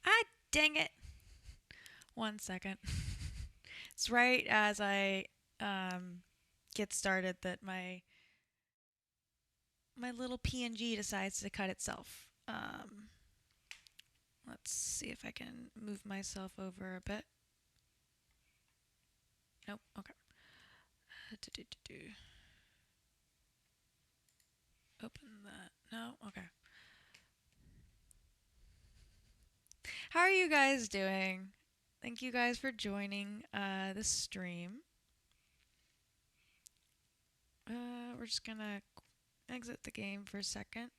Ah, dang it. 1 second. It's right as I get started that my little PNG decides to cut itself. Let's see if I can move myself over a bit. Nope. Okay. Open that. No. Okay. How are you guys doing? Thank you guys for joining this stream. We're just gonna exit the game for a second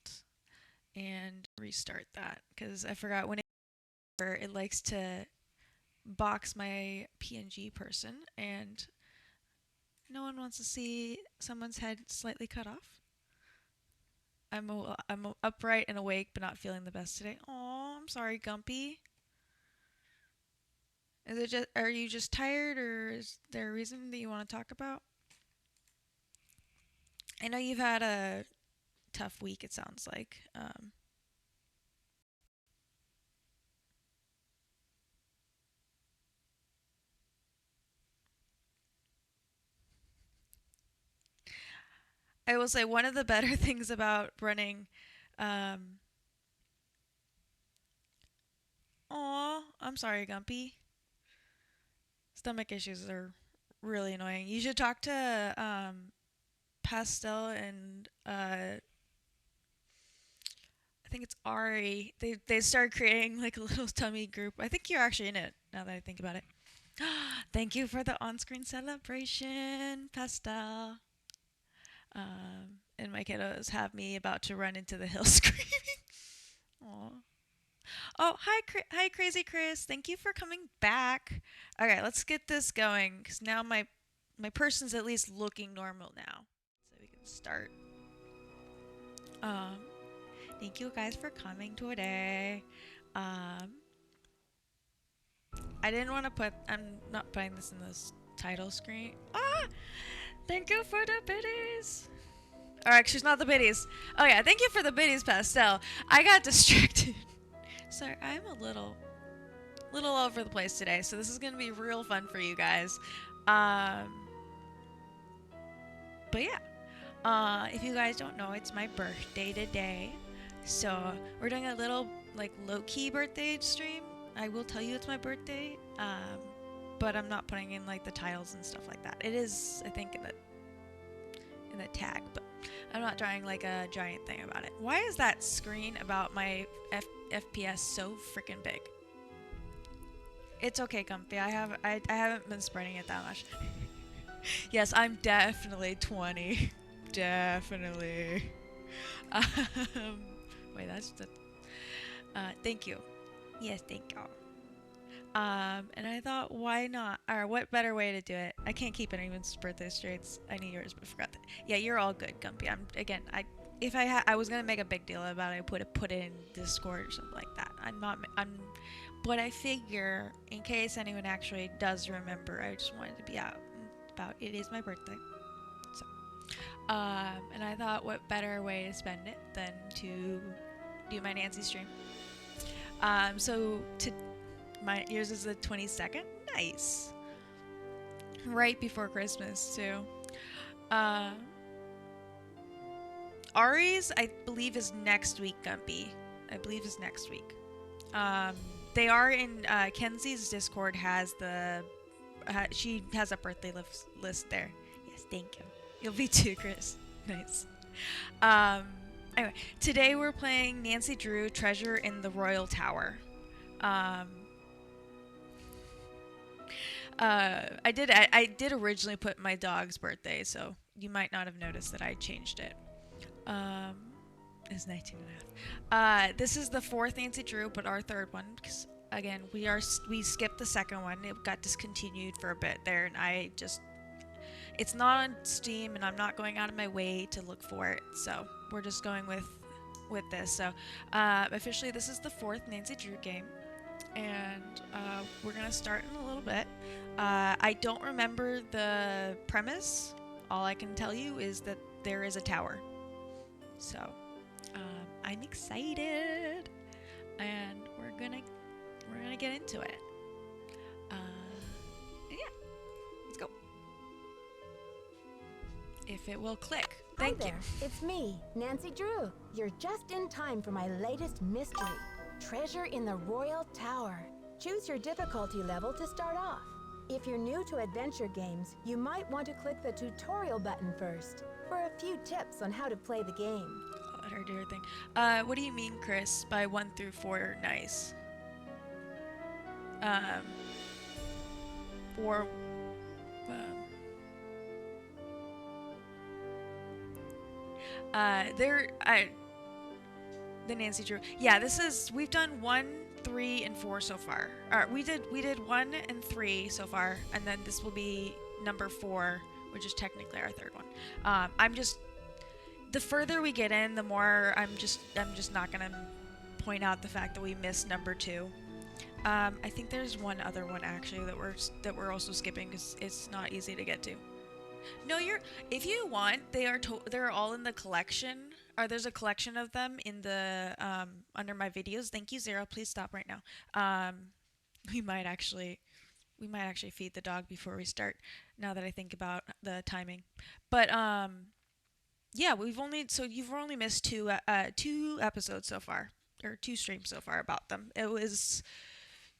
and restart that because I forgot when it likes to box my PNG person and no one wants to see someone's head slightly cut off. I'm upright and awake but not feeling the best today. Oh, I'm sorry, Gumpy. Are you just tired or is there a reason that you want to talk about? I know you've had a tough week, it sounds like. I will say one of the better things about running. Um, Aw, I'm sorry, Gumpy. Stomach issues are really annoying. You should talk to Pastel and I think it's Ari. They started creating like a little tummy group. I think you're actually in it now that I think about it. Thank you for the on-screen celebration, Pastel. And my kiddos have me about to run into the hill screaming. Aw. Oh, hi, Crazy Chris. Thank you for coming back. Okay, let's get this going because now my person's at least looking normal now, so we can start. Um, Thank you guys for coming today. Um, I didn't want to put. I'm not putting this in this title screen. Ah, thank you for the biddies. Or actually, it's not the biddies. Oh yeah, thank you for the biddies, Pastel. I got distracted. Sorry, I'm a little all over the place today, so this is gonna be real fun for you guys. Um, but yeah, if you guys don't know, it's my birthday today, so we're doing a little like low-key birthday stream. I will tell you it's my birthday, but I'm not putting in like the titles and stuff like that. It is, I think, in the tag, but I'm not drawing like a giant thing about it. Why is that screen about my FPS so freaking big? It's okay, Comfy. I haven't been spreading it that much. Yes, I'm definitely 20. Definitely. Um, wait, that's the. Thank you. Yes, thank you. And I thought, why not? Or what better way to do it? I can't keep anyone's birthday straights. I knew yours, but forgot that. Yeah, you're all good, Gumpy. If I was gonna make a big deal about it, I would put it in Discord or something like that. But I figure in case anyone actually does remember, I just wanted to be out about it is my birthday. So, and I thought, what better way to spend it than to do my Nancy stream? So to yours is the 22nd. Nice. Right before Christmas too. Uh, Ari's, I believe, is next week, Gumpy. I believe is next week. They are in Kenzie's Discord has the she has a birthday list there. Yes, thank you. You'll be too, Chris. Nice. Um, anyway, today we're playing Nancy Drew Treasure in the Royal Tower. I did originally put my dog's birthday, so you might not have noticed that I changed it. It's 19 and a half. This is the fourth Nancy Drew, but our third one, because again, we skipped the second one. It got discontinued for a bit there, and it's not on Steam, and I'm not going out of my way to look for it. So we're just going with this. So officially, this is the fourth Nancy Drew game, and we're gonna start in a little bit. I don't remember the premise. All I can tell you is that there is a tower. So I'm excited, and we're gonna get into it. Yeah, let's go. If it will click. Thank you. Hi there, it's me, Nancy Drew. You're just in time for my latest mystery, Treasure in the Royal Tower. Choose your difficulty level to start off. If you're new to adventure games, you might want to click the tutorial button first for a few tips on how to play the game. Let her do her thing. What do you mean, Chris, by 1 through 4 are nice? Or the Nancy Drew. Yeah, we've done 1, 3, and 4 so far. We did 1 and 3 so far, and then this will be number 4, which is technically our third one. The further we get in, the more I'm just not gonna point out the fact that we missed number 2. I think there's one other one actually that we're also skipping because it's not easy to get to. No, if you want, they're all in the collection. Or there's a collection of them in the under my videos. Thank you, Zara. Please stop right now. We might actually feed the dog before we start. Now that I think about the timing, but yeah, you've only missed two episodes so far, or 2 streams so far about them. It was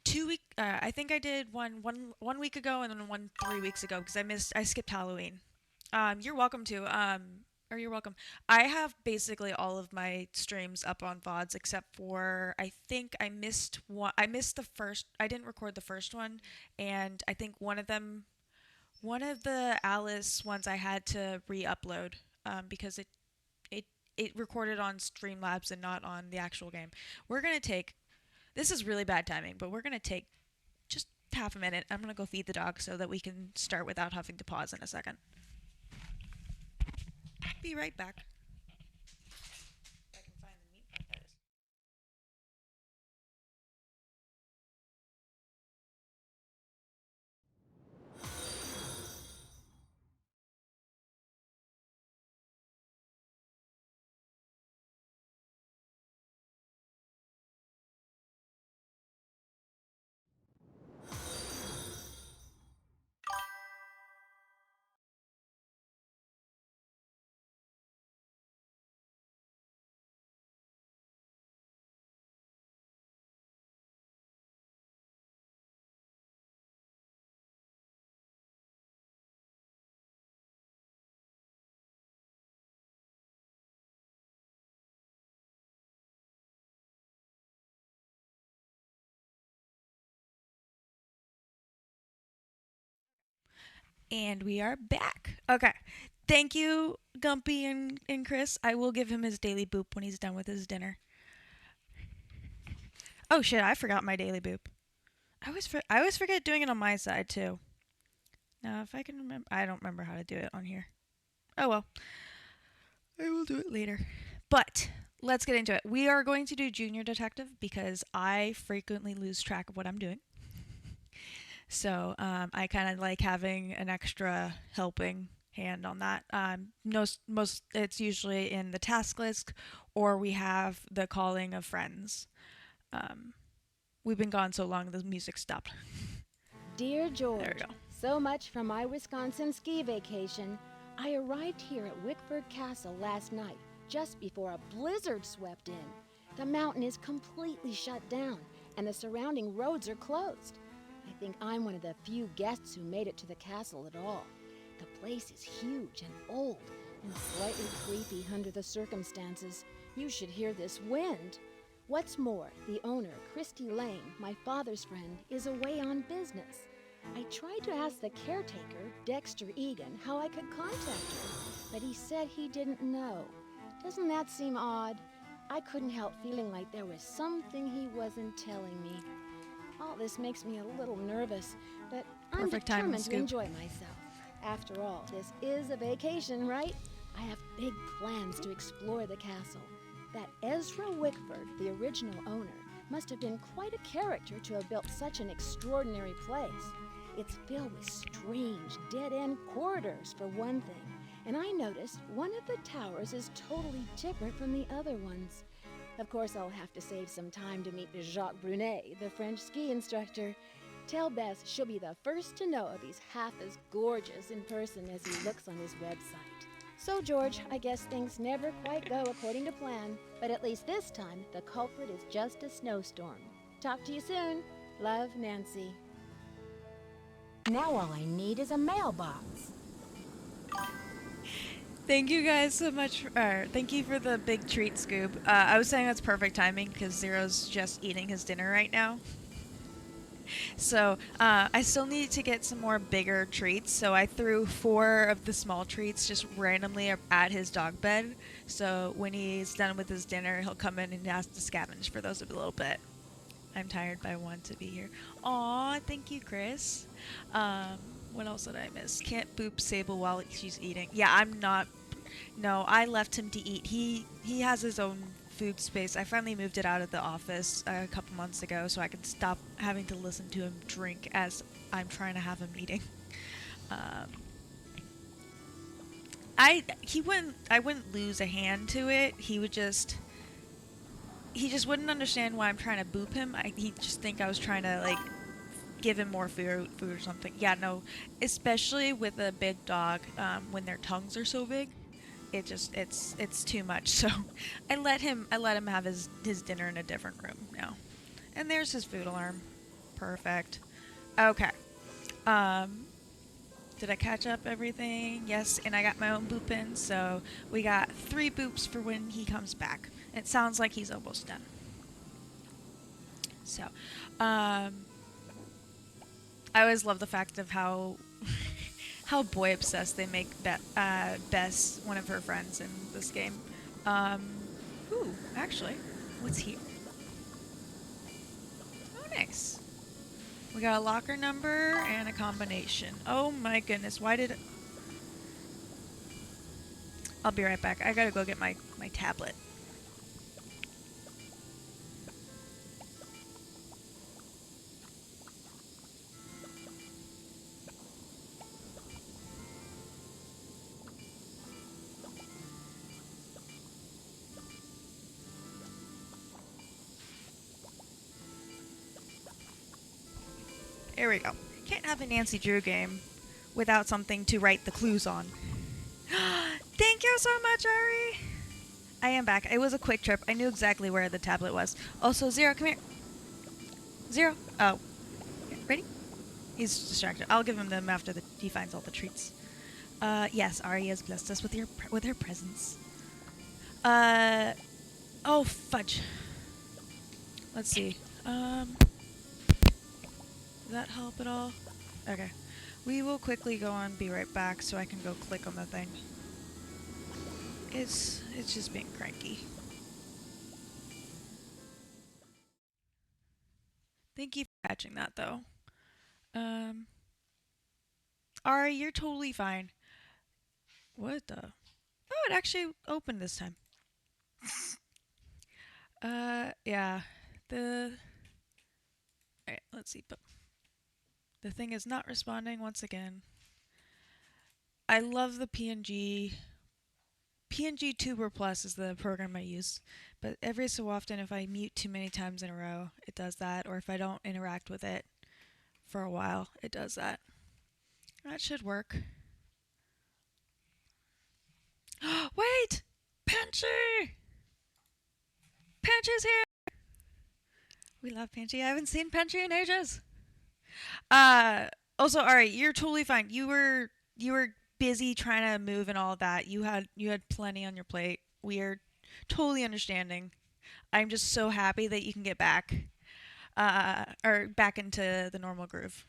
2 week. I think I did one week ago and then one 3 weeks ago because I skipped Halloween. You're welcome to. Or you're welcome. I have basically all of my streams up on VODs except for I think I missed one. I missed the first. I didn't record the first one, and I think one of the Alice ones I had to re-upload because it recorded on Streamlabs and not on the actual game. This is really bad timing, but we're gonna take just half a minute. I'm gonna go feed the dog so that we can start without having to pause in a second. Be right back. If I can find the mute button. There it is. And we are back. Okay. Thank you, Gumpy and Chris. I will give him his daily boop when he's done with his dinner. Oh shit, I forgot my daily boop. I always forget doing it on my side too. Now, if I can remember, I don't remember how to do it on here. Oh well. I will do it later. But let's get into it. We are going to do Junior Detective because I frequently lose track of what I'm doing. So I kind of like having an extra helping hand on that. Most it's usually in the task list, or we have the calling of friends. We've been gone so long, the music stopped. Dear George, There we go. so much for my Wisconsin ski vacation. I arrived here at Wickford Castle last night, just before a blizzard swept in. The mountain is completely shut down, and the surrounding roads are closed. I think I'm one of the few guests who made it to the castle at all. The place is huge and old, and slightly creepy under the circumstances. You should hear this wind. What's more, the owner, Christy Lane, my father's friend, is away on business. I tried to ask the caretaker, Dexter Egan, how I could contact her, but he said he didn't know. Doesn't that seem odd? I couldn't help feeling like there was something he wasn't telling me. All this makes me a little nervous, but I'm determined to enjoy myself. After all, this is a vacation, right? I have big plans to explore the castle. That Ezra Wickford, the original owner, must have been quite a character to have built such an extraordinary place. It's filled with strange, dead-end corridors, for one thing. And I noticed one of the towers is totally different from the other ones. Of course, I'll have to save some time to meet Jacques Brunet, the French ski instructor. Tell Bess she'll be the first to know if he's half as gorgeous in person as he looks on his website. So, George, I guess things never quite go according to plan, but at least this time the culprit is just a snowstorm. Talk to you soon. Love, Nancy. Now all I need is a mailbox. Thank you guys so much. Thank you for the big treat, Scoob. I was saying that's perfect timing because Zero's just eating his dinner right now. So I still need to get some more bigger treats. So I threw 4 of the small treats just randomly at his dog bed. So when he's done with his dinner, he'll come in and ask to scavenge for those a little bit. I'm tired, but I want to be here. Aw, thank you, Chris. What else did I miss? Can't boop Sable while she's eating. Yeah, I'm not. No, I left him to eat. He has his own food space. I finally moved it out of the office a couple months ago, so I can stop having to listen to him drink as I'm trying to have him eating. Um, I wouldn't lose a hand to it. He just wouldn't understand why I'm trying to boop him. He'd just think I was trying to like give him more food or something. Yeah, no, especially with a big dog, when their tongues are so big, it's too much. So I let him have his dinner in a different room now. And there's his food alarm. Perfect. Okay. Um, did I catch up everything? Yes, and I got my own boop in, so we got 3 boops for when he comes back. It sounds like he's almost done. So, I always love the fact of how how boy obsessed they make Bess, one of her friends, in this game. Um, ooh, actually, what's here? Oh, nice. We got a locker number and a combination. Oh my goodness, why did... I'll be right back. I gotta go get my tablet. Here we go. Can't have a Nancy Drew game without something to write the clues on. Thank you so much, Ari! I am back. It was a quick trip. I knew exactly where the tablet was. Also, Zero, come here. Zero. Oh. Ready? He's distracted. I'll give him them after he finds all the treats. Yes, Ari has blessed us with her presence. Oh, fudge. Let's see. Does that help at all? Okay. We will quickly go on, be right back, so I can go click on the thing. It's just being cranky. Thank you for catching that, though. Ari, you're totally fine. What the? Oh, it actually opened this time. Yeah. Alright, let's see. But the thing is not responding once again. I love the PNG. PNG Tuber Plus is the program I use. But every so often, if I mute too many times in a row, it does that. Or if I don't interact with it for a while, it does that. That should work. Wait! Pinchy! Pinchy's here! We love Pinchy. I haven't seen Pinchy in ages. Also, alright, you're totally fine. You were busy trying to move and all that. You had plenty on your plate. We are totally understanding. I'm just so happy that you can get back. Or back into the normal groove.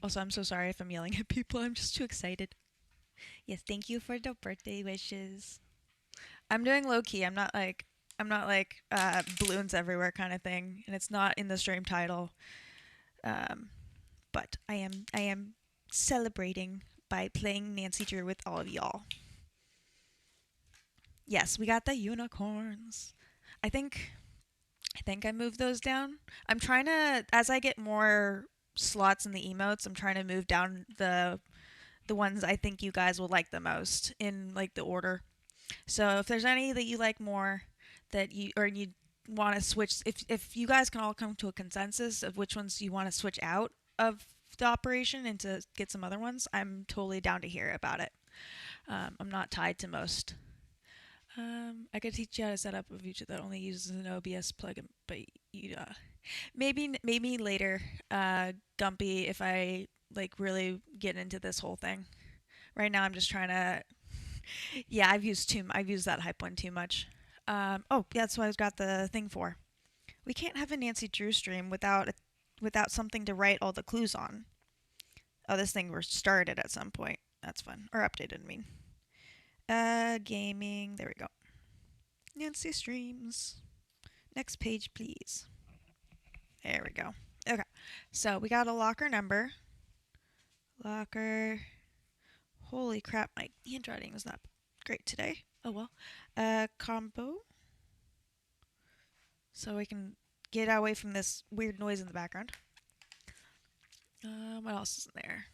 Also, I'm so sorry if I'm yelling at people. I'm just too excited. Yes, thank you for the birthday wishes. I'm doing low key. I'm not like balloons everywhere kind of thing, and it's not in the stream title. But I am celebrating by playing Nancy Drew with all of y'all. Yes, we got the unicorns. I think I moved those down. I'm trying to, as I get more slots in the emotes, I'm trying to move down the ones I think you guys will like the most in like the order. So if there's any that you like more, that you want to switch. If you guys can all come to a consensus of which ones you want to switch out of the operation and to get some other ones, I'm totally down to hear about it. I'm not tied to most. I could teach you how to set up a feature that only uses an OBS plugin, but you maybe later, Gumpy, if I like really get into this whole thing. Right now, I'm just trying to. Yeah, I've used that hype one too much. Oh, yeah, that's what I've got the thing for. We can't have a Nancy Drew stream without something to write all the clues on. Oh, this thing was started at some point. That's fun. Or updated, I mean. Gaming. There we go. Nancy streams. Next page, please. There we go. Okay. So we got a locker number. Locker. Holy crap, my handwriting is not great today. Oh well. Combo. So we can get away from this weird noise in the background. What else is in there?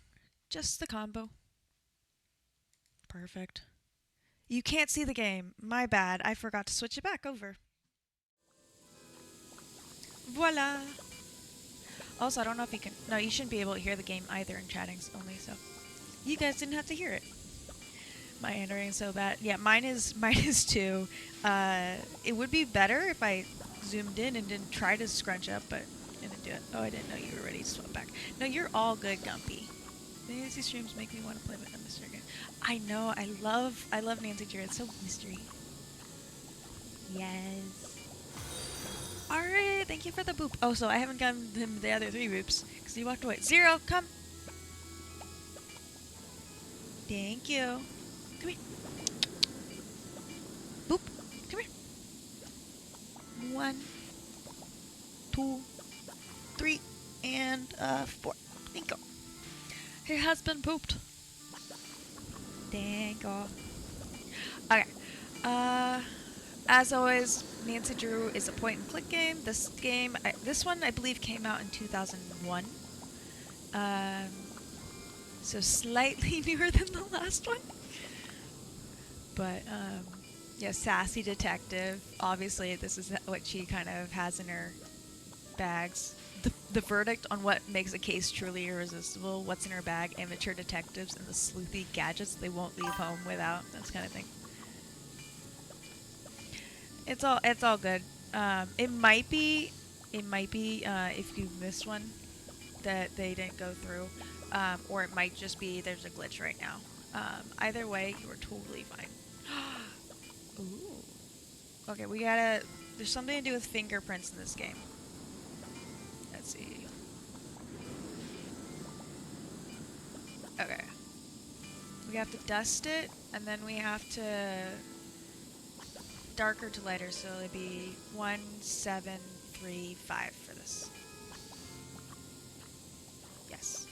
Just the combo. Perfect. You can't see the game. My bad. I forgot to switch it back over. Voila! Also, I don't know if you can... No, you shouldn't be able to hear the game either in chattings only, so... You guys didn't have to hear it. My handwriting is so bad. Yeah, mine is too. It would be better if I zoomed in and didn't try to scrunch up, but I didn't do it. Oh, I didn't know you were ready to swap back. No, you're all good, Gumpy. Nancy streams make me want to play with a mystery game. I know. I love Nancy Drew. It's so mystery. Yes. All right. Thank you for the boop. Oh, so I haven't gotten him the other 3 boops because he walked away. 0, come. Thank you. Come here. Boop. Come here. 1, 2, 3, and 4. Thank you. Her husband pooped. Thank God. Okay. As always, Nancy Drew is a point-and-click game. This one, I believe, came out in 2001. So slightly newer than the last one. But, yeah, sassy detective. Obviously, this is what she kind of has in her bags. The verdict on what makes a case truly irresistible, what's in her bag, amateur detectives, and the sleuthy gadgets they won't leave home without, that kind of thing. It's all good. It might be if you missed one that they didn't go through, or it might just be there's a glitch right now. Either way, you are totally fine. Ooh. Okay, there's something to do with fingerprints in this game. Let's see. Okay. We have to dust it, and then we have to darker to lighter, so it'd be 1, 7, 3, 5 for this. Yes.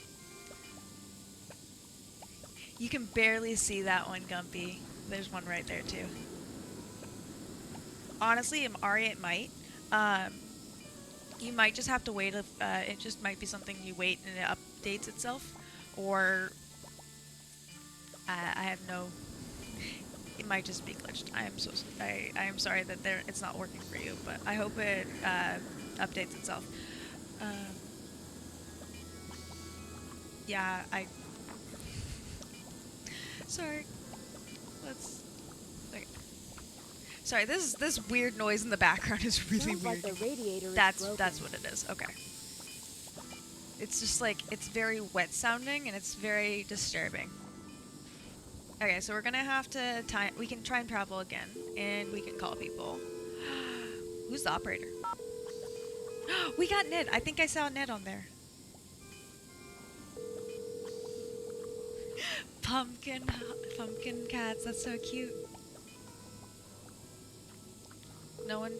You can barely see that one, Gumpy. There's one right there too. Honestly, Ari, it might. You might just have to wait. It just might be something you wait and it updates itself, or I have no. It might just be glitched. I am sorry that it's not working for you, but I hope it updates itself. Yeah, Sorry. Okay. Sorry, this weird noise in the background is really Sounds weird. like the radiator is That's broken. what it is. Okay. It's just like it's very wet sounding and it's very disturbing. Okay, so we're gonna have to we can try and travel again, and we can call people. Who's the operator? We got Ned. I think I saw Ned on there. Pumpkin cats. That's so cute. No one.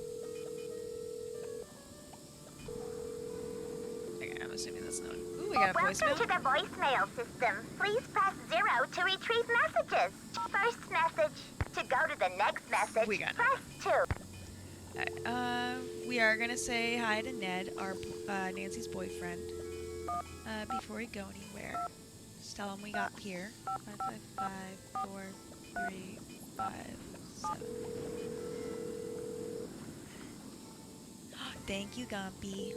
Okay, I'm assuming that's no one. Ooh, we got a voicemail. Welcome to the voicemail system. Please press 0 to retrieve messages. First message. To go to the next message, We got it. press 2. We are gonna say hi to Ned, our Nancy's boyfriend. Before we go anywhere, just tell him we got here. 5, 5, 5, 4, 3, 5, 7. Thank you, Gumpy.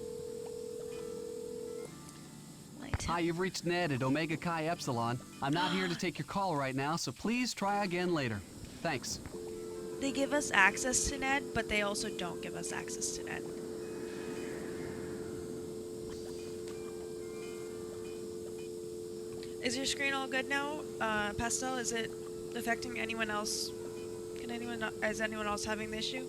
Hi, you've reached Ned at Omega Chi Epsilon. I'm not here to take your call right now, so please try again later. Thanks. They give us access to Ned, but they also don't give us access to Ned. Is your screen all good now, Pastel? Is it affecting anyone else? Is anyone else having the issue?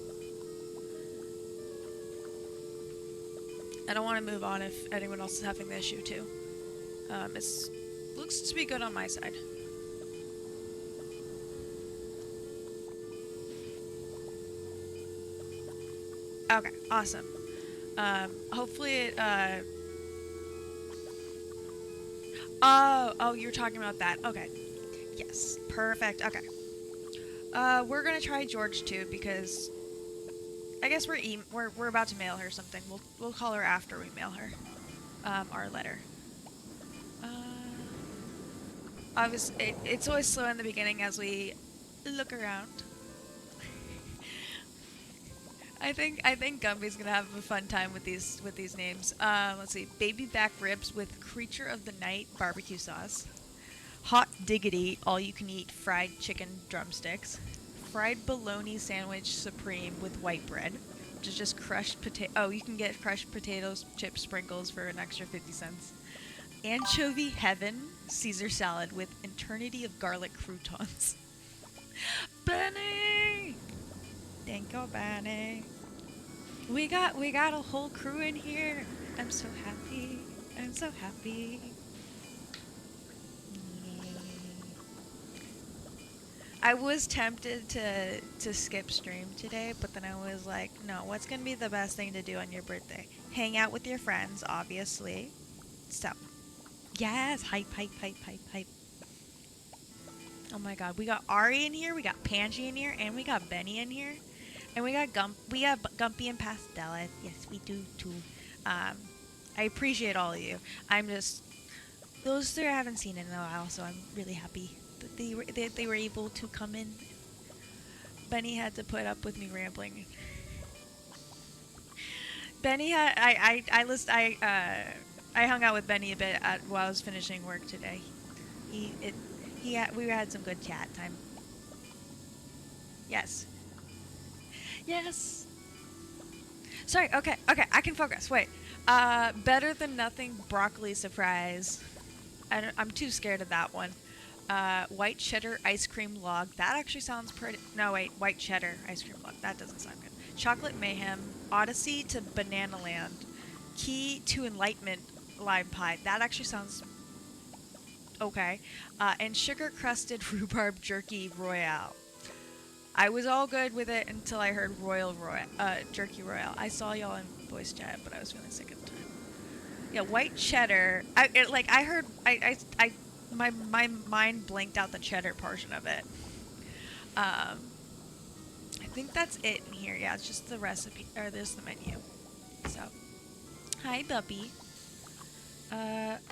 I don't want to move on if anyone else is having the issue too. It looks to be good on my side. Okay, awesome. Hopefully it, oh, you're talking about that. Okay. Yes, perfect. Okay. We're gonna try George too because I guess we're about to mail her something. We'll call her after we mail her our letter. Obviously, it's always slow in the beginning as we look around. I think Gumby's gonna have a fun time with these names. Let's see, baby back ribs with creature of the night barbecue sauce, hot diggity all you can eat fried chicken drumsticks, fried bologna sandwich supreme with white bread, which is just crushed potato. Oh, you can get crushed potatoes, chip sprinkles for an extra 50 cents. Anchovy heaven Caesar salad with eternity of garlic croutons. Benny! Thank you, Benny. We got a whole crew in here. I'm so happy. I'm so happy. I was tempted to skip stream today, but then I was like, no, what's gonna be the best thing to do on your birthday? Hang out with your friends, obviously. So, yes, hype. Oh my god, we got Ari in here, we got Panji in here, and we got Benny in here. And we got Gumpy and Pastella. Yes, we do too. I appreciate all of you. I'm just those three I haven't seen in a while, so I'm really happy that they were able to come in. Benny had to put up with me rambling. Benny had I hung out with Benny a bit while I was finishing work today. We had some good chat time. Yes. Yes. Sorry, okay, I can focus. Wait. Better than nothing broccoli surprise. I'm too scared of that one. White cheddar ice cream log. That actually sounds pretty. No, wait. White cheddar ice cream log. That doesn't sound good. Chocolate mayhem. Odyssey to Banana Land. Key to enlightenment lime pie. That actually sounds okay. And sugar crusted rhubarb jerky royale. I was all good with it until I heard Jerky Royale. I saw y'all in voice chat, but I was feeling sick at the time. Yeah, white cheddar. My mind blanked out the cheddar portion of it. I think that's it in here. Yeah, it's just the recipe, or there's the menu. So, hi, Buppy.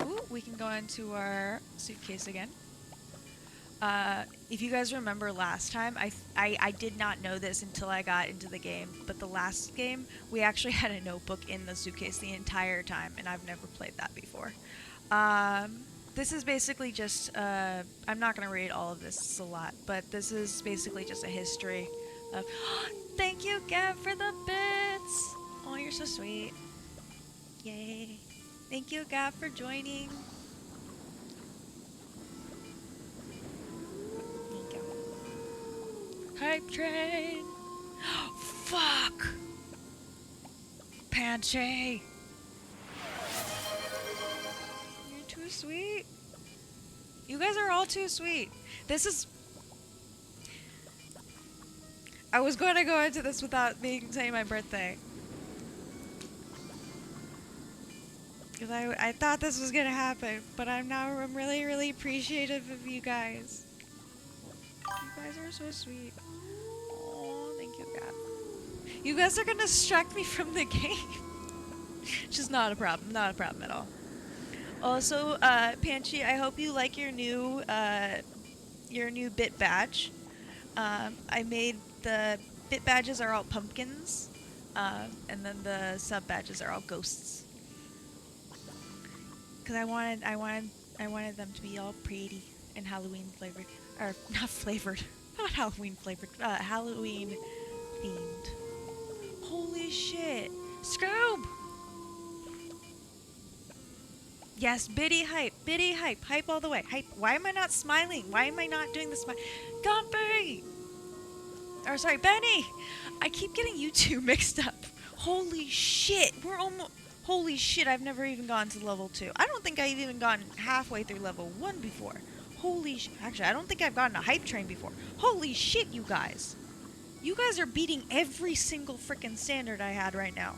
Ooh, we can go into our suitcase again. If you guys remember last time, I did not know this until I got into the game, but the last game, we actually had a notebook in the suitcase the entire time, and I've never played that before. This is basically just, I'm not going to read all of this, it's a lot, but this is basically just a history of, thank you, Gav, for the bits! Oh, you're so sweet. Yay. Thank you, Gav, for joining. Hype train! Fuck! Panchy! You're too sweet. You guys are all too sweet. This is... I was going to go into this without saying my birthday. Because I thought this was going to happen, but I'm really, really appreciative of you guys. You guys are so sweet. Oh, thank you, God. You guys are gonna distract me from the game. Which is not a problem. Not a problem at all. Also, Panchi, I hope you like your new bit badge. I made the bit badges are all pumpkins. And then the sub badges are all ghosts. Cause I wanted them to be all pretty and Halloween flavored, or not flavored, not Halloween flavored, Halloween themed. Holy shit, Scoob! Yes, biddy hype, hype all the way, hype. Why am I not smiling? Why am I not doing the smile? Gumpy! Or sorry, Benny! I keep getting you two mixed up. Holy shit, we're almost... Holy shit, I've never even gotten to level 2. I don't think I've even gotten halfway through level 1 before. Holy shit. Actually, I don't think I've gotten a hype train before. Holy shit, you guys. You guys are beating every single freaking standard I had right now.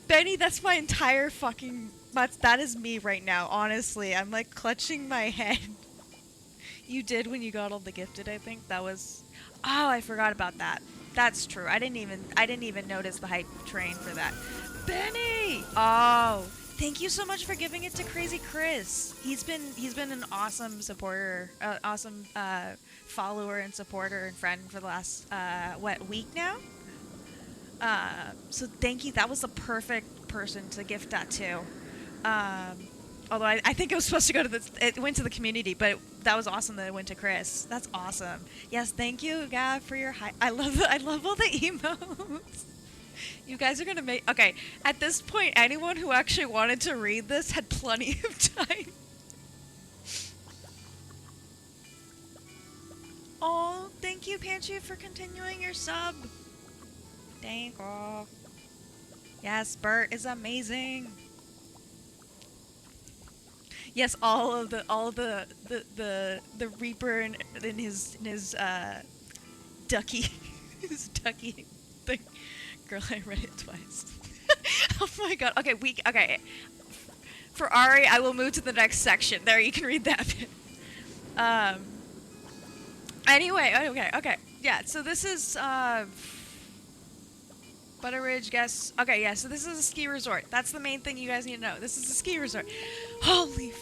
Benny, that's my entire fucking... That is me right now, honestly. I'm like clutching my head. You did when you got all the gifted, I think. That was... Oh, I forgot about that. That's true. I didn't even notice the hype train for that. Benny! Oh, thank you so much for giving it to Crazy Chris. He's been an awesome supporter, awesome follower and supporter and friend for the last week now. So thank you. That was the perfect person to gift that to. Although I think it was supposed to go to it went to the community, but that was awesome that it went to Chris. That's awesome. Yes, thank you, Gab, for your I love all the emotes. You guys are gonna make... Okay, at this point, anyone who actually wanted to read this had plenty of time. Oh, thank you, Panchu, for continuing your sub. Thank you. Yes, Bert is amazing. Yes, all the Reaper in his ducky his ducky thing. Girl, I read it twice. Oh my god. Okay, okay. For Ari, I will move to the next section. There, you can read that bit. Anyway, okay. Yeah, so this is Butteridge, guess. Okay, yeah, so this is a ski resort. That's the main thing you guys need to know. This is a ski resort. Holy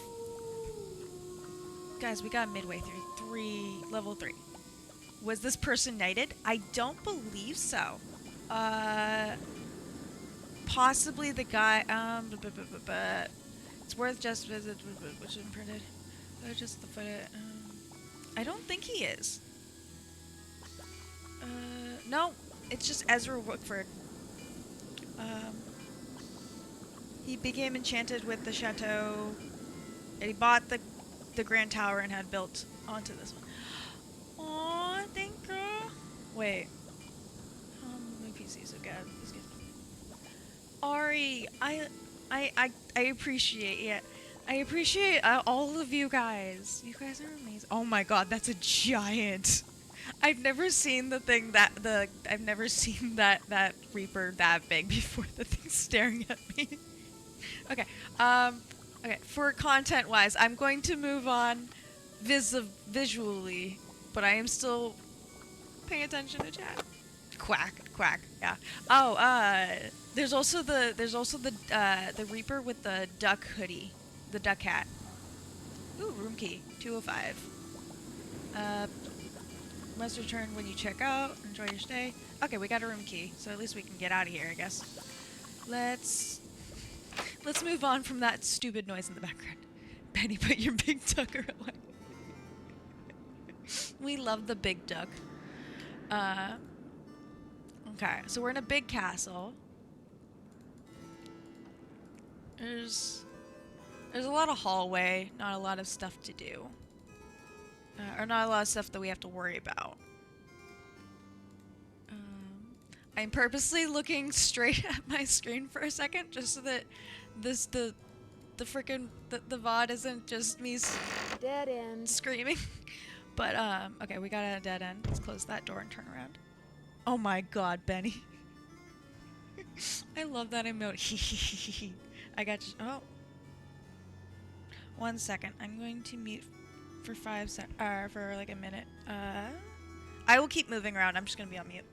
guys, we got midway through level 3. Was this person knighted? I don't believe so. Possibly the guy, it's worth just visit, which is printed. Just the foot, I don't think he is. No, it's just Ezra Woodford. He became enchanted with the chateau, and he bought the Grand Tower and had built onto this one. Aw, thank you. Wait. My PC's so good. Ari, I appreciate it. I appreciate all of you guys. You guys are amazing. Oh my god, that's a giant. I've never seen that Reaper that big before. The thing's staring at me. Okay. Okay, for content-wise, I'm going to move on visually, but I am still paying attention to chat. Quack, yeah. Oh, there's also the Reaper with the duck hoodie, the duck hat. Ooh, room key, 205. Must return when you check out. Enjoy your stay. Okay, we got a room key, so at least we can get out of here, I guess. Let's move on from that stupid noise in the background. Benny, put your big ducker away. We love the big duck. Okay, so we're in a big castle. There's a lot of hallway, not a lot of stuff to do. Or not a lot of stuff that we have to worry about. I'm purposely looking straight at my screen for a second, just so that the VOD isn't just me Dead end. screaming. But okay, we got a dead end. Let's close that door and turn around. Oh my god, Benny. I love that emote. I got you. Oh. 1 second. I'm going to mute for for like a minute. I will keep moving around. I'm just gonna be on mute.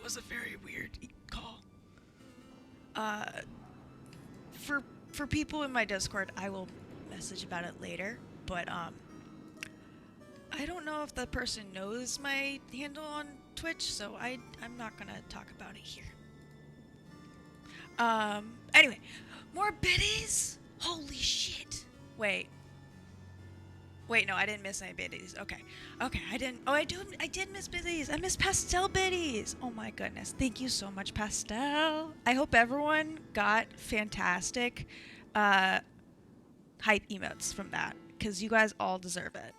was a very weird call. For people in my Discord, I will message about it later, but I don't know if the person knows my handle on Twitch, so I'm not gonna talk about it here. Anyway, more biddies? Holy shit. Wait, no, I didn't miss any biddies. Okay, I didn't. Oh, I did miss biddies. I missed Pastel biddies. Oh my goodness. Thank you so much, Pastel. I hope everyone got fantastic hype emotes from that, because you guys all deserve it.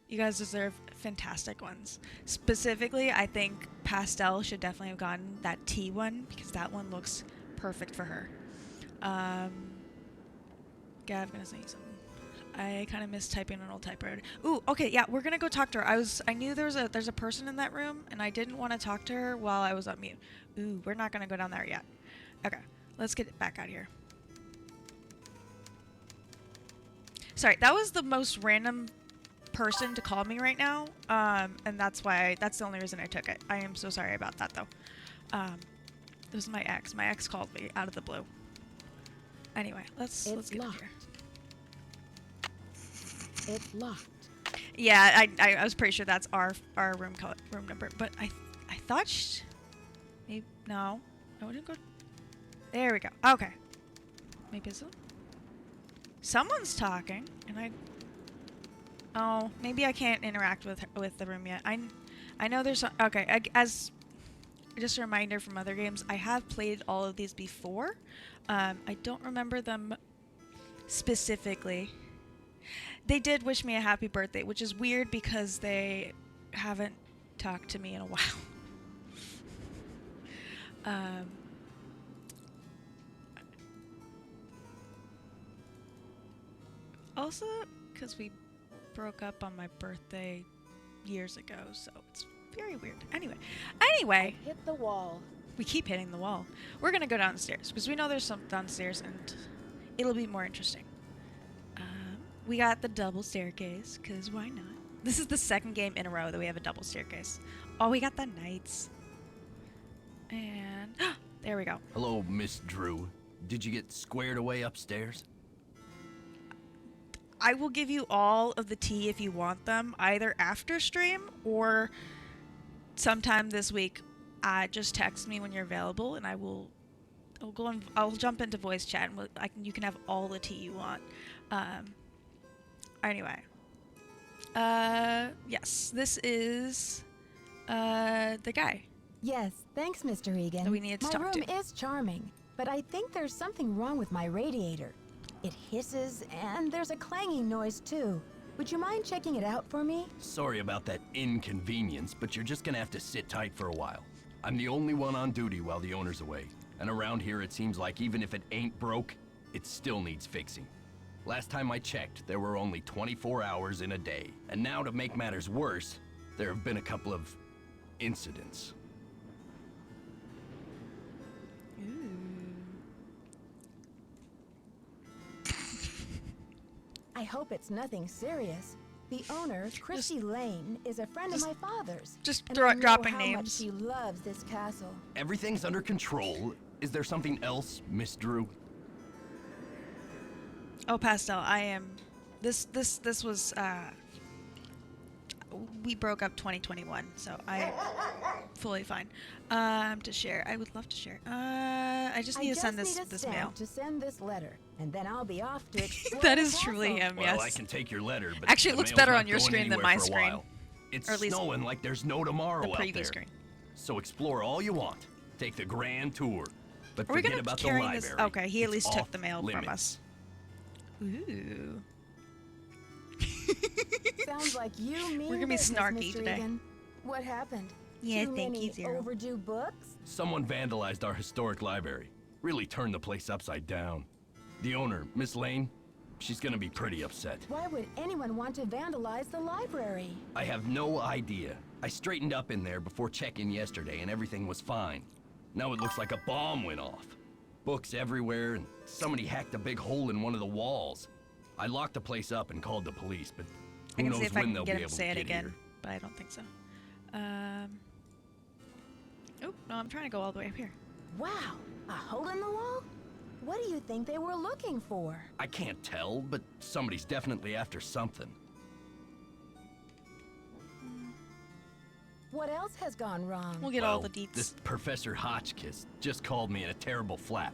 You guys deserve fantastic ones. Specifically, I think Pastel should definitely have gotten that T one, because that one looks perfect for her. Gav, gonna say something. I kind of miss typing an old typewriter. Ooh, okay, yeah, we're gonna go talk to her. I knew there's a person in that room, and I didn't want to talk to her while I was on mute. Ooh, we're not gonna go down there yet. Okay, let's get back out of here. Sorry, that was the most random person to call me right now, and that's the only reason I took it. I am so sorry about that, though. It was my ex. My ex called me out of the blue. Anyway, let's get out of here. It's locked. Yeah, I was pretty sure that's our room number, but I thought maybe no, I wouldn't go. There we go. Okay, maybe someone's talking, and maybe I can't interact with the room yet. I know there's okay. As just a reminder from other games, I have played all of these before. I don't remember them specifically. They did wish me a happy birthday, which is weird because they haven't talked to me in a while. Also, because we broke up on my birthday years ago, so it's very weird. Anyway, Hit the wall. we keep hitting the wall. We're gonna go downstairs because we know there's some downstairs, and it'll be more interesting. We got the double staircase, because why not? This is the second game in a row that we have a double staircase. Oh, we got the knights. And there we go. Hello, Miss Drew. Did you get squared away upstairs? I will give you all of the tea if you want them, either after stream or sometime this week. Just text me when you're available, and I'll jump into voice chat, and you can have all the tea you want. Anyway, yes, this is the guy. Yes, thanks, Mr. Egan. That we needed to talk to. My room is charming, but I think there's something wrong with my radiator. It hisses, and there's a clanging noise, too. Would you mind checking it out for me? Sorry about that inconvenience, but you're just gonna have to sit tight for a while. I'm the only one on duty while the owner's away. And around here, it seems like even if it ain't broke, it still needs fixing. Last time I checked, there were only 24 hours in a day. And now, to make matters worse, there have been a couple of incidents. I hope it's nothing serious. The owner, Christy Lane, is a friend of my father's. Just and I know dropping how names. much she loves this castle. Everything's under control. Is there something else, Miss Drew? Oh, Pastel, I am. This was. We broke up 2021, so I'm fully fine. To share, I would love to share. I just need to send this mail. To send this letter, and then I'll be off to explore That the is castle. truly him. Well, Yes. I can take your letter, but Actually, it the looks mail's better not on your going screen than anywhere my for a screen. while. It's Or at least snowing like there's no tomorrow The out preview there. screen. So explore all you want. Take the grand tour. But Are we forget gonna about the carry library. this? Okay, he at It's least took off the mail from limits. us. Ooh. Sounds like you mean We're gonna be business, snarky Mr. today. Egan. What happened? Yeah, Too thank many you, Zero. overdue books? Someone vandalized our historic library. Really turned the place upside down. The owner, Miss Lane, she's gonna be pretty upset. Why would anyone want to vandalize the library? I have no idea. I straightened up in there before check-in yesterday and everything was fine. Now it looks like a bomb went off. Books everywhere, and somebody hacked a big hole in one of the walls. I locked the place up and called the police, but I who can see knows if I when can they'll get be him able to to say it get again, here. but I don't think so. Oh, no, I'm trying to go all the way up here. Wow, a hole in the wall? What do you think they were looking for? I can't tell, but somebody's definitely after something. What else has gone wrong? We'll get all the deets. This Professor Hotchkiss just called me in a terrible flap,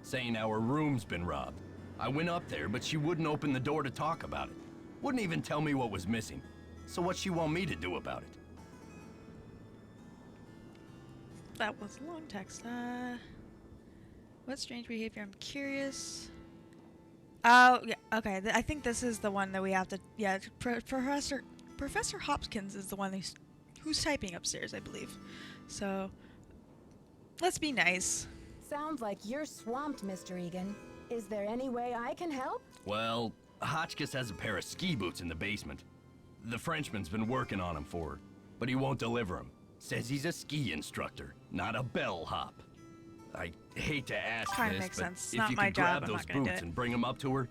saying our room's been robbed. I went up there, but she wouldn't open the door to talk about it. Wouldn't even tell me what was missing. So what's she want me to do about it? That was a long text. What strange behavior? I'm curious. Oh, yeah, okay. I think this is the one that we have to... Yeah, Professor Hopkins is the one who's typing upstairs, I believe. So, let's be nice. Sounds like you're swamped, Mr. Egan. Is there any way I can help? Well, Hotchkiss has a pair of ski boots in the basement. The Frenchman's been working on them for her, but he won't deliver them. Says he's a ski instructor, not a bellhop. I hate to ask Kinda this, makes but sense. if Not you my could job, grab I'm those not gonna do boots it. and bring them up to her,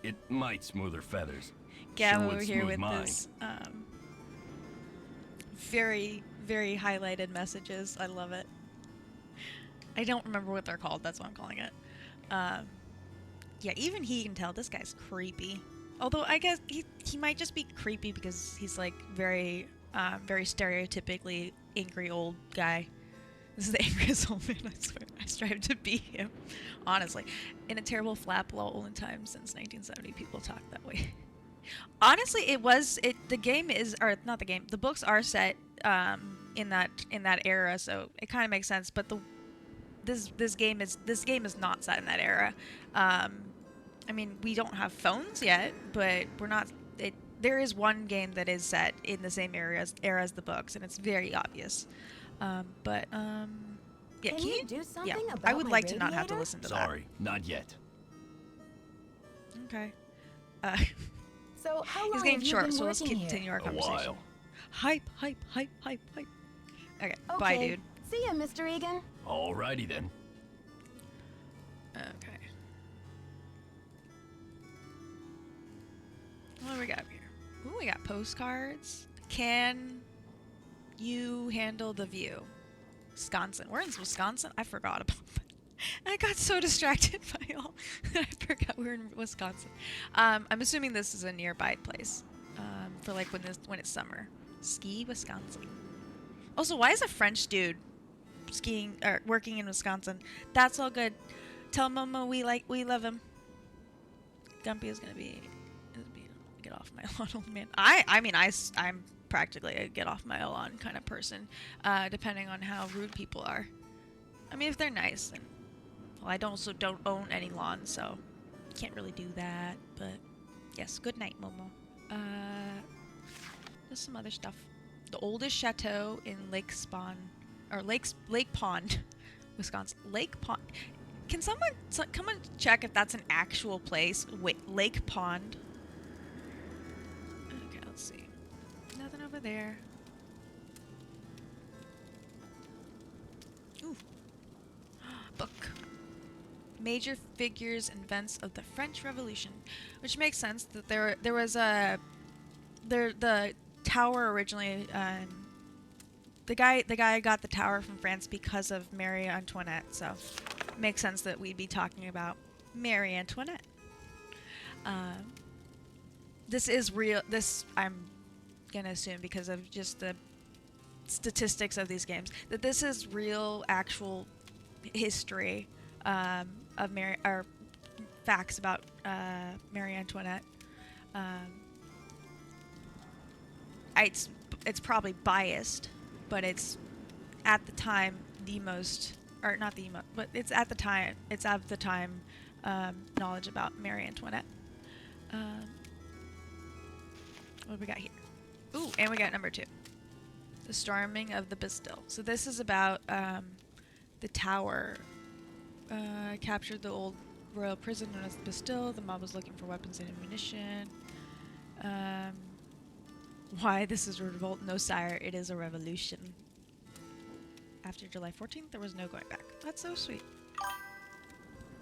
it might smooth her feathers. Gab Sure over would here smooth with mine. this very, very highlighted messages. I love it. I don't remember what they're called. That's what I'm calling it. Yeah, even he can tell this guy's creepy. Although I guess he might just be creepy because he's like very stereotypically angry old guy. This is the angriest old man, I swear. I strive to be him. Honestly. In a terrible flap lull in time since 1970, people talk that way. Honestly, the game is, or not the game, the books are set in that era, so it kind of makes sense, but this game is not set in that era. I mean, we don't have phones yet, but there is one game that is set in the same era as the books, and it's very obvious. Yeah, Can you do something about I would my like to not have to radiator? listen to Sorry, not yet. that. Okay. So how long He's getting have you short, been so let's working here? continue our A conversation. while. Hype, hype, hype, hype, hype. Okay, Okay. bye, dude. See ya, Mr. Egan. Alrighty then. Okay. What do we got here? Ooh, we got postcards. Can you handle the view? Wisconsin. We're in Wisconsin? I forgot about that. I got so distracted by all that I forgot we were in Wisconsin. I'm assuming this is a nearby place for like when it's summer. Ski, Wisconsin. Also, why is a French dude skiing or working in Wisconsin? That's all good. Tell Momo we love him. Gumpy is gonna be get off my lawn, old man. I'm practically a get off my lawn kind of person, depending on how rude people are. I mean, if they're nice, then well, I don't own any lawn, so can't really do that. But yes, good night, Momo. There's some other stuff. The oldest chateau in Lake Pond, Wisconsin. Lake Pond. Can someone come and check if that's an actual place? Wait, Lake Pond. Okay, let's see. Nothing over there. Ooh. Book. Major figures and events of the French Revolution, which makes sense that there was the tower originally. The guy got the tower from France because of Marie Antoinette, so it makes sense that we'd be talking about Marie Antoinette. This is real. This I'm gonna assume because of just the statistics of these games that this is real, actual history of Mary or facts about Marie Antoinette. It's probably biased, but it's at the time the most, or not the most, but it's at the time, it's of the time knowledge about Marie Antoinette. What do we got here? Ooh, and we got number 2. The storming of the Bastille. So this is about the tower. Captured the old royal prison known as the Bastille. The mob was looking for weapons and ammunition. Why this is a revolt? No, sire, it is a revolution. After July 14th, there was no going back. That's so sweet.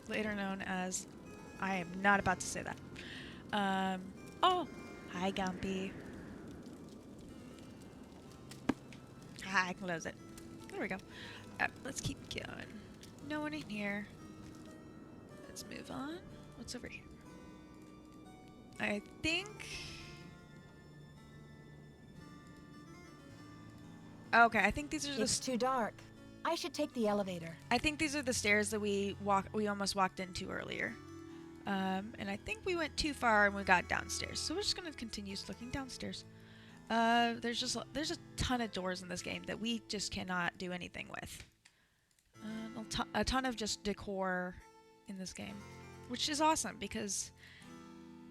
Later known as... I am not about to say that. Oh! Hi, Gumpy. Hi, I can close it. There we go. Let's keep going. No one in here. Let's move on. What's over here? I think... Okay, I think these are It's too dark. I should take the elevator. I think these are the stairs that we almost walked into earlier. And I think we went too far and we got downstairs. So we're just gonna continue looking downstairs. There's a ton of doors in this game that we just cannot do anything with. A ton of just decor in this game, which is awesome because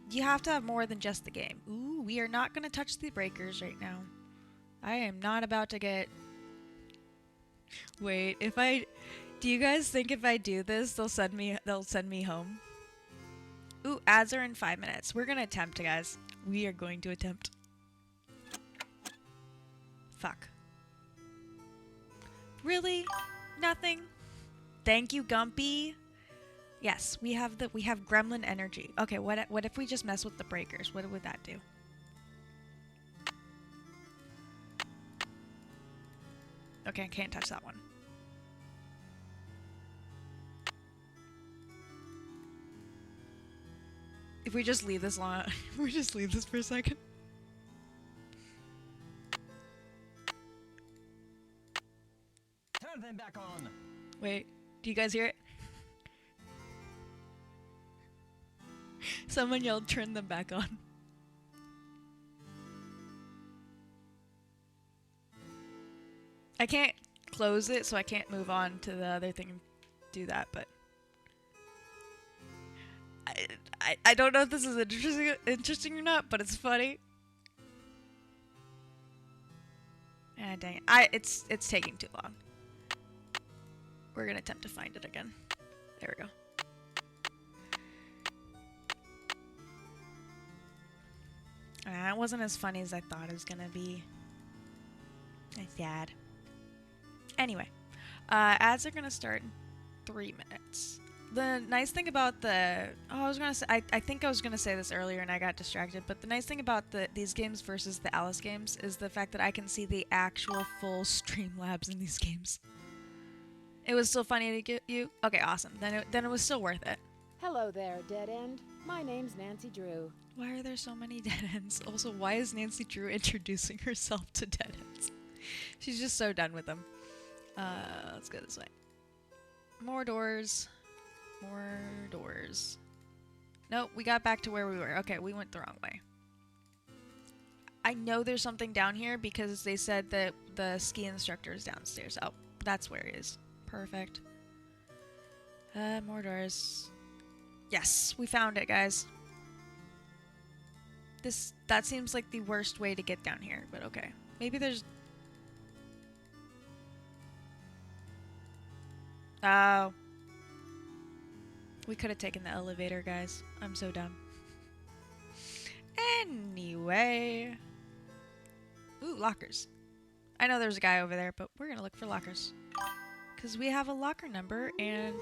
you have to have more than just the game. Ooh, we are not gonna touch the breakers right now. I am not about to get... Wait, do you guys think if I do this, they'll send me home? Ooh, ads are in 5 minutes. We're gonna attempt, guys. We are going to attempt. Fuck. Really? Nothing? Thank you, Gumpy. Yes, we have gremlin energy. Okay, what if we just mess with the breakers? What would that do? Okay, I can't touch that one. If we just leave this long, we just leave this for a second. Turn them back on. Wait, do you guys hear it? Someone yelled, "Turn them back on." I can't close it, so I can't move on to the other thing and do that, but... I don't know if this is interesting or not, but it's funny. Ah, dang it. It's taking too long. We're gonna attempt to find it again. There we go. It wasn't as funny as I thought it was gonna be. I'm sad. Anyway, ads are gonna start in 3 minutes. The nice thing about the... Oh, I was gonna say... I think I was gonna say this earlier and I got distracted, but the nice thing about these games versus the Alice games is the fact that I can see the actual full Streamlabs in these games. It was still funny to get you? Okay, awesome. Then it was still worth it. Hello there, Dead End. My name's Nancy Drew. Why are there so many dead ends? Also, why is Nancy Drew introducing herself to dead ends? She's just so done with them. Let's go this way. More doors. More doors. Nope, we got back to where we were. Okay, we went the wrong way. I know there's something down here because they said that the ski instructor is downstairs. Oh, that's where it is. Perfect. More doors. Yes, we found it, guys. That seems like the worst way to get down here, but okay. Maybe there's... Oh. We could have taken the elevator, guys. I'm so dumb. Anyway. Ooh, lockers. I know there's a guy over there, but we're gonna look for lockers. Because we have a locker number and...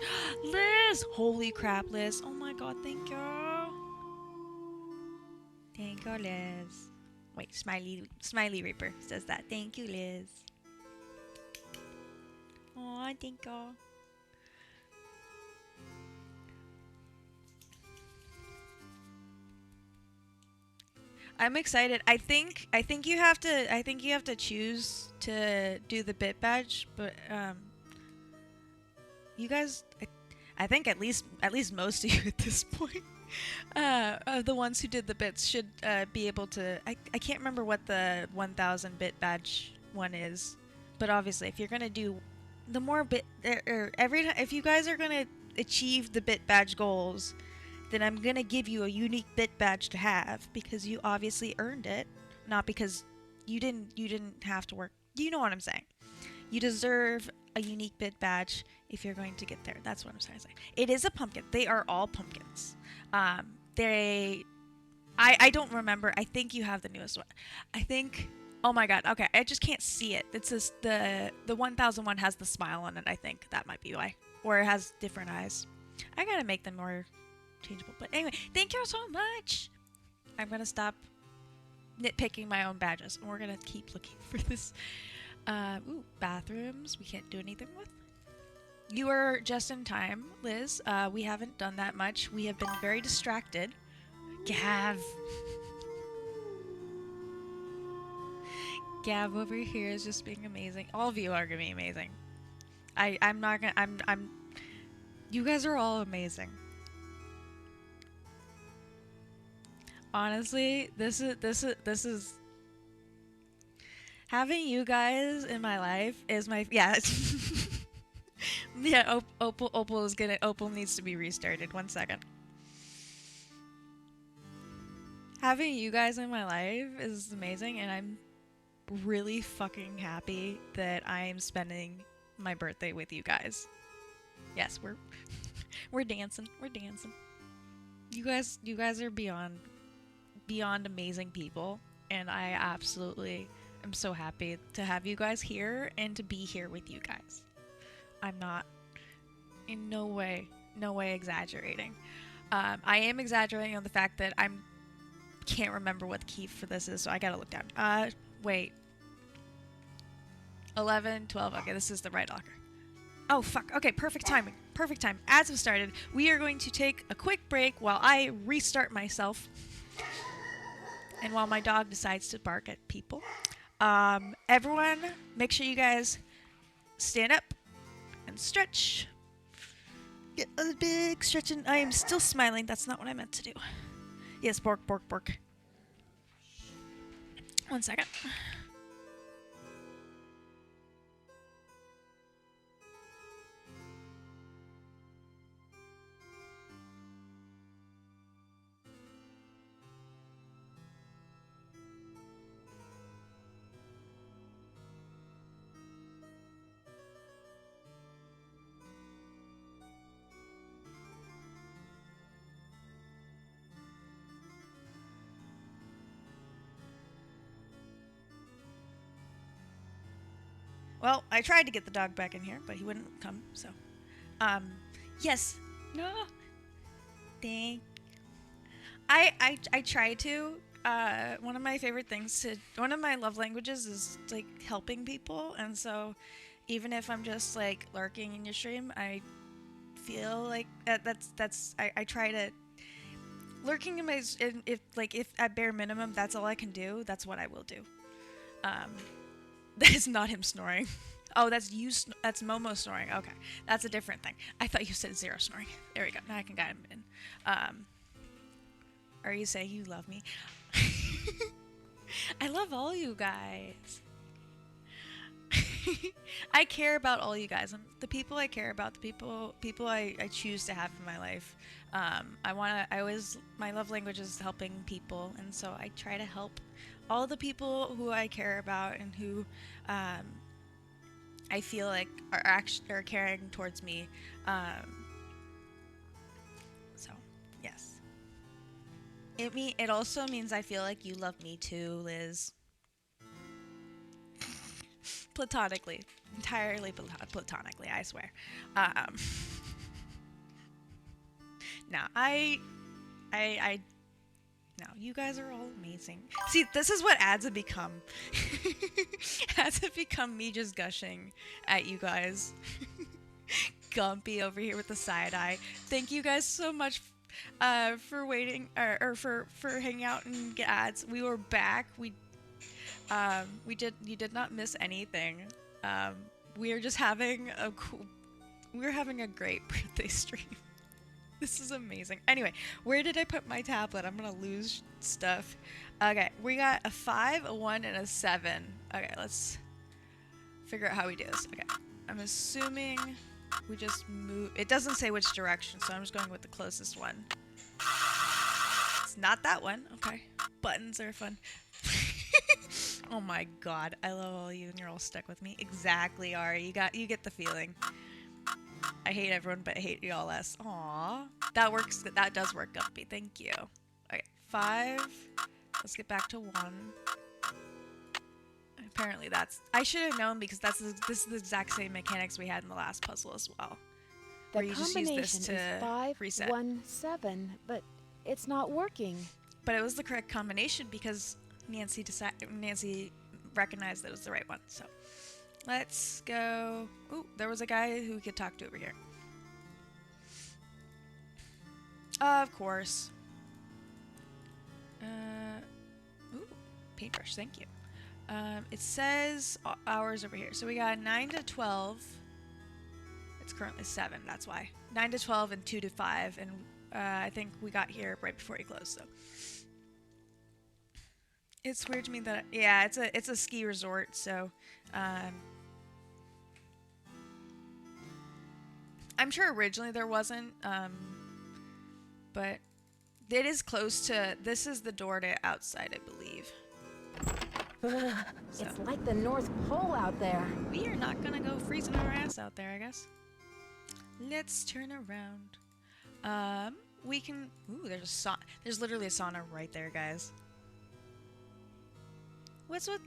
Liz! Holy crap, Liz. Oh my god, thank you. Thank you, Liz. Wait, Smiley Reaper says that. Thank you, Liz. Aw, thank you. I'm excited. I think you have to choose to do the bit badge, but you guys, I think at least most of you at this point, the ones who did the bits should be able to. I can't remember what the 1,000 bit badge one is, but obviously if you're gonna do the more bit every time, if you guys are gonna achieve the bit badge goals, then I'm gonna give you a unique bit badge to have because you obviously earned it, not because you didn't have to work. You know what I'm saying? You deserve a unique bit badge if you're going to get there. That's what I'm trying to say. It is a pumpkin. They are all pumpkins. I don't remember. I think you have the newest one. I think. Oh my god. Okay, I just can't see it. It says the 1001 has the smile on it. I think that might be why, or it has different eyes. I gotta make them more changeable. But anyway, thank you so much. I'm gonna stop nitpicking my own badges and we're gonna keep looking for this Ooh, bathrooms. We can't do anything with. You are just in time, Liz. We haven't done that much. We have been very distracted. Gav. Gav over here is just being amazing. All of you are gonna be amazing. I'm not gonna. I'm. You guys are all amazing. Honestly, this is. Having you guys in my life is my yeah. Opal needs to be restarted. 1 second. Having you guys in my life is amazing, and I'm really fucking happy that I am spending my birthday with you guys. Yes, we're dancing. We're dancing. You guys are beyond amazing people, and I absolutely am so happy to have you guys here and to be here with you guys. I'm not in no way exaggerating. I am exaggerating on the fact that I can't remember what the key for this is, so I gotta look down. Wait. 11, 12. Okay, this is the right locker. Oh, fuck. Okay, perfect timing. Perfect time. As we started, we are going to take a quick break while I restart myself. And while my dog decides to bark at people. Everyone, make sure you guys stand up and stretch. Get a big stretch, and I am still smiling. That's not what I meant to do. Yes, bork. 1 second. Well, I tried to get the dog back in here, but he wouldn't come, so. Yes. No. Thank. I try to. One of my favorite things one of my love languages is, like, helping people, and so even if I'm just, like, lurking in your stream, I feel like I try to. Lurking in my, if at bare minimum that's all I can do, that's what I will do. That is not him snoring. Oh, that's you. That's Momo snoring. Okay, that's a different thing. I thought you said Zero snoring. There we go. Now I can get him in. Are you saying you love me? I love all you guys. I care about all you guys. The people I care about, the people I choose to have in my life. My love language is helping people, and so I try to help all the people who I care about and who I feel like are caring towards me. So yes, it also means I feel like you love me too, Liz. Platonically, entirely platonically, I swear. No, no, you guys are all amazing. See, this is what ads have become. Ads have become me just gushing at you guys. Gumpy over here with the side eye. Thank you guys so much for waiting or for hanging out and get ads. We were back. You did not miss anything. We were just having a great birthday stream. This is amazing. Anyway, where did I put my tablet? I'm gonna lose stuff. Okay, we got a 5, a 1, and a 7. Okay, let's figure out how we do this. Okay, I'm assuming we just move. It doesn't say which direction, so I'm just going with the closest one. It's not that one. Okay, buttons are fun. Oh my god, I love all you, and you're all stuck with me. Exactly, Ari. You get the feeling. I hate everyone, but I hate y'all less. Aww. That works. That does work, Guppy. Thank you. Okay, 5. Let's get back to 1. Apparently I should have known because this is the exact same mechanics we had in the last puzzle as well. The where you just use this combination to is 5, reset. 1, 7, but it's not working. But it was the correct combination because Nancy recognized that it was the right one. So Let's go. Ooh, there was a guy who we could talk to over here. Of course. Ooh, paintbrush, thank you. It says hours over here. So we got 9 to 12. It's currently 7, that's why. 9 to 12 and 2 to 5. And I think we got here right before he closed, so. It's weird to me that, yeah, it's a ski resort, so. I'm sure originally there wasn't, but it is close to, this is the door to outside, I believe. So. It's like the North Pole out there. We are not gonna go freezing our ass out there, I guess. Let's turn around. We can, ooh, there's a sauna, there's literally a sauna right there, guys. What's what?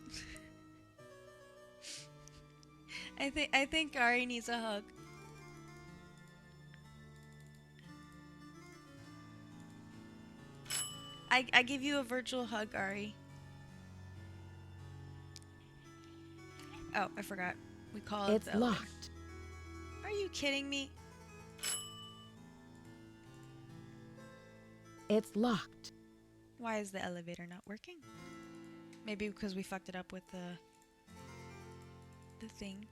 I think Ari needs a hug. I give you a virtual hug, Ari. Oh, I forgot. We call it. It's locked. Are you kidding me? It's locked. Why is the elevator not working? Maybe because we fucked it up with the thing.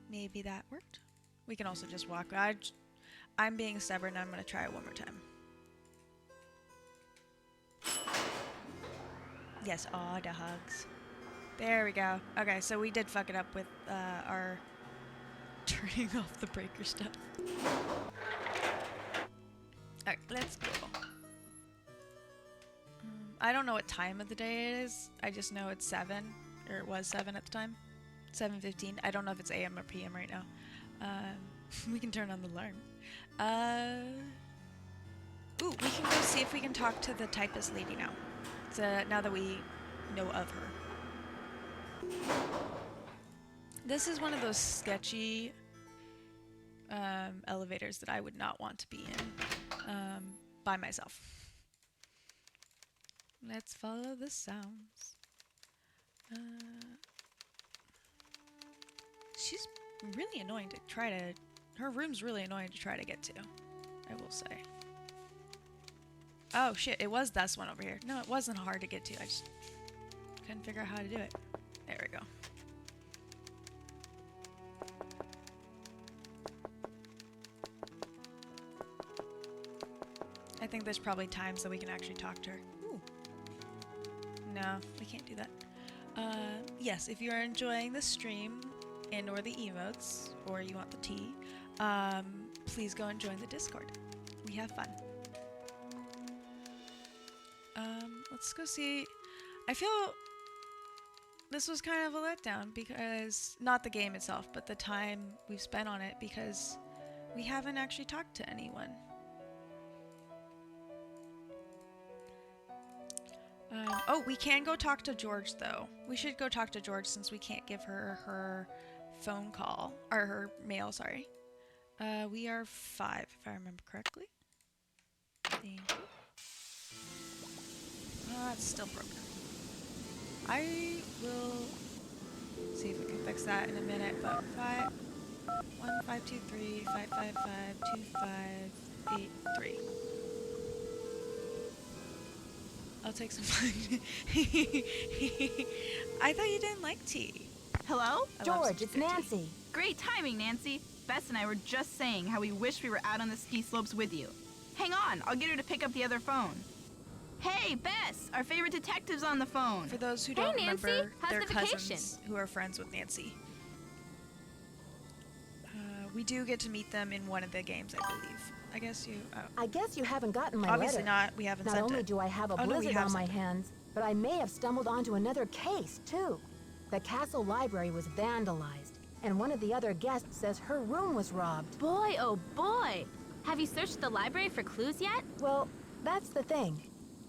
Maybe that worked. We can also just walk. I'm being stubborn. I'm gonna try it one more time. Yes, aw, the hugs. There we go. Okay, so we did fuck it up with our turning off the breaker stuff. Alright, let's go. I don't know what time of the day it is. I just know it's 7, or it was 7 at the time. 7:15. I don't know if it's AM or PM right now. We can turn on the alarm. Ooh, we can go see if we can talk to the typist lady now. Now that we know of her. This is one of those sketchy elevators that I would not want to be in by myself. Let's follow the sounds. She's really annoying to try to... Her room's really annoying to try to get to, I will say. Oh shit, it was this one over here. No, it wasn't hard to get to. I just couldn't figure out how to do it. There we go. I think there's probably times that we can actually talk to her. Ooh. No, we can't do that. Yes, if you're enjoying the stream and or the emotes, or you want the tea, please go and join the Discord. We have fun. Let's go see. I feel this was kind of a letdown because, not the game itself, but the time we've spent on it, because we haven't actually talked to anyone. Oh, we can go talk to George though. We should go talk to George since we can't give her her phone call, or her mail, sorry. We are 5, if I remember correctly. Thank you. It's still broken. I will see if we can fix that in a minute, but 1-5-2-3 555-2583. I'll take some fun. I thought you didn't like tea. Hello? George, it's Nancy. Great timing, Nancy. Bess and I were just saying how we wish we were out on the ski slopes with you. Hang on, I'll get her to pick up the other phone. Hey, Bess, our favorite detective's on the phone. For those who don't Nancy. remember, How's they're the vacation? cousins who are friends with Nancy. We do get to meet them in one of the games, I believe. I guess you... I guess you haven't gotten my Obviously letter. not. We haven't Not sent only it. do I have a Oh, no, we blizzard have on my sent it. hands, but I may have stumbled onto another case, too. The castle library was vandalized, and one of the other guests says her room was robbed. Boy, oh boy! Have you searched the library for clues yet? Well, that's the thing.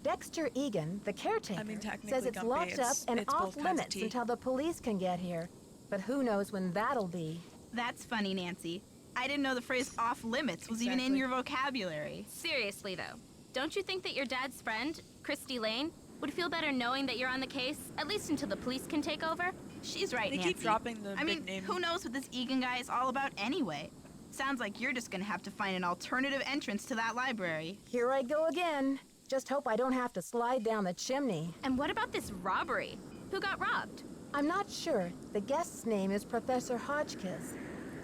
Dexter Egan, the caretaker, technically, says it's Gumpy, locked up and it's off both kinds of limits tea. until the police can get here. But who knows when that'll be. That's funny, Nancy. I didn't know the phrase off limits was even in Exactly. your vocabulary. Seriously, though, don't you think that your dad's friend, Christy Lane, Would feel better knowing that you're on the case, at least until the police can take over. She's right, They Nancy. keep dropping the I big mean, name. who knows what this Egan guy is all about anyway? Sounds like you're just gonna have to find an alternative entrance to that library. Here I go again. Just hope I don't have to slide down the chimney. And what about this robbery? Who got robbed? I'm not sure. The guest's name is Professor Hotchkiss.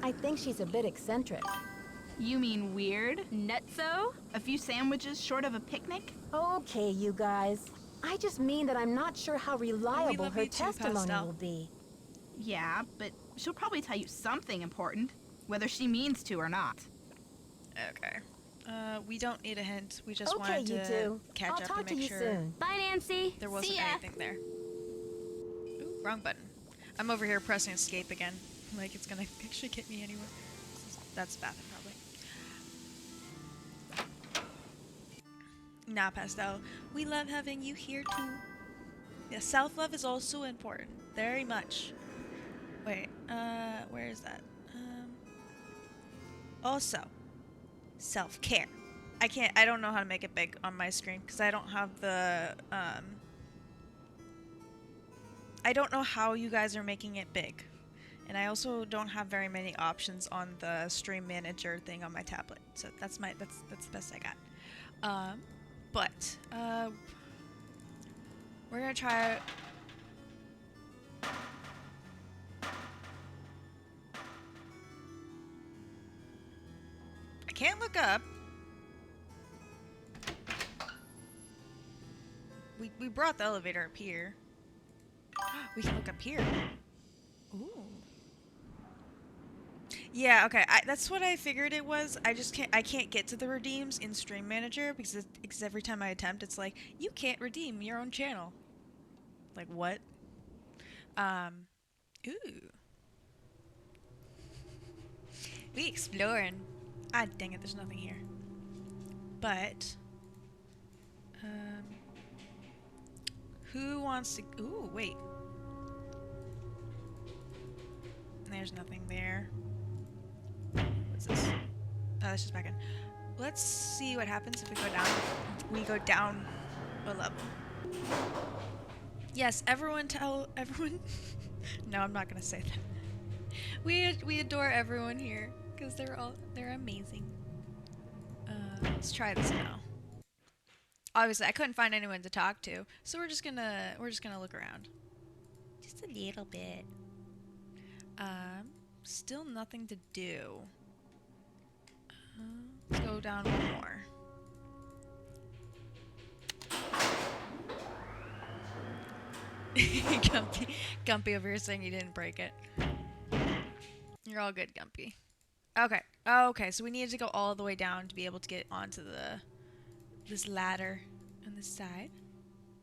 I think she's a bit eccentric. You mean weird? Nutso? A few sandwiches short of a picnic? Okay, you guys. I just mean that I'm not sure how reliable love her you too, testimony Pastel. will be. Yeah, but she'll probably tell you something important, whether she means to or not. Okay. We don't need a hint. We just Okay, wanted you to two. catch I'll up talk and to make you sure soon. Bye, Nancy. there wasn't See ya. anything there. Ooh, wrong button. I'm over here pressing escape again. Like it's gonna actually get me anywhere. That's bad, probably. Nah, Pastel. We love having you here too. Yeah, self-love is also important. Very much. Wait, where is that? Also, self-care. I don't know how to make it big on my screen because I don't have the, I don't know how you guys are making it big. And I also don't have very many options on the stream manager thing on my tablet. So that's the best I got. We're gonna try. I can't look up. We brought the elevator up here. We can look up here. Ooh. Yeah, okay. That's what I figured it was. I can't get to the redeems in Stream Manager because every time I attempt, it's like you can't redeem your own channel. Like what? Ooh. We exploring. Ah, dang it. There's nothing here. But who wants to? Ooh, wait. There's nothing there. What's this? Oh, that's just back in. Let's see what happens if we go down. We go down a level. Yes, everyone tell everyone. No, I'm not gonna say that. We adore everyone here because they're amazing. Let's try this now. Obviously, I couldn't find anyone to talk to, so we're just gonna look around. Just a little bit. Still nothing to do. Let's go down one more. Gumpy over here saying he didn't break it. You're all good, Gumpy. Okay. Okay, so we needed to go all the way down to be able to get onto this ladder on this side.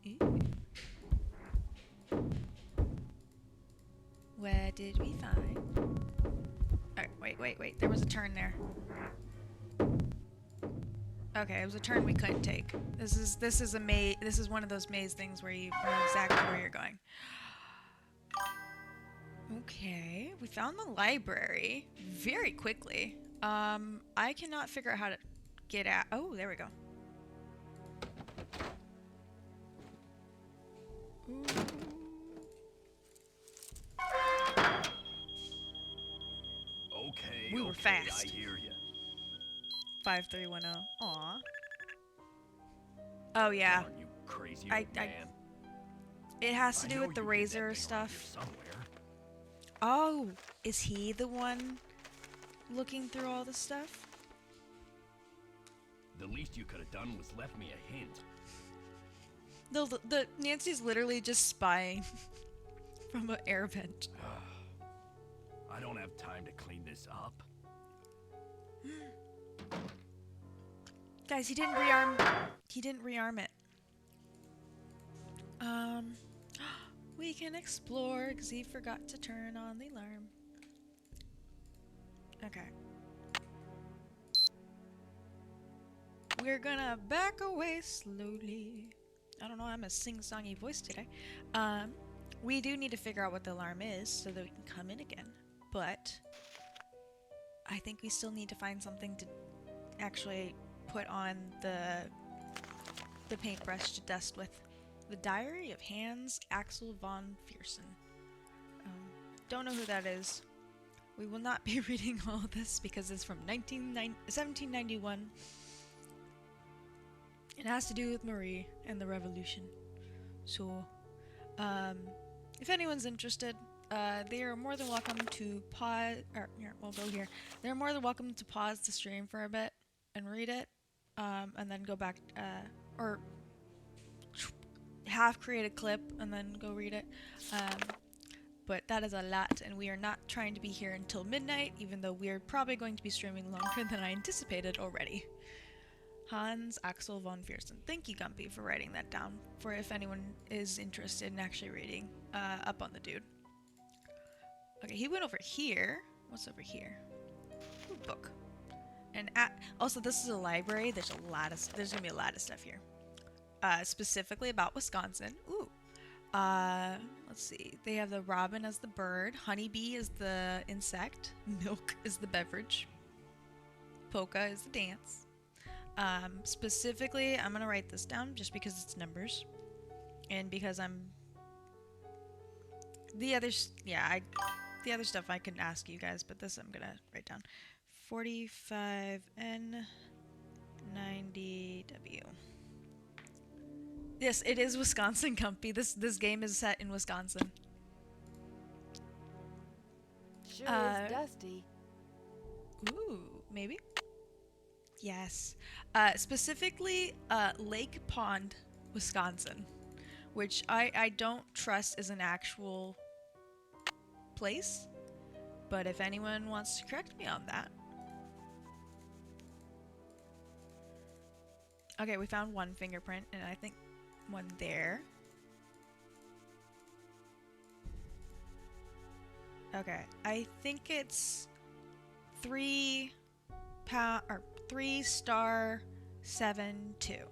Ooh. Where did we find? Alright, wait. There was a turn there. Okay, it was a turn we couldn't take. This is a maze. This is one of those maze things where you know exactly where you're going. Okay, we found the library very quickly. I cannot figure out how to get out. Oh, there we go. Ooh. Okay, We were okay, fast. I hear you. 5310. Aw. Oh yeah. Come on, you crazy I- old man. It has to I do know with the you did razor that thing around stuff. here somewhere. Oh, is he the one looking through all the stuff? The least you could have done was left me a hint. The Nancy's literally just spying from an air vent. I don't have time to clean this up. Guys, he didn't rearm. He didn't rearm it. We can explore because he forgot to turn on the alarm. Okay. We're gonna back away slowly. I don't know, I'm a sing-songy voice today. We do need to figure out what the alarm is so that we can come in again. But I think we still need to find something to actually put on the paintbrush to dust with. The Diary of Hans Axel von Fiersen. Don't know who that is. We will not be reading all of this because it's from 1791. It has to do with Marie and the Revolution. So, if anyone's interested, they are more than welcome to pause. Or here, we'll go here. They're more than welcome to pause the stream for a bit and read it, and then go back, or half create a clip and then go read it. But that is a lot, and we are not trying to be here until midnight, even though we are probably going to be streaming longer than I anticipated already. Hans Axel von Fiersen. Thank you, Gumpy, for writing that down, for if anyone is interested in actually reading up on the dude. Okay, he went over here. What's over here? Ooh, book. And also, this is a library. There's gonna be a lot of stuff here. Specifically about Wisconsin. Ooh. Let's see. They have the robin as the bird, honeybee is the insect, milk is the beverage, polka is the dance. Specifically, I'm gonna write this down just because it's numbers, and because the other stuff I can ask you guys, but this I'm gonna write down. 45N90W. Yes, it is Wisconsin, Gumpy. This game is set in Wisconsin. Sure is dusty. Ooh, maybe? Yes. Specifically, Lake Pond, Wisconsin. Which I don't trust is an actual place. But if anyone wants to correct me on that. Okay, we found one fingerprint, and I think one there. Okay, I think it's 3*72.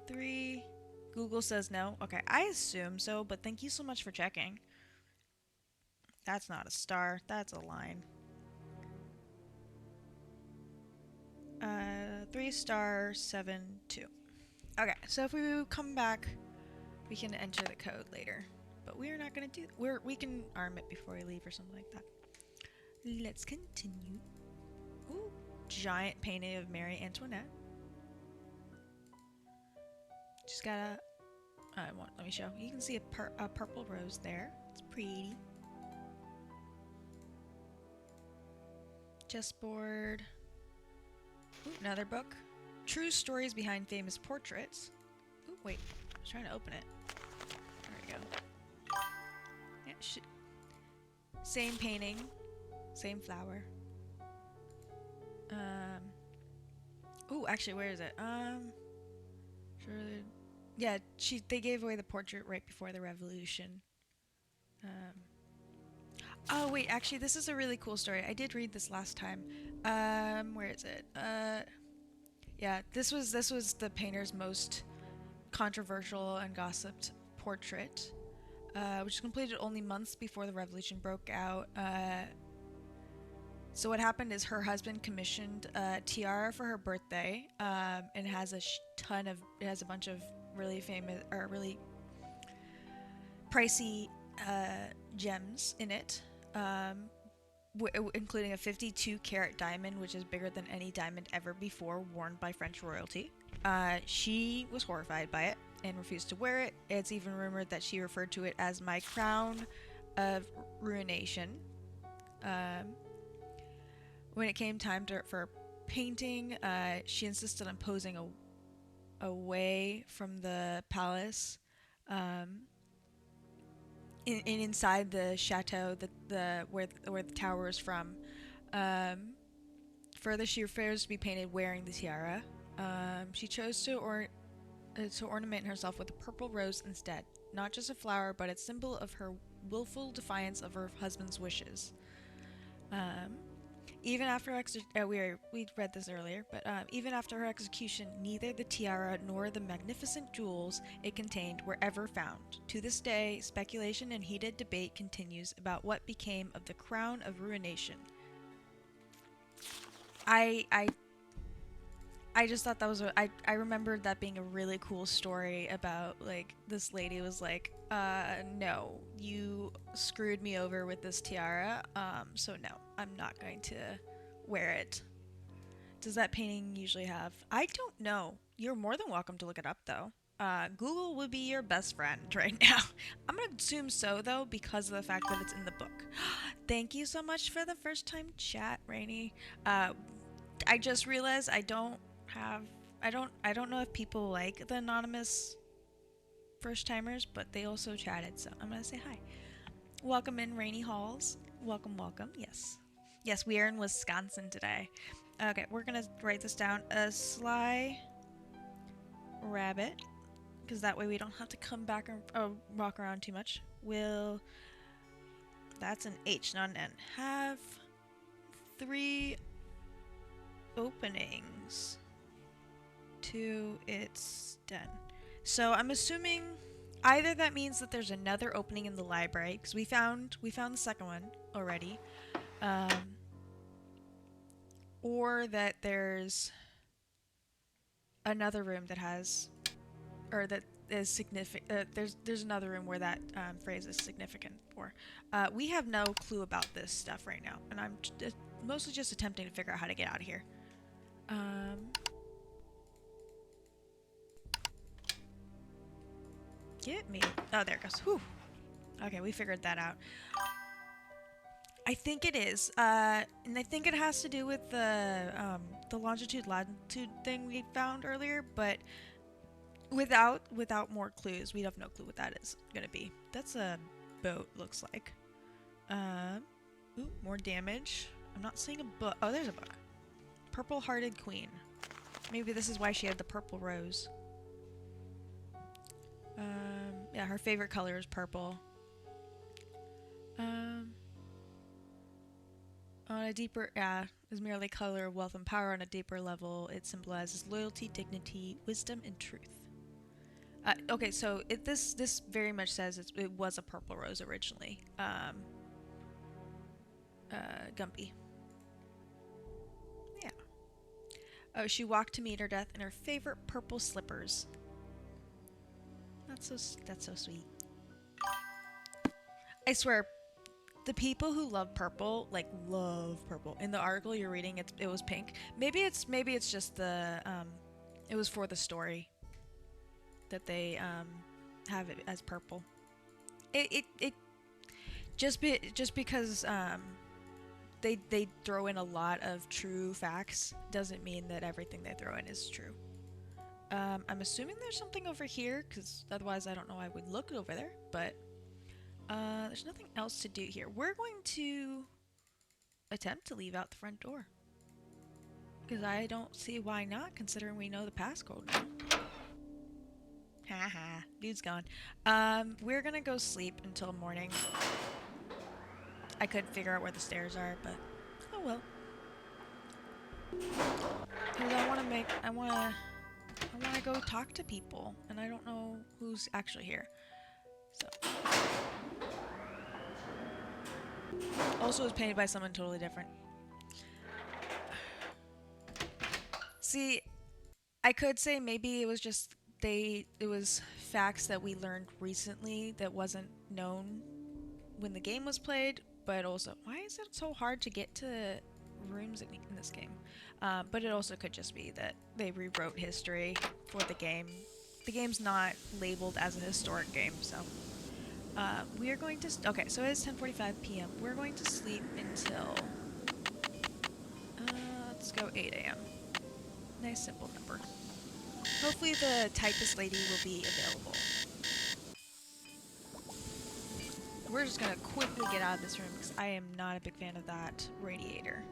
3. Google says no. Okay, I assume so, but thank you so much for checking. That's not a star, that's a line. 3*72. Okay, so if we come back, we can enter the code later. But we are not gonna do. We can arm it before we leave or something like that. Let's continue. Ooh, giant painting of Mary Antoinette. Just gotta. Let me show. You can see a purple rose there. It's pretty. Chessboard. Ooh, another book. True stories behind famous portraits. Ooh, wait. I was trying to open it. There we go. Yeah, same painting. Same flower. Ooh, actually, where is it? Sure. Yeah, they gave away the portrait right before the revolution. Oh, wait, actually, this is a really cool story. I did read this last time. Where is it? Yeah, this was the painter's most controversial and gossiped portrait, which was completed only months before the revolution broke out. So what happened is her husband commissioned a tiara for her birthday, and it has a bunch of really famous or really pricey gems in it. Including a 52-carat diamond, which is bigger than any diamond ever before worn by French royalty. She was horrified by it and refused to wear it. It's even rumored that she referred to it as my crown of ruination. When it came time for painting, she insisted on posing away from the palace. Inside the chateau, where the tower is from. Further, she refused to be painted wearing the tiara. She chose to ornament herself with a purple rose instead, not just a flower, but a symbol of her willful defiance of her husband's wishes. Even after we read this earlier, but even after her execution, neither the tiara nor the magnificent jewels it contained were ever found. To this day, speculation and heated debate continues about what became of the crown of ruination. I I just thought that was I remembered that being a really cool story about like this lady was like, no, you screwed me over with this tiara, so no, I'm not going to wear it. Does that painting usually have? I don't know. You're more than welcome to look it up though. Google would be your best friend right now. I'm gonna assume so though because of the fact that it's in the book. Thank you so much for the first time chat, Rainy. I just realized I don't know if people like the anonymous first timers, but they also chatted, so I'm gonna say hi. Welcome in, Rainy Halls. Welcome, welcome. Yes. Yes, we are in Wisconsin today. Okay, we're gonna write this down. A sly rabbit, because that way we don't have to come back and walk around too much. Will, that's an H, not an N. Have 3 openings to its den. So I'm assuming either that means that there's another opening in the library, because we found the second one already, or that there's another room that has, or that is significant. There's another room where that phrase is significant for. We have no clue about this stuff right now, and I'm mostly just attempting to figure out how to get out of here. Get me. Oh, there it goes. Whew. Okay, we figured that out. I think it is, and I think it has to do with the longitude-latitude thing we found earlier, but without more clues, we have no clue what that is gonna be. That's a boat, looks like. Ooh, more damage. I'm not seeing a book. Oh, there's a book. Purple-Hearted Queen. Maybe this is why she had the purple rose. Yeah, her favorite color is purple. On a deeper, is merely color of wealth and power. On a deeper level, it symbolizes loyalty, dignity, wisdom, and truth. Okay, so this very much says it was a purple rose originally. Gumpy. Yeah. Oh, she walked to meet her death in her favorite purple slippers. That's so sweet. I swear, the people who love purple, like love purple. In the article you're reading, it was pink. Maybe it's just the it was for the story that they have it as purple. It just because they throw in a lot of true facts doesn't mean that everything they throw in is true. I'm assuming there's something over here, because otherwise I don't know why I would look over there, but there's nothing else to do here. We're going to attempt to leave out the front door, because I don't see why not, considering we know the passcode now. Haha, dude's gone. We're gonna go sleep until morning. I couldn't figure out where the stairs are, but oh well. Because I wanna go talk to people, and I don't know who's actually here. So. Also was painted by someone totally different. See, I could say maybe it was just it was facts that we learned recently that wasn't known when the game was played, but also, why is it so hard to get to rooms in this game? But it also could just be that they rewrote history for the game. The game's not labeled as a historic game, so we are going to okay, so it is 10:45 p.m. We're going to sleep until let's go 8 a.m. Nice simple number. Hopefully the typist lady will be available. We're just gonna quickly get out of this room because I am not a big fan of that radiator.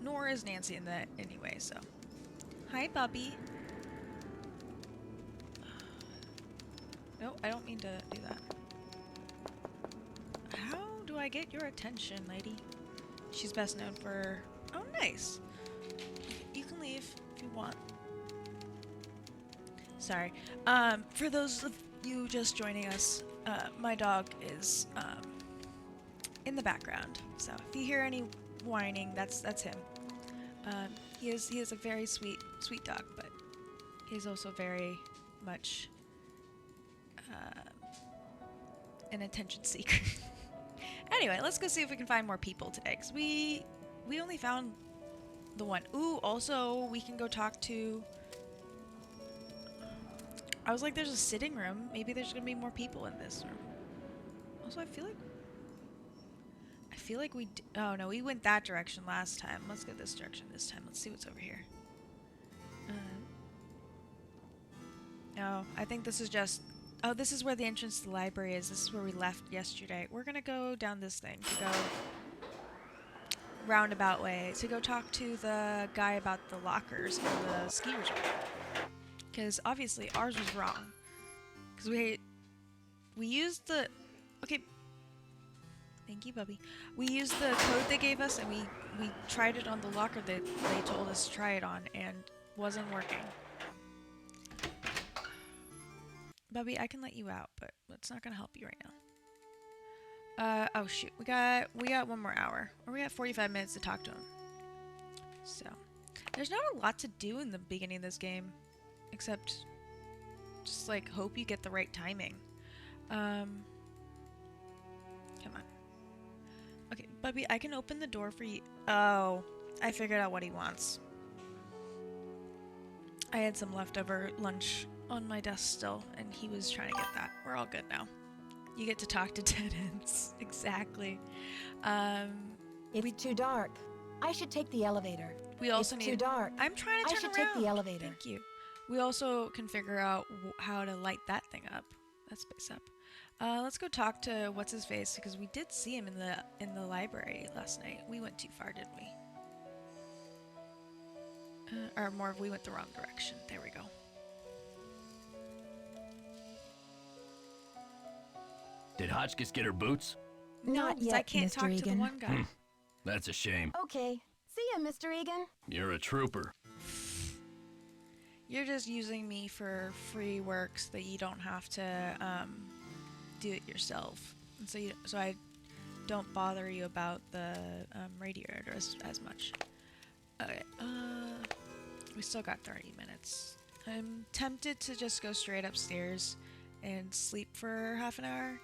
Nor is Nancy in that anyway, so. Hi, Bubby. No, I don't mean to do that. How do I get your attention, lady? She's best known for... Oh, nice. You can leave if you want. Sorry. For those of you just joining us, my dog is in the background. So if you hear any whining, that's him. He is a very sweet dog, but he's also very much an attention seeker. Anyway, let's go see if we can find more people today, because we only found the one. Ooh, also we can go talk to... I was like, there's a sitting room. Maybe there's gonna be more people in this room. Also, I feel like we... oh no, we went that direction last time. Let's go this direction this time. Let's see what's over here. No, I think this is just... oh, this is where the entrance to the library is. This is where we left yesterday. We're gonna go down this thing to go roundabout way to go talk to the guy about the lockers in the ski resort. Because obviously ours was wrong. Because we used the... okay. Thank you, Bubby. We used the code they gave us and we tried it on the locker that they told us to try it on and wasn't working. Bubby, I can let you out, but it's not gonna help you right now. Oh shoot, we got 1 more hour. Or we got 45 minutes to talk to him. So, there's not a lot to do in the beginning of this game. Except, just like, hope you get the right timing. Come on. Okay, Bubby, I can open the door for you. Oh, I figured out what he wants. I had some leftover lunch on my desk still, and he was trying to get that. We're all good now. You get to talk to dead ends. Exactly. It's too dark. I should take the elevator. We also it's need... too dark. I'm trying to turn I should around. take the elevator. Thank you. We also can figure out how to light that thing up. That space up. Let's go talk to what's his face, because we did see him in the library last night. We went too far, didn't we? Or more, we went the wrong direction. There we go. Did Hotchkiss get her boots? Not 'cause yet, I can't Mr. talk to the Egan. one guy. That's a shame. Okay. See ya, Mr. Egan. You're a trooper. You're just using me for free work so that you don't have to do it yourself, and so I don't bother you about the radiator as much. Okay, we still got 30 minutes. I'm tempted to just go straight upstairs and sleep for half an hour.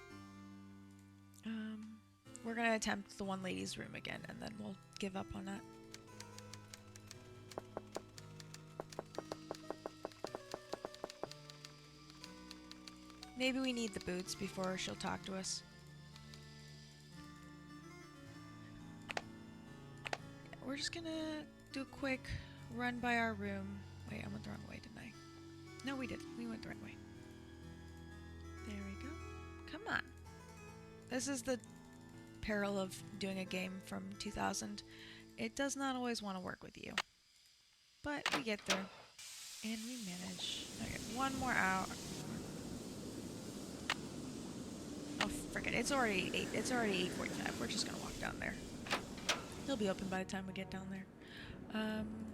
We're gonna attempt the one lady's room again, and then we'll give up on that. Maybe we need the boots before she'll talk to us. We're just gonna do a quick run by our room. Wait, I went the wrong way, didn't I? No, we did. We went the right way. There we go. Come on. This is the peril of doing a game from 2000. It does not always want to work with you. But we get there. And we manage. Okay, 1 more hour. Oh, frick it. It's already 8:45. We're just gonna walk down there. He'll be open by the time we get down there.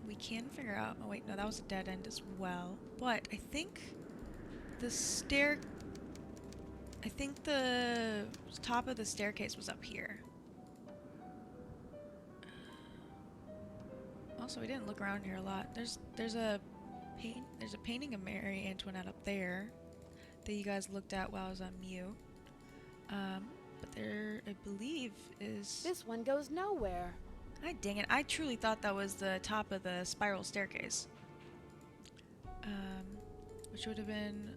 We can figure out... oh, wait. No, that was a dead end as well. But I think the top of the staircase was up here. Also, we didn't look around here a lot. There's a painting of Mary Antoinette up there that you guys looked at while I was on mute. But there, I believe, is... This one goes nowhere. ah, dang it. I truly thought that was the top of the spiral staircase. Which would have been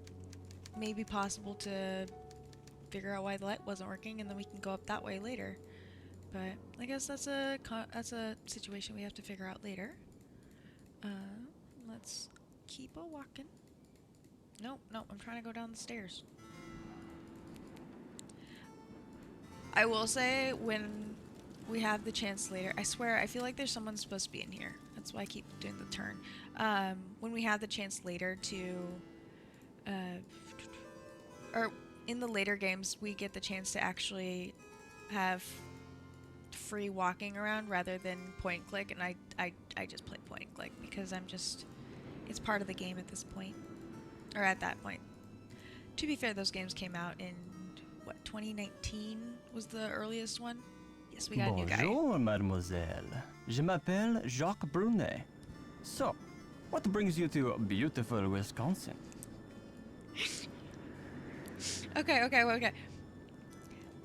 maybe possible to figure out why the light wasn't working, and then we can go up that way later. But I guess that's a situation we have to figure out later. Let's keep a walking. Nope, I'm trying to go down the stairs. I will say, when we have the chance later, I swear, I feel like there's someone supposed to be in here. That's why I keep doing the turn. When we have the chance later to, or in the later games, we get the chance to actually have free walking around rather than point and click, and I just play point and click because it's part of the game at this point, or at that point. To be fair, those games came out in, what, 2019 was the earliest one? Yes, we got a new guy. Bonjour, mademoiselle. Je m'appelle Jacques Brunet. So, what brings you to beautiful Wisconsin? Okay.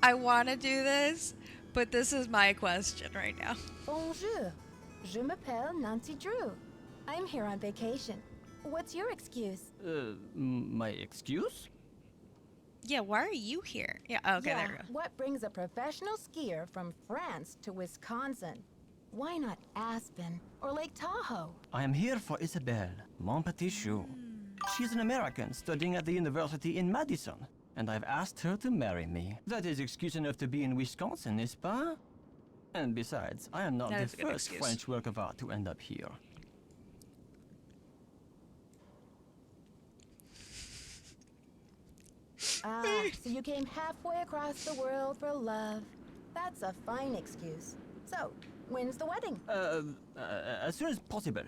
I want to do this, but this is my question right now. Bonjour. Je m'appelle Nancy Drew. I'm here on vacation. What's your excuse? My excuse? Yeah, why are you here? Yeah, okay, Yeah, there we go. what brings a professional skier from France to Wisconsin? Why not Aspen or Lake Tahoe? I am here for Isabelle, mon petit chou. She's an American studying at the university in Madison, and I've asked her to marry me. That is excuse enough to be in Wisconsin, n'est-ce pas? And besides, I am not That the is a good first excuse. French work of art to end up here. Ah, so you came halfway across the world for love. That's a fine excuse. So, when's the wedding? As soon as possible.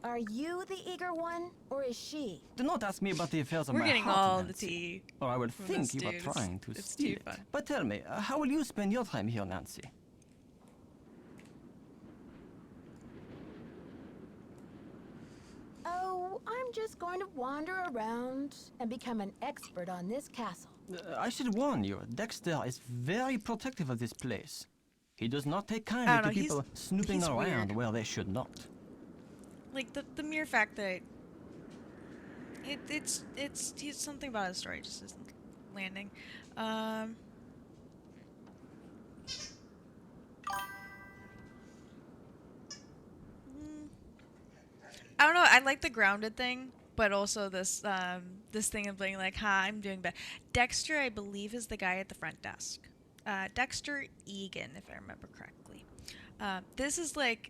Are you the eager one, or is she? Do not ask me about the affairs of We're my getting heart, all the Nancy, tea. or I would from think this you are dude. trying to It's steal too it. fun. But tell me, how will you spend your time here, Nancy? Oh, I'm just going to wander around and become an expert on this castle. I should warn you, Dexter is very protective of this place. He does not take I kindly don't to know, people snooping he's around weird. where they should not. Like the mere fact that it's something about his story just isn't landing. I don't know. I like the grounded thing, but also this thing of being like, "Ha, I'm doing bad." Dexter, I believe, is the guy at the front desk. Dexter Egan, if I remember correctly. This is like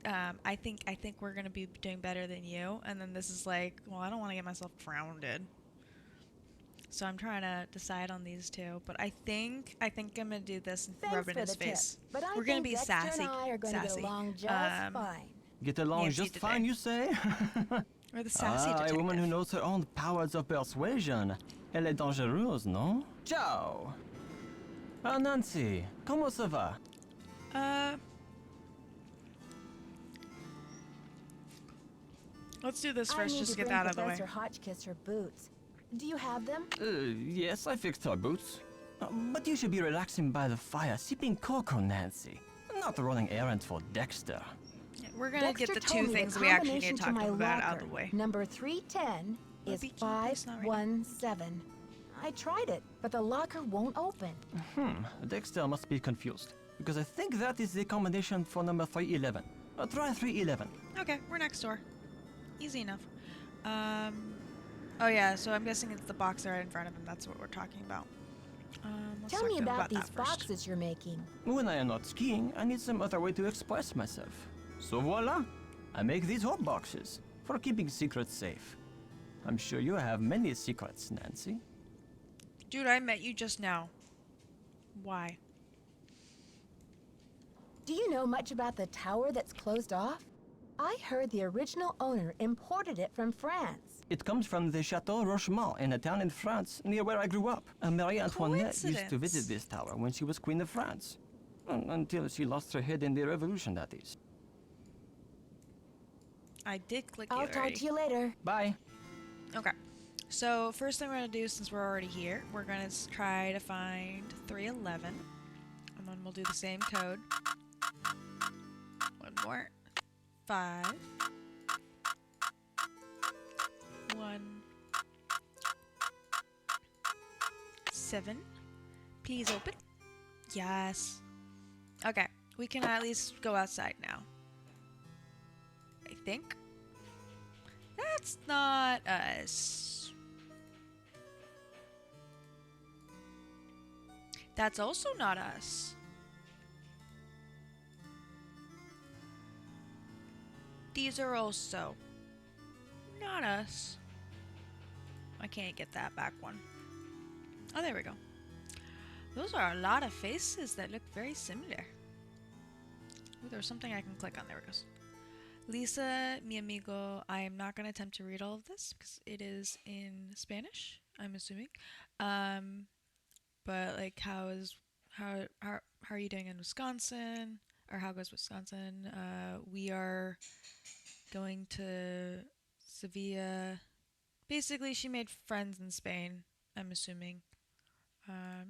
I think we're gonna be doing better than you, and then this is like, well, I don't want to get myself grounded. So I'm trying to decide on these two, but I think I'm gonna do this and Thanks rub it for in his the tip, face. but I We're gonna think be Dexter sassy, and I are going to get sassy. along just fine. Get along Nancy just today. fine, you say? We're the sassy A detective. woman who knows her own powers of persuasion. Elle est dangereuse, non? Ciao! Ah, Nancy, comment ça va? Let's do this I first, need just to to get bring that out of the way. Professor Hotchkiss her boots. Do you have them? Yes, I fixed her boots. But you should be relaxing by the fire, sipping cocoa, Nancy. Not running errands for Dexter. Yeah, we're gonna Dexter get the told two me things we actually need combination to talk my about out locker, of the way. Number 310 is Be cute, please, not right now. 517. I tried it, but the locker won't open. Dexter must be confused. Because I think that is the combination for number 311. Try 311. Okay, we're next door. Easy enough. Oh yeah, so I'm guessing it's the box right in front of him. That's what we're talking about. Let's Tell talk me to him about these that first. boxes you're making. When I am not skiing, I need some other way to express myself. So voila! I make these hot boxes for keeping secrets safe. I'm sure you have many secrets, Nancy. Dude, I met you just now. Why? Do you know much about the tower that's closed off? I heard the original owner imported it from France. It comes from the Chateau Rochemont in a town in France near where I grew up. Marie Antoinette used to visit this tower when she was Queen of France. Until she lost her head in the Revolution, that is. I did click you I'll talk already. to you later. Bye. Okay. So first thing we're gonna do, since we're already here, we're gonna try to find 311, and then we'll do the same code. One more. 5. 1. 7. Please open. Yes. Okay, we can at least go outside now. I think. That's not us. That's also not us. These are also not us. I can't get that back one. Oh, there we go. Those are a lot of faces that look very similar. Ooh, there's something I can click on. There it goes. Lisa, mi amigo. I am not going to attempt to read all of this because it is in Spanish, I'm assuming. But like, how are you doing in Wisconsin? or how goes Wisconsin? We are going to Sevilla. Basically, she made friends in Spain, I'm assuming. Or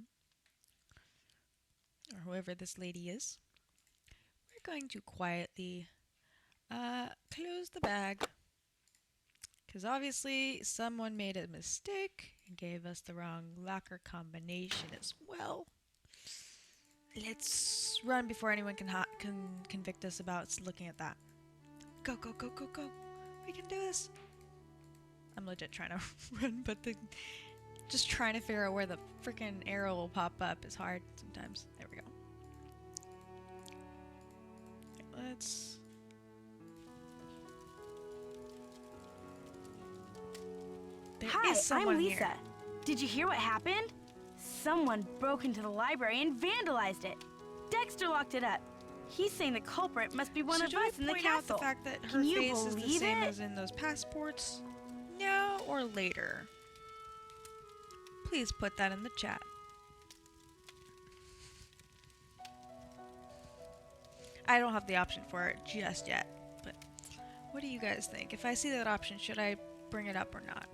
whoever this lady is. We're going to quietly close the bag. Because obviously someone made a mistake and gave us the wrong locker combination as well. Let's run before anyone can convict us about looking at that. Go, go, go, go, go. We can do this. I'm legit trying to run, but just trying to figure out where the freaking arrow will pop up is hard sometimes. There we go. Okay, let's... There Hi, is someone I'm Lisa. here. Did you hear what happened? Someone broke into the library and vandalized it. Dexter locked it up. He's saying the culprit must be one So of do we us in the point out castle. the fact that her Can you face is the believe same it? as in those passports? Now or later? Please put that in the chat. I don't have the option for it just yet, but what do you guys think? If I see that option, should I bring it up or not?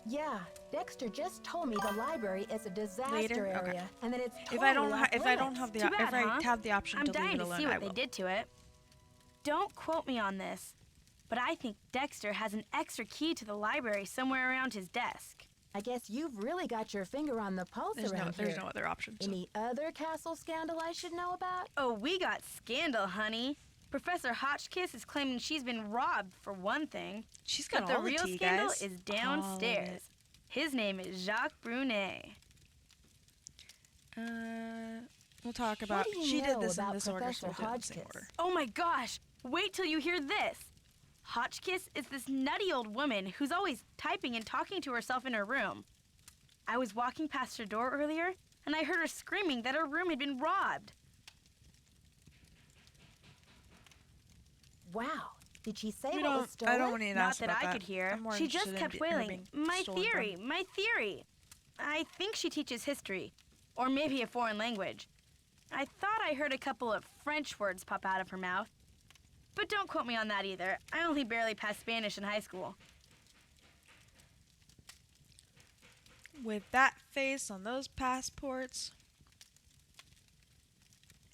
Yeah, Dexter just told me the library is a disaster Later? Okay. area, and that it's totally If I don't off have the Too bad, if I huh? have the option I'm to leave dying it to alone, see I what will. they did to it. Don't quote me on this, but I think Dexter has an extra key to the library somewhere around his desk. I guess you've really got your finger on the pulse around There's here. no other option. So. Any other castle scandal I should know about? Oh, we got scandal, honey. Professor Hotchkiss is claiming she's been robbed, for one thing. She's got But the all the real tea, scandal guys. is All of downstairs. it. His name is Jacques Brunet. We'll talk about. do you She did know this in about this order, so we'll Professor do it in the same Hotchkiss? order. Oh my gosh! Wait till you hear this! Hotchkiss is this nutty old woman who's always typing and talking to herself in her room. I was walking past her door earlier, and I heard her screaming that her room had been robbed. Wow. Did she say We what was don't. stolen? I don't want to Not ask that about I could hear. I'm more She just interested kept in her wailing, being "My stolen theory, from." my theory." I think she teaches history, or maybe a foreign language. I thought I heard a couple of French words pop out of her mouth. But don't quote me on that either. I only barely passed Spanish in high school. With that face on those passports.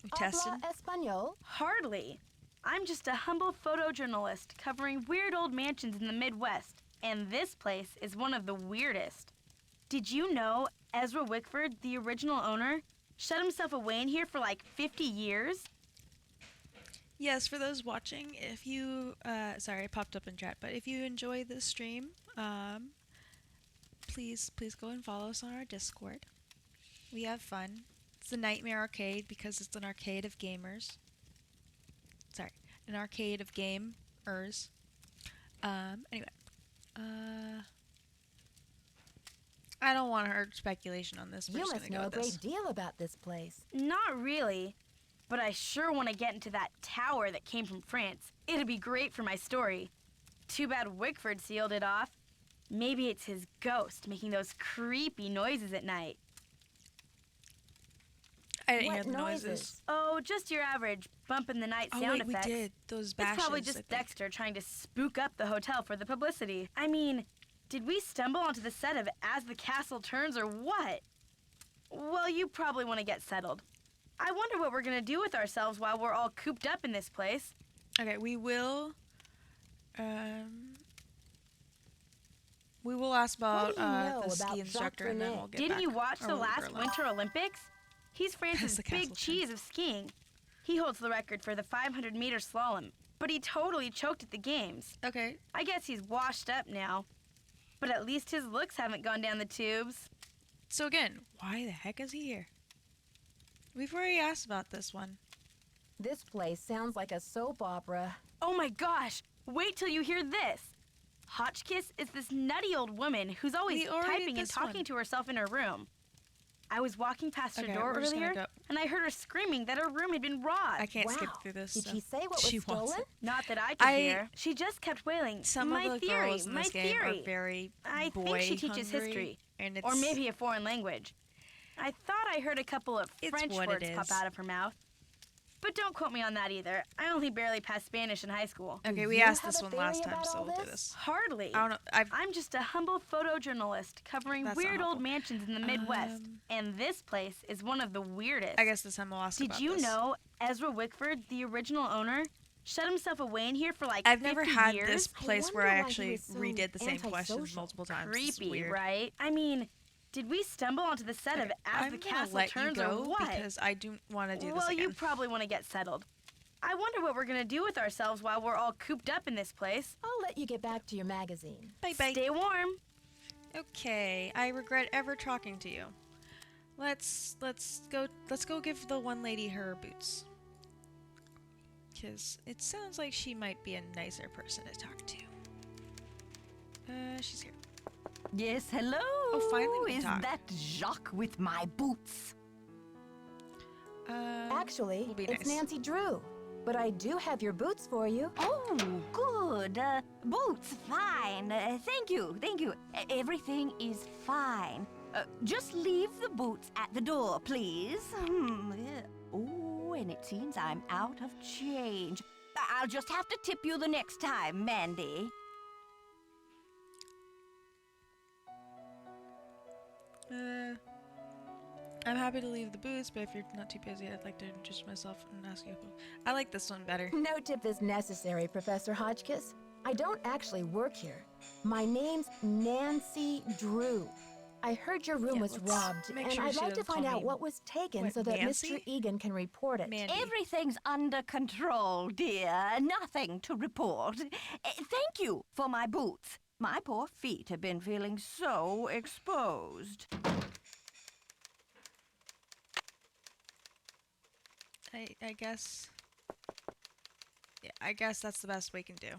We tested. Habla español? Hardly. I'm just a humble photojournalist covering weird old mansions in the Midwest, and this place is one of the weirdest. Did you know Ezra Wickford, the original owner, shut himself away in here for like 50 years? Yes, for those watching, if you, sorry, it popped up in chat, but if you enjoy this stream, please go and follow us on our Discord. We have fun. It's a Nightmare Arcade because it's an arcade of gamers. Sorry, an arcade of gamers. Anyway, I don't want to hurt speculation on this. We're You just must gonna know a go with this. great deal about this place. Not really, but I sure want to get into that tower that came from France. It'd be great for my story. Too bad Wickford sealed it off. Maybe it's his ghost making those creepy noises at night. I didn't What hear the noises. noises? Oh, just your average bump in the night Oh sound wait, effects. we did those bashes. It's probably I just think. Dexter trying to spook up the hotel for the publicity. I mean, did we stumble onto the set of As the Castle Turns or what? Well, you probably want to get settled. I wonder what we're going to do with ourselves while we're all cooped up in this place. Okay, we will ask about What do you know the ski about instructor Jacques and then Brunet? we'll get Didn't back. you watch Or the we'll leave her last alone. Winter Olympics? He's France's the big castle cheese of skiing. He holds the record for the 500-meter slalom, but he totally choked at the games. Okay, I guess he's washed up now. But at least his looks haven't gone down the tubes. so again, why the heck is he here? We've already asked about this one. This place sounds like a soap opera. Oh my gosh! Wait till you hear this! Hotchkiss is this nutty old woman who's always We already did typing and this talking one. to herself in her room. I was walking past her Okay, door we're just gonna earlier, go- and I heard her screaming that her room had been robbed. I can't Wow. skip through this. Did so she say what was she wants stolen? it. Not that I could I- hear. She just kept wailing, Some my of the theory, girls in my this game theory. are very I boy think she teaches hungry, history, and it's, or maybe a foreign language. I thought I heard a couple of It's French what it words pop is. out of her mouth. But don't quote me on that either. I only barely passed Spanish in high school. Okay, Do we you asked have this a one theory last time, about so all we'll do this? this. Hardly. I don't know. I'm just a humble photojournalist covering That's not weird old helpful. mansions in the Midwest. And this place is one of the weirdest. I guess this time we'll ask about Did you this. know Ezra Wickford, the original owner, shut himself away in here for like I've 50 never had years? this place where wonder I why he actually was so redid the same questions antisocial. multiple times. It's Creepy, weird. right? I mean, did we stumble onto the set of Okay, As I'm the gonna Castle let you Turns go or what? because I do want to do this Well, again. you probably want to get settled. I wonder what we're gonna do with ourselves while we're all cooped up in this place. I'll let you get back to your magazine. Bye bye. Stay warm. Okay, I regret ever talking to you. Let's go give the one lady her boots. Cause it sounds like she might be a nicer person to talk to. She's here. Yes, hello. Oh, finally we Is talk. that Jacques with my boots? Actually, will be it's nice. Nancy Drew. But I do have your boots for you. Oh, good. Boots, fine. Thank you, thank you. Everything is fine. Just leave the boots at the door, please. Oh, and it seems I'm out of change. I'll just have to tip you the next time, Mandy. I'm happy to leave the booths, but if you're not too busy, I'd like to introduce myself and ask you. I like this one better. No tip is necessary, Professor Hotchkiss. I don't actually work here. My name's Nancy Drew. I heard your room Yeah, was let's robbed, make and sure I'd she like to doesn't find call out me- what was taken What, so that Nancy? Mr. Egan can report it. Mandy. Everything's under control, dear. Nothing to report. Thank you for my boots. My poor feet have been feeling so exposed. I guess. Yeah, I guess that's the best we can do.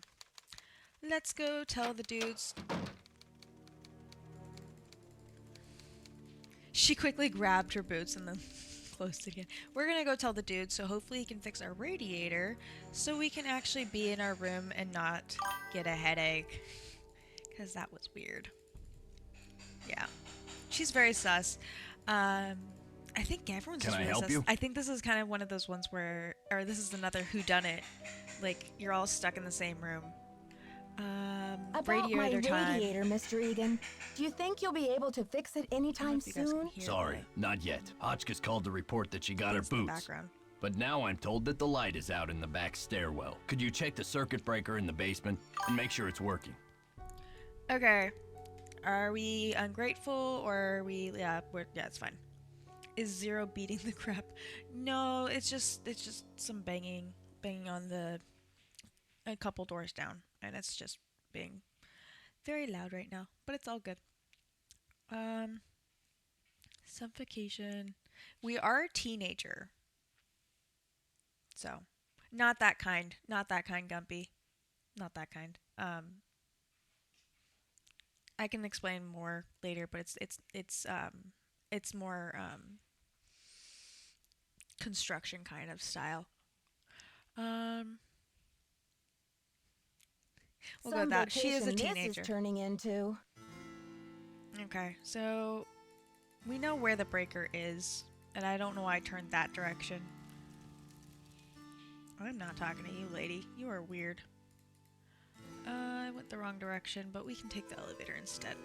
Let's go tell the dudes. She quickly grabbed her boots and then closed it again. We're gonna go tell the dude, so hopefully he can fix our radiator so we can actually be in our room and not get a headache. Because that was weird. Yeah. She's very sus. I think everyone's Can just I really help sus. you? I think this is kind of one of those ones where, or this is another whodunit. Like, you're all stuck in the same room. About Radiator my time. radiator, Mr. Egan. Do you think you'll be able to fix it I don't know anytime if you guys can soon? hear Sorry, not yet. Hotchkiss called to report that she got her things in the boots. background. But now I'm told that the light is out in the back stairwell. Could you check the circuit breaker in the basement and make sure it's working? Okay. Are we ungrateful or are we? Yeah, yeah, it's fine. Is Zero beating the crap? No, it's just some banging on a couple doors down, and it's just being very loud right now. But it's all good. Suffocation. We are a teenager, so not that kind. Not that kind, Gumpy. Not that kind. I can explain more later, but it's more construction kind of style. We'll go with Some that. She is a vacation teenager. This is turning into. Okay, so we know where the breaker is, and I don't know why I turned that direction. I'm not talking to you, lady. You are weird. I went the wrong direction, but we can take the elevator instead.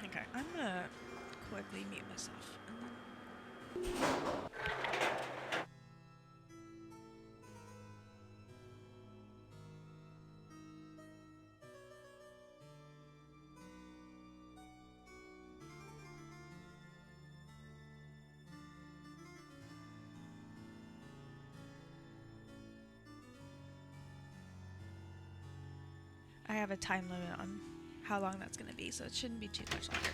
Okay, I'm gonna quickly mute myself. I have a time limit on how long that's gonna be, so it shouldn't be too much longer.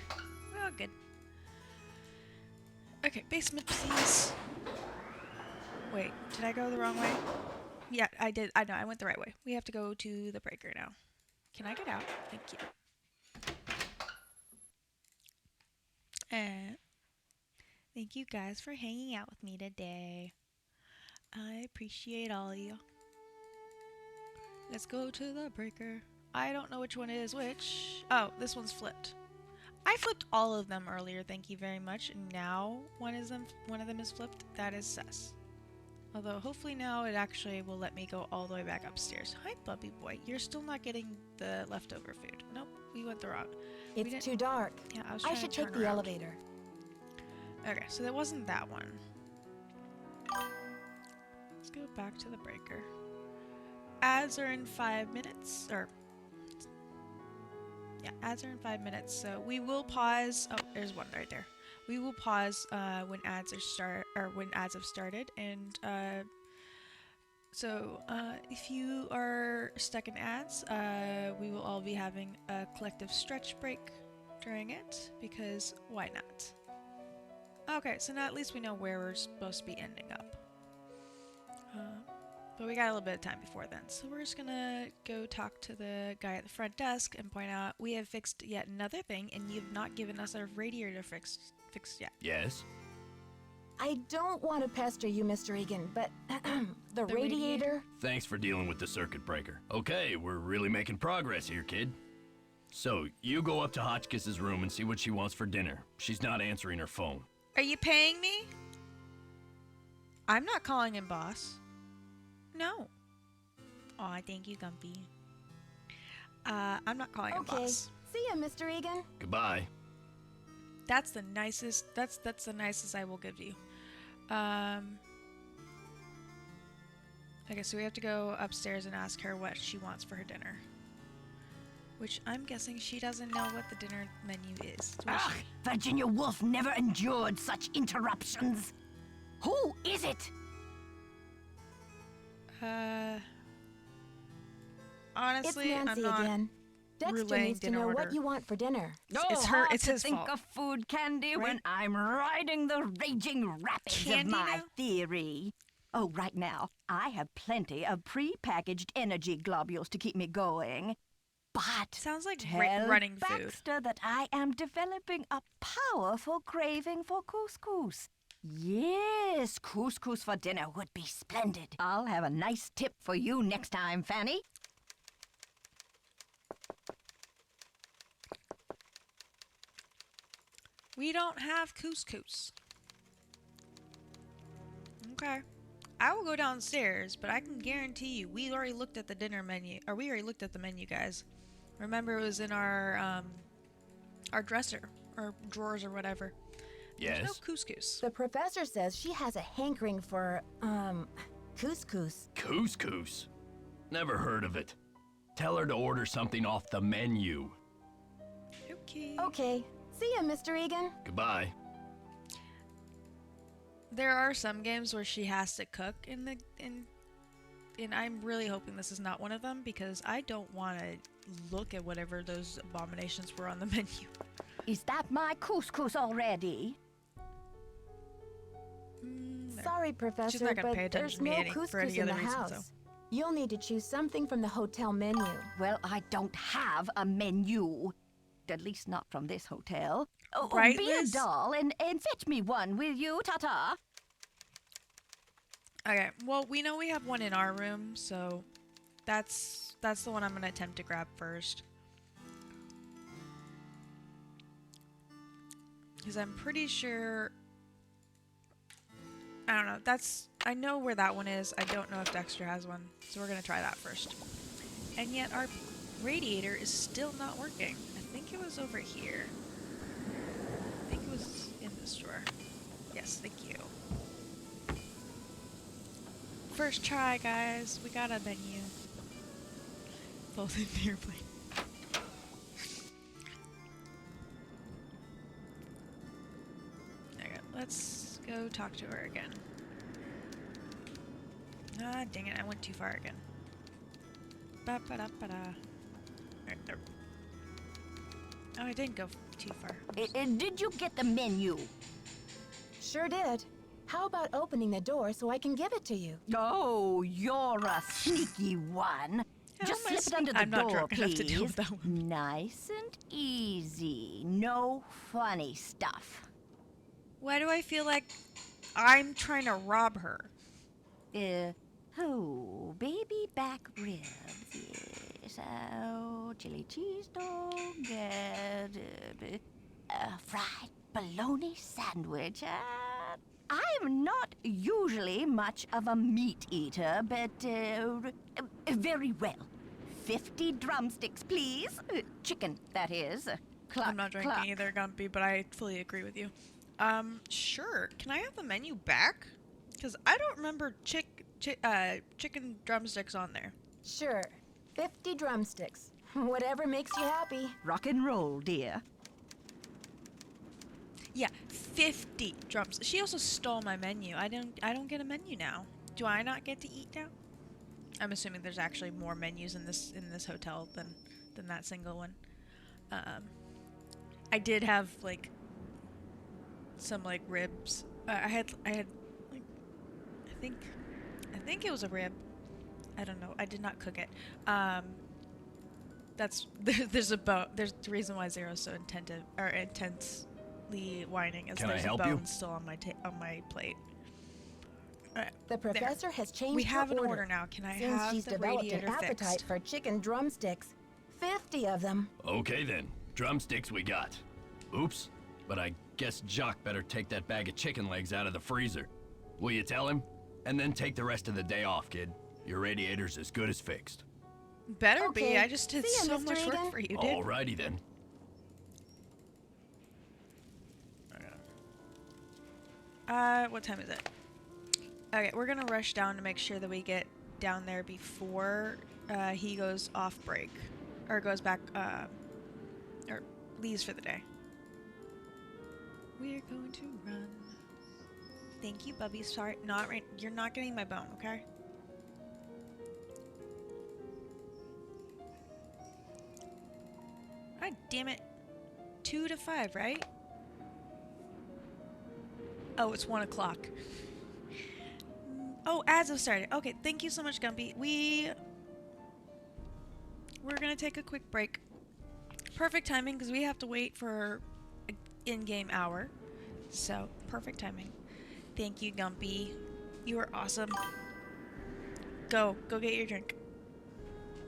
Oh, good. Okay, basement, please. Wait, did I go the wrong way? Yeah, I did. I know, I went the right way. We have to go to the breaker now. Can I get out? Thank you. Thank you guys for hanging out with me today. I appreciate all of you. Let's go to the breaker. I don't know which one is which. Oh, this one's flipped. I flipped all of them earlier, thank you very much. And now one of them is flipped. That is sus. Although hopefully now it actually will let me go all the way back upstairs. Hi, puppy boy. You're still not getting the leftover food. Nope, we went the wrong. It's too dark. Yeah, I should take the elevator. Okay, so that wasn't that one. Let's go back to the breaker. Ads are in 5 minutes, or yeah, ads are in 5 minutes. So we will pause. Oh, there's one right there. We will pause when ads have started, and so if you are stuck in ads, we will all be having a collective stretch break during it, because why not? Okay, so now at least we know where we're supposed to be ending up. But we got a little bit of time before then, so we're just gonna go talk to the guy at the front desk and point out we have fixed yet another thing, and you've not given us our radiator fixed yet. Yes? I don't want to pester you, Mr. Egan, but the radiator... Thanks for dealing with the circuit breaker. Okay, we're really making progress here, kid. So, you go up to Hotchkiss's room and see what she wants for dinner. She's not answering her phone. Are you paying me? I'm not calling him boss. No. Aw, thank you, Gumpy. I'm not calling him boss. See ya, Mr. Egan. Goodbye. That's the nicest. That's the nicest I will give you. Okay, so we have to go upstairs and ask her what she wants for her dinner. Which I'm guessing she doesn't know what the dinner menu is. Ugh, Virginia Woolf never endured such interruptions. Who is it? Honestly, it's Nancy I'm not again. Dexter needs to know what you want for dinner. It's his fault. Of food candy when I'm riding the raging rapids of my theory. Oh, right now, I have plenty of pre-packaged energy globules to keep me going. But sounds like tell running Baxter food. that I am developing a powerful craving for couscous. Yes, couscous for dinner would be splendid. I'll have a nice tip for you next time, Fanny. We don't have couscous. Okay. I will go downstairs, but I can guarantee you we already looked at the dinner menu, or we already looked at the menu, guys. Remember, it was in our dresser, or drawers, or whatever. Yes? There's no couscous. The professor says she has a hankering for, couscous. Couscous? Never heard of it. Tell her to order something off the menu. Okay. Okay. See ya, Mr. Egan. Goodbye. There are some games where she has to cook and I'm really hoping this is not one of them, because I don't want to look at whatever those abominations were on the menu. Is that my couscous already? Sorry, Professor, but there's no couscous in the house. You'll need to choose something from the hotel menu. Well, I don't have a menu. At least not from this hotel. Oh, right, be Liz? a doll and fetch me one, will you, Ta-ta? Okay, well, we know we have one in our room, so that's the one I'm going to attempt to grab first. Because I'm pretty sure... I don't know, I know where that one is. I don't know if Dexter has one, so we're going to try that first. And yet our radiator is still not working. I think it was over here. I think it was in this drawer. Yes, thank you. First try, guys. We got a menu. Both in the airplane. Okay, let's go talk to her again. Ah, dang it, I went too far again. Ba-ba-da-ba-da. Right there. Oh, I didn't go too far. Did you get the menu? Sure did. How about opening the door so I can give it to you? Oh, you're a sneaky one. Just slip it under the I'm not door, drunk enough please. to deal with that one. Nice and easy. No funny stuff. Why do I feel like I'm trying to rob her? Baby back ribs. Yes. Oh, chili cheese dog. fried bologna sandwich. I'm not usually much of a meat eater, but very well. 50 drumsticks, please. Chicken, that is. Cluck, I'm not drinking cluck. either, Gumpy, but I fully agree with you. Sure. Can I have the menu back? Because I don't remember chicken drumsticks on there. Sure. 50 drumsticks. Whatever makes you happy. Rock and roll, dear. Yeah, 50 drums. She also stole my menu. I don't get a menu now. Do I not get to eat now? I'm assuming there's actually more menus in this hotel than that single one. I did have like some like ribs. I had like I think it was a rib. I don't know. I did not cook it. There's the reason why Zero's so intensely whining is Can I there's help a you? bone still on my plate. Alright, The professor has changed we her have an order. order now. Can I Since have she's the developed radiator an appetite fixed? for chicken drumsticks. 50 of them. Okay then, drumsticks we got. Oops, but I guess Jock better take that bag of chicken legs out of the freezer. Will you tell him? And then take the rest of the day off, kid. Your radiator's as good as fixed. Better be. Okay. I just did See ya, so Mr. much work Egan. for you, dude. Alrighty then. What time is it? Okay, we're gonna rush down to make sure that we get down there before he goes off break. Or goes back, or leaves for the day. We're going to run. Thank you, Bubby. Sorry, not right. You're not getting my bone, okay? God damn it. 2 to 5, right? Oh, it's 1 o'clock. Oh, ads have started. Okay, thank you so much, Gumpy. We're gonna take a quick break. Perfect timing because we have to wait for an in-game hour. So, perfect timing. Thank you, Gumpy. You are awesome. Go get your drink.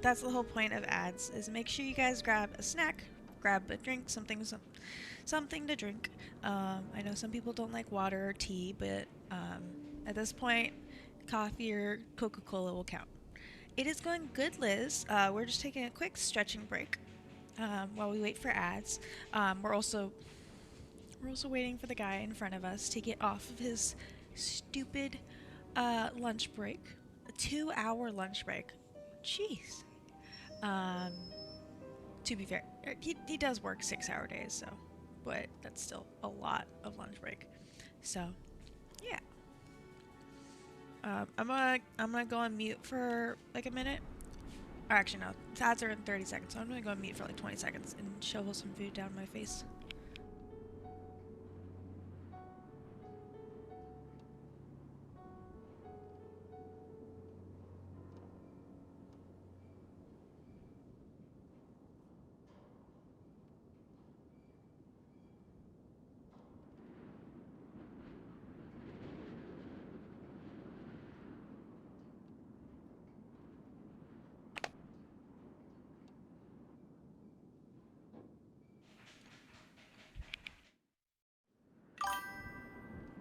That's the whole point of ads, is make sure you guys grab a snack, grab a drink, something to drink. I know some people don't like water or tea, but at this point, coffee or Coca-Cola will count. It is going good, Liz. We're just taking a quick stretching break while we wait for ads. We're also waiting for the guy in front of us to get off of his stupid lunch break. A 2-hour lunch break. Jeez. To be fair, he does work 6-hour days, so, but that's still a lot of lunch break. So, yeah. I'm gonna go on mute for like a minute. Or actually, no, ads are in 30 seconds, so I'm gonna go on mute for like 20 seconds and shovel some food down my face.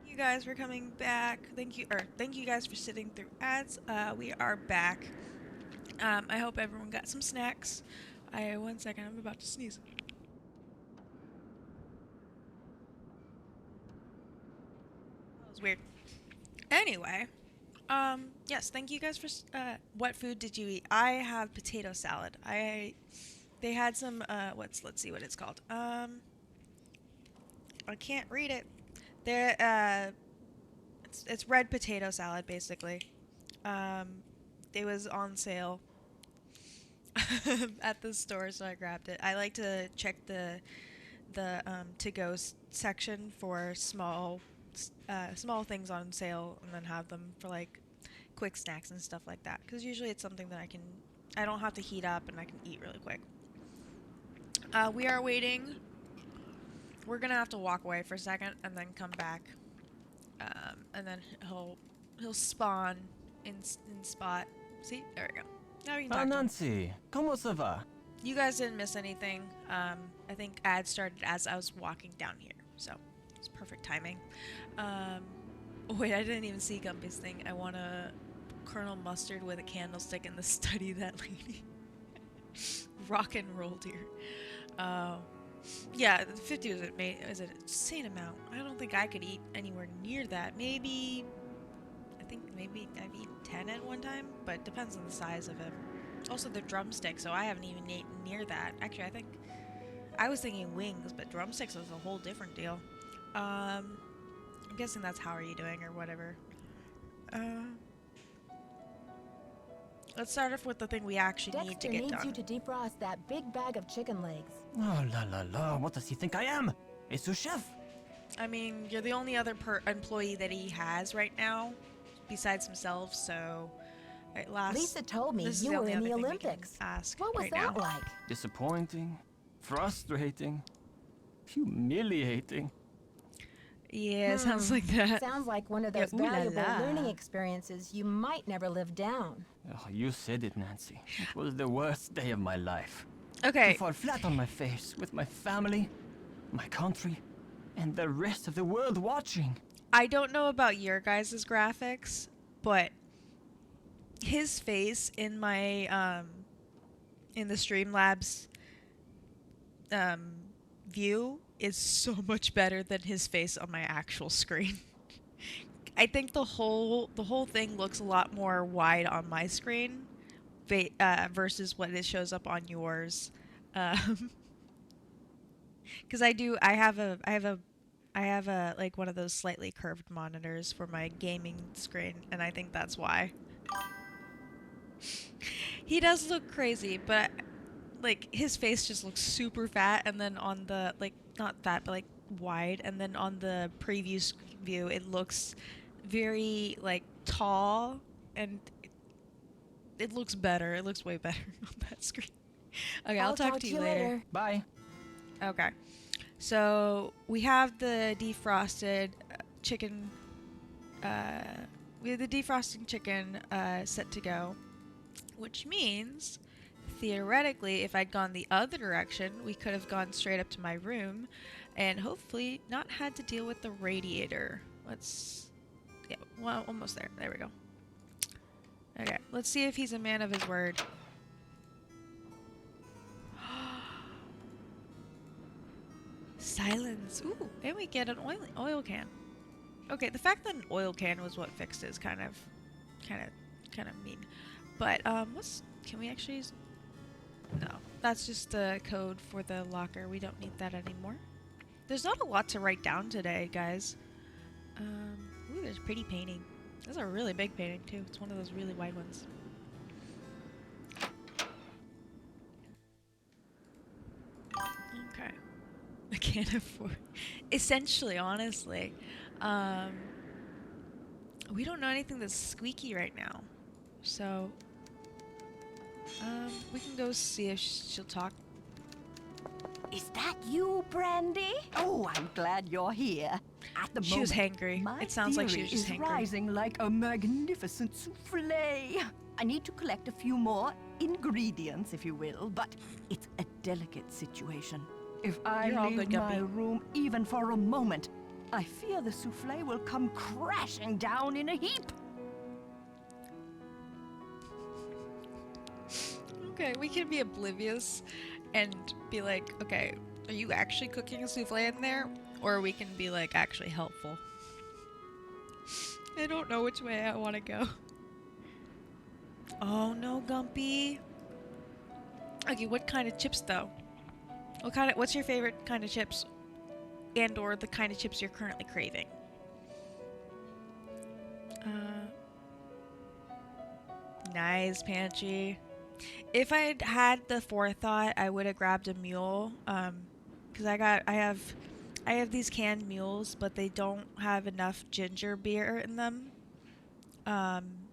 You guys for coming back. Thank you guys for sitting through ads. We are back. I hope everyone got some snacks. One second, I'm about to sneeze. That was weird. Anyway, yes, thank you guys for, what food did you eat? I have potato salad. They had some, let's see what it's called. I can't read it. It's red potato salad, basically. It was on sale at the store, so I grabbed it. I like to check the to-go section for small things on sale, and then have them for like quick snacks and stuff like that. Because usually it's something that I don't have to heat up, and I can eat really quick. We are waiting. We're gonna have to walk away for a second and then come back, and then he'll spawn in spot. See, there we go. Now we can talk to him. Nancy, comment ça va? You guys didn't miss anything. I think ads started as I was walking down here, so it's perfect timing. Oh wait, I didn't even see Gumpy's thing. I want a Colonel Mustard with a candlestick in the study that lady. Rock and roll, dear. Yeah, the 50 is an insane amount. I don't think I could eat anywhere near that. Maybe, I think maybe I've eaten 10 at one time, but it depends on the size of it. Also, the drumsticks, so I haven't even eaten near that. Actually, I think I was thinking wings, but drumsticks is a whole different deal. I'm guessing that's how are you doing or whatever. Let's start off with the thing we actually need to Dexter get needs done. you to defrost that big bag of chicken legs. Oh la la la, what does he think I am? A sous chef? I mean, you're the only other employee that he has right now, besides himself, so... At last, Lisa told me this is you the were only in other the thing we can Olympics. ask What was right that now. like? Disappointing, frustrating, humiliating. Yeah, sounds like that. Sounds like one of those Yeah, ooh la valuable la. learning experiences you might never live down. Oh, you said it, Nancy. It was the worst day of my life. Okay. To fall flat on my face with my family, my country, and the rest of the world watching. I don't know about your guys' graphics, but his face in my in the Streamlabs view is so much better than his face on my actual screen. I think the whole thing looks a lot more wide on my screen versus what it shows up on yours. Because I have a like one of those slightly curved monitors for my gaming screen, and I think that's why. He does look crazy, but like his face just looks super fat, and then on the like not fat but like wide, and then on the preview view it looks very like tall, and it looks better. It looks way better on that screen. Okay, I'll talk to you later. Bye. Okay. So we have the defrosted chicken. We have the defrosting chicken set to go, which means theoretically, if I'd gone the other direction, we could have gone straight up to my room, and hopefully not had to deal with the radiator. Yeah, well, almost there. There we go. Okay, let's see if he's a man of his word. Silence. Ooh, and we get an oil can. Okay, the fact that an oil can was what fixed it is kind of mean. But can we actually use? No, that's just the code for the locker. We don't need that anymore. There's not a lot to write down today, guys. Ooh, there's a pretty painting. That's a really big painting too. It's one of those really wide ones. Okay. I can't afford. Essentially, honestly, we don't know anything that's squeaky right now, so we can go see if she'll talk. Is that you, Brandy? Oh, I'm glad you're here. At the She was moment, hangry. my It sounds like she was theory just is hangry. rising like a magnificent souffle. I need to collect a few more ingredients, if you will, but it's a delicate situation. If I You're all leave good, my Guppy. room even for a moment, I fear the souffle will come crashing down in a heap. Okay, we can be oblivious and be like, okay, are you actually cooking a souffle in there? Or we can be like actually helpful. I don't know which way I want to go. Oh no, Gumpy. Okay, what kind of chips though? What's your favorite kind of chips? And or the kind of chips you're currently craving? Nice, Pantry. If I'd had the forethought, I would have grabbed a mule. Because I have these canned mules, but they don't have enough ginger beer in them.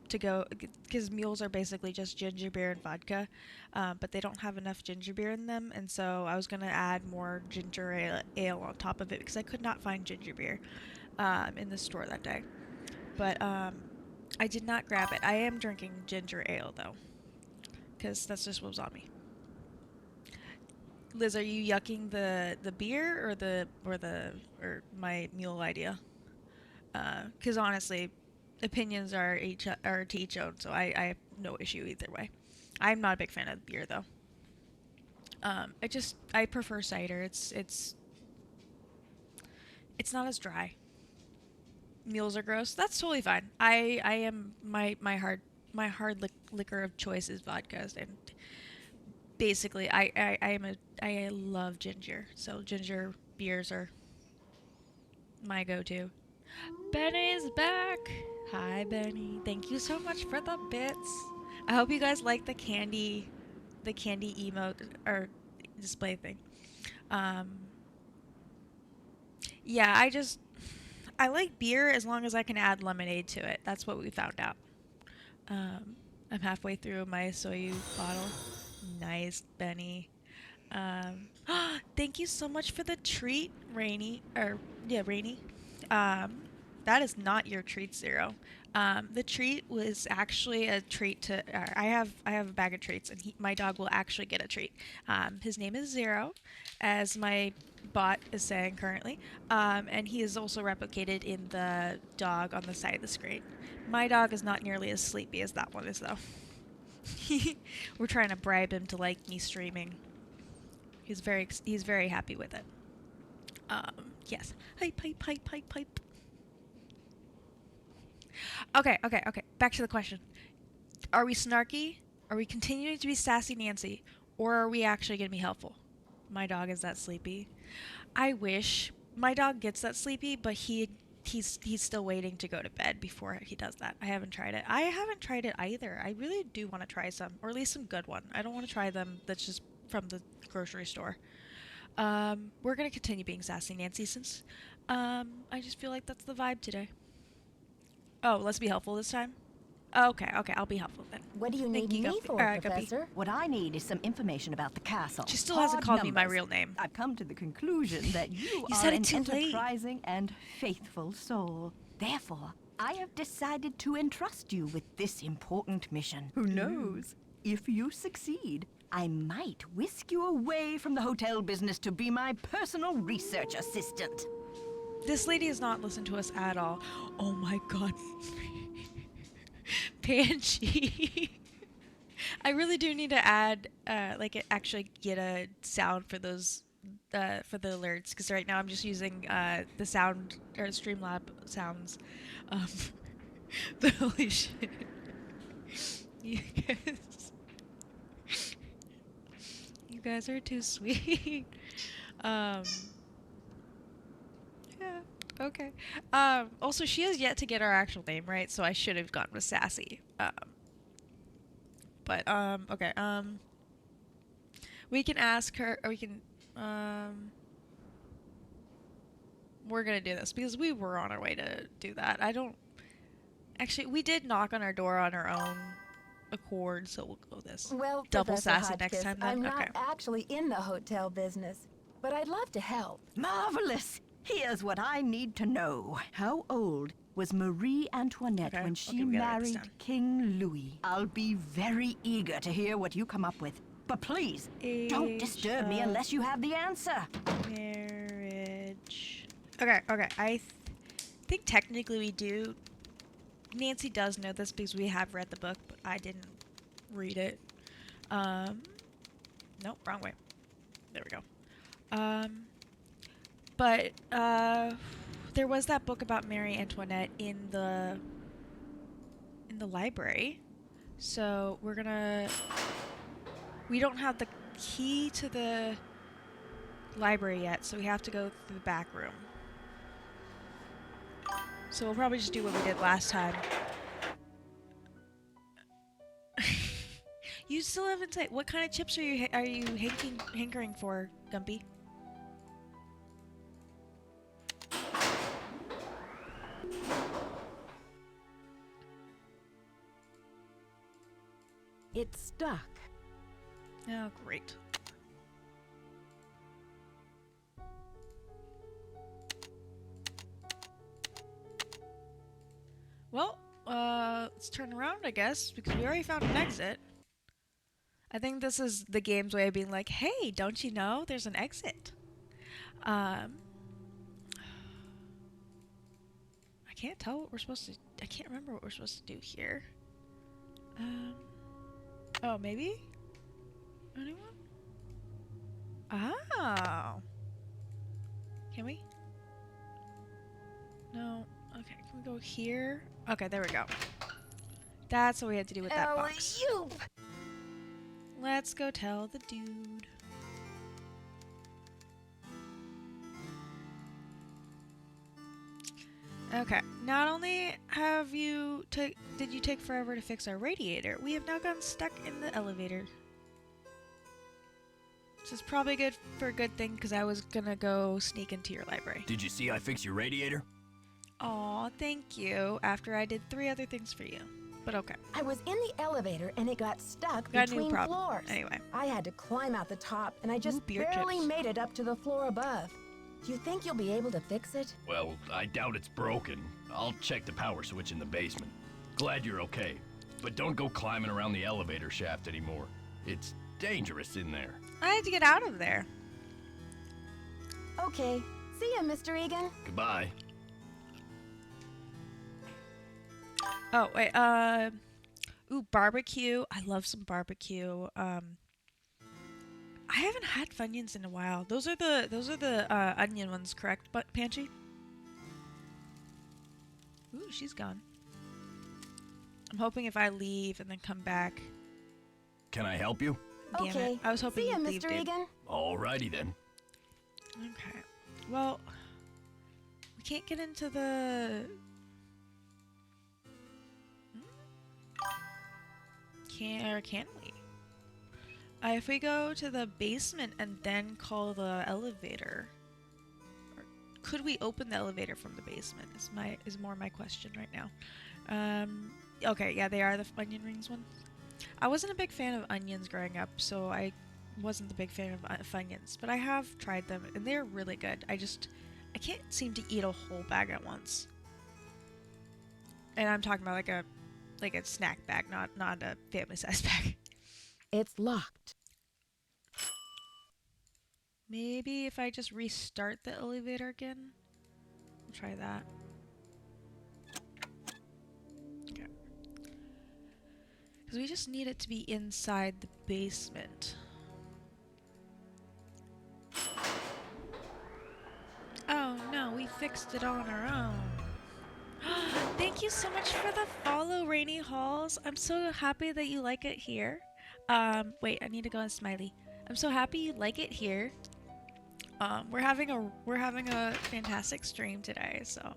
To go, because mules are basically just ginger beer and vodka, but they don't have enough ginger beer in them, and so I was gonna add more ginger ale on top of it because I could not find ginger beer in the store that day. But I did not grab it. I am drinking ginger ale though, because that's just what was on me. Liz, are you yucking the beer or my mule idea? Because honestly, opinions are to each own, so I have no issue either way. I'm not a big fan of beer though. I prefer cider. It's not as dry. Mules are gross. That's totally fine. I am my hard liquor of choice is vodka, and basically I love ginger. So ginger beers are my go-to. Benny's back. Hi Benny. Thank you so much for the bits. I hope you guys like the candy emote or display thing. Yeah, I like beer as long as I can add lemonade to it. That's what we found out. I'm halfway through my soyu bottle. Nice, Benny. Thank you so much for the treat, Rainy. Rainy. That is not your treat, Zero. The treat was actually a treat to. I have a bag of treats, and my dog will actually get a treat. His name is Zero, as my bot is saying currently, and he is also replicated in the dog on the side of the screen. My dog is not nearly as sleepy as that one is, though. We're trying to bribe him to like me streaming. He's very happy with it. Yes. Hype. Okay. Back to the question. Are we snarky? Are we continuing to be sassy Nancy? Or are we actually going to be helpful? My dog is that sleepy. I wish my dog gets that sleepy, but he's still waiting to go to bed before he does that. I haven't tried it. I haven't tried it either. I really do want to try some, or at least some good one. I don't want to try them that's just from the grocery store. We're going to continue being sassy Nancy since I just feel like that's the vibe today. Oh, let's be helpful this time? Okay, I'll be helpful then. What do you need me for, Professor? What I need is some information about the castle. She still hasn't called me my real name. I've come to the conclusion that you are said it an too late. enterprising and faithful soul. Therefore, I have decided to entrust you with this important mission. Who knows? If you succeed, I might whisk you away from the hotel business to be my personal research assistant. This lady has not listened to us at all. Oh my god. Banshee. I really do need to add, actually get a sound for those, for the alerts, because right now I'm just using the sound, or Streamlab sounds. But holy shit. You guys are too sweet. Yeah, okay. Also, she has yet to get our actual name right, so I should have gone with Sassy. Okay. We can ask her, or we can, we're gonna do this, because we were on our way to do that. Actually, we did knock on our door on our own accord, so we'll go this. Well, double Professor sassy Hotchkiss, next time then? I'm Okay. not actually in the hotel business, but I'd love to help. Marvelous! Here's what I need to know. How old was Marie Antoinette when she married King Louis? I'll be very eager to hear what you come up with. But please, don't disturb me unless you have the answer. Marriage. Okay. I think technically we do. Nancy does know this because we have read the book, but I didn't read it. Nope, wrong way. There we go. But there was that book about Marie Antoinette in the library. So we don't have the key to the library yet, so we have to go through the back room. So we'll probably just do what we did last time. You still haven't said what kind of chips are you hankering for, Gumpy? It's stuck. Oh, great. Well, let's turn around, I guess, because we already found an exit. I think this is the game's way of being like, hey, don't you know there's an exit? I can't tell what we're supposed to... I can't remember what we're supposed to do here. Oh, maybe? Anyone? Oh. Can we? No. Okay, can we go here? Okay, there we go. That's what we had to do with that box. Let's go tell the dude. Okay, not only have you did you take forever to fix our radiator, we have now gotten stuck in the elevator. This is probably good for a good thing because I was gonna go sneak into your library. Did you see I fixed your radiator? Aw, thank you. After I did 3 other things for you. But okay. I was in the elevator and it got stuck Got a new between problem. floors. Anyway. I had to climb out the top and I just beer barely chips. made it up to the floor above. Do you think you'll be able to fix it? Well, I doubt it's broken. I'll check the power switch in the basement. Glad you're okay. But don't go climbing around the elevator shaft anymore. It's dangerous in there. I had to get out of there. Okay. See ya, Mr. Egan. Goodbye. Oh, wait, ooh, barbecue. I love some barbecue. I haven't had Funyuns in a while. Those are the onion ones, correct, but Panchi? Ooh, she's gone. I'm hoping if I leave and then come back. Can I help you? Damn Okay. it. I was hoping See ya, you'd leave, Mr. dude. Egan. Alrighty then. Okay. Well, we can't get into the... Can we? If we go to the basement and then call the elevator, or could we open the elevator from the basement? Is more my question right now. Okay, yeah, they are the onion rings one. I wasn't a big fan of onions growing up, so I wasn't the big fan of Funyuns, but I have tried them and they're really good. I can't seem to eat a whole bag at once. And I'm talking about like a snack bag, not a family size bag. It's locked. Maybe if I just restart the elevator again. I'll try that. Okay. Because we just need it to be inside the basement. Oh no, we fixed it on our own. Thank you so much for the follow, Rainy Halls. I'm so happy that you like it here. Wait, I need to go on Smiley. I'm so happy you like it here. We're having a fantastic stream today, so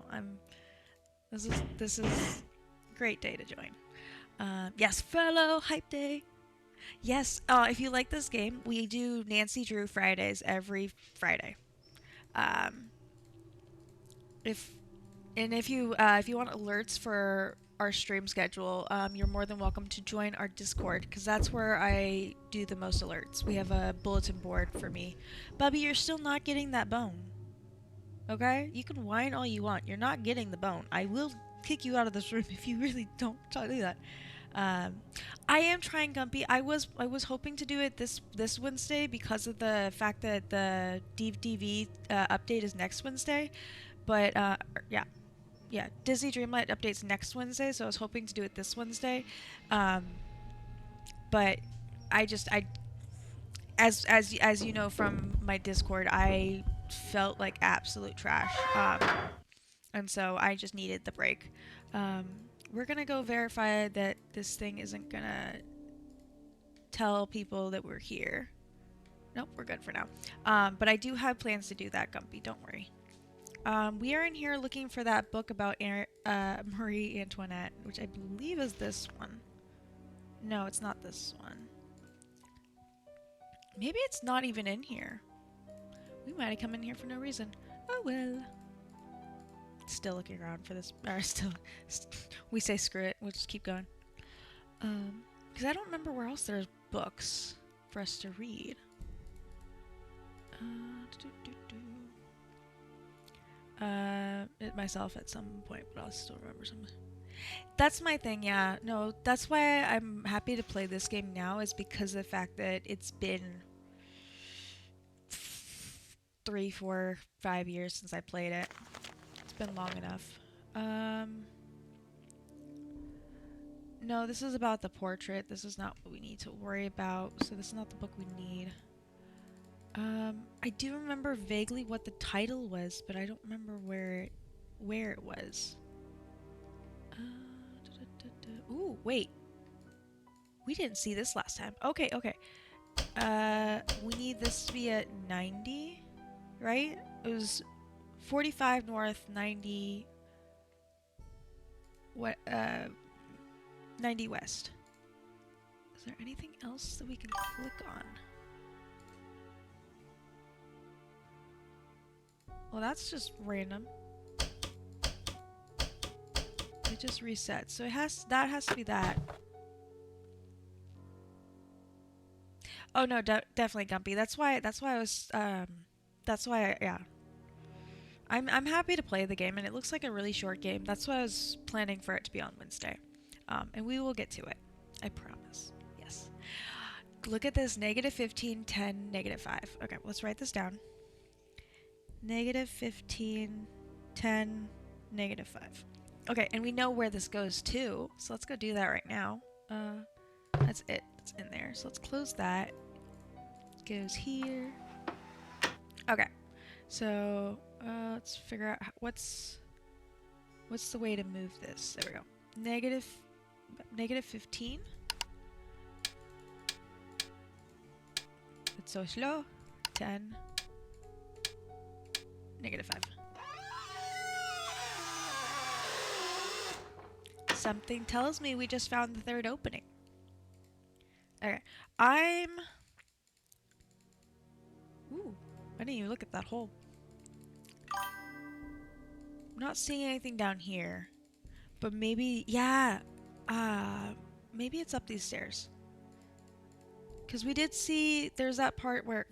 this is a great day to join. Yes, fellow hype day. Yes, if you like this game, we do Nancy Drew Fridays every Friday. If you want alerts for our stream schedule, you're more than welcome to join our Discord, because that's where I do the most alerts. We have a bulletin board for me. Bubby, you're still not getting that bone. Okay? You can whine all you want. You're not getting the bone. I will kick you out of this room if you really don't try to do that. I am trying Gumpy. I was hoping to do it this Wednesday because of the fact that the DV update is next Wednesday. But yeah, Disney Dreamlight updates next Wednesday, so I was hoping to do it this Wednesday. But as you know from my Discord, I felt like absolute trash. And so I just needed the break. We're gonna go verify that this thing isn't gonna tell people that we're here. Nope, we're good for now. But I do have plans to do that, Gumpy, don't worry. We are in here looking for that book about Marie Antoinette, which I believe is this one. No, it's not this one. Maybe it's not even in here. We might have come in here for no reason. Oh well. Still looking around for this. Or we say screw it. We'll just keep going. Because I don't remember where else there's books for us to read. It myself at some point, but I'll still remember something. That's my thing, yeah. No, that's why I'm happy to play this game now, is because of the fact that it's been 3, 4, 5 years since I played it. It's been long enough. No, this is about the portrait. This is not what we need to worry about. So this is not the book we need. I do remember vaguely what the title was, but I don't remember where it was. Ooh, wait. We didn't see this last time. Okay, okay. We need this to be at 90, right? It was 45 north, 90 what 90 west. Is there anything else that we can click on? Well, that's just random. It just resets. So that has to be that. Oh no, definitely Gumpy. That's why I was yeah. I'm happy to play the game, and it looks like a really short game. That's why I was planning for it to be on Wednesday. And we will get to it. I promise. Yes. Look at this. -15, 10, -5. Okay, let's write this down. -15, 10, -5. Okay, and we know where this goes to, so let's go do that right now. That's it. It's in there. So let's close that. Goes here. Okay. So let's figure out what's the way to move this. There we go. -15. It's so slow. 10. -5. Something tells me we just found the third opening. Okay. Ooh, I didn't even look at that hole. I'm not seeing anything down here. But maybe, yeah. Maybe it's up these stairs. Because we did see, there's that part where,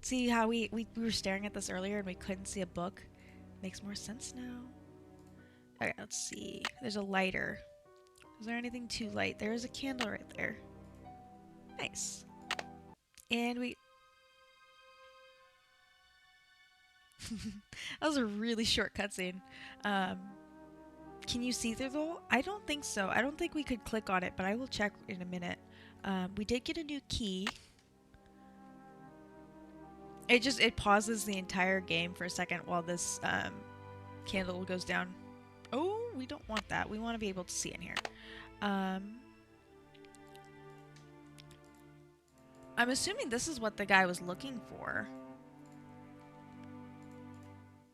see how we were staring at this earlier and we couldn't see a book? Makes more sense now. Okay, let's see. There's a lighter. Is there anything too light? There is a candle right there. Nice. And we... That was a really short cutscene. Can you see through the hole? I don't think so. I don't think we could click on it, but I will check in a minute. We did get a new key. It pauses the entire game for a second while this candle goes down. Oh, we don't want that. We want to be able to see in here. I'm assuming this is what the guy was looking for.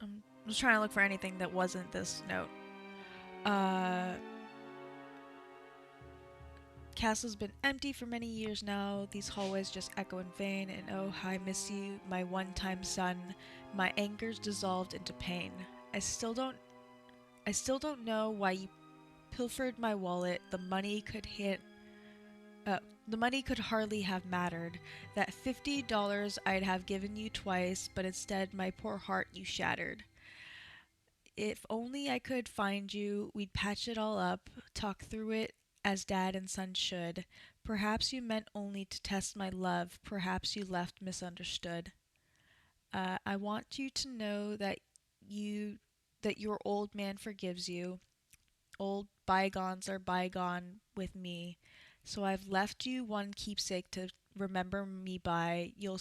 I'm just trying to look for anything that wasn't this note. Castle's been empty for many years now. These hallways just echo in vain, and oh, how I miss you, my one-time son. My anger's dissolved into pain. I still don't know why you pilfered my wallet. The money could hardly have mattered. That $50 I'd have given you twice, but instead my poor heart you shattered. If only I could find you, we'd patch it all up, talk through it as dad and son should. Perhaps you meant only to test my love. Perhaps you left misunderstood. I want you to know that your old man forgives you. Old bygones are bygone with me. So I've left you one keepsake to remember me by. You'll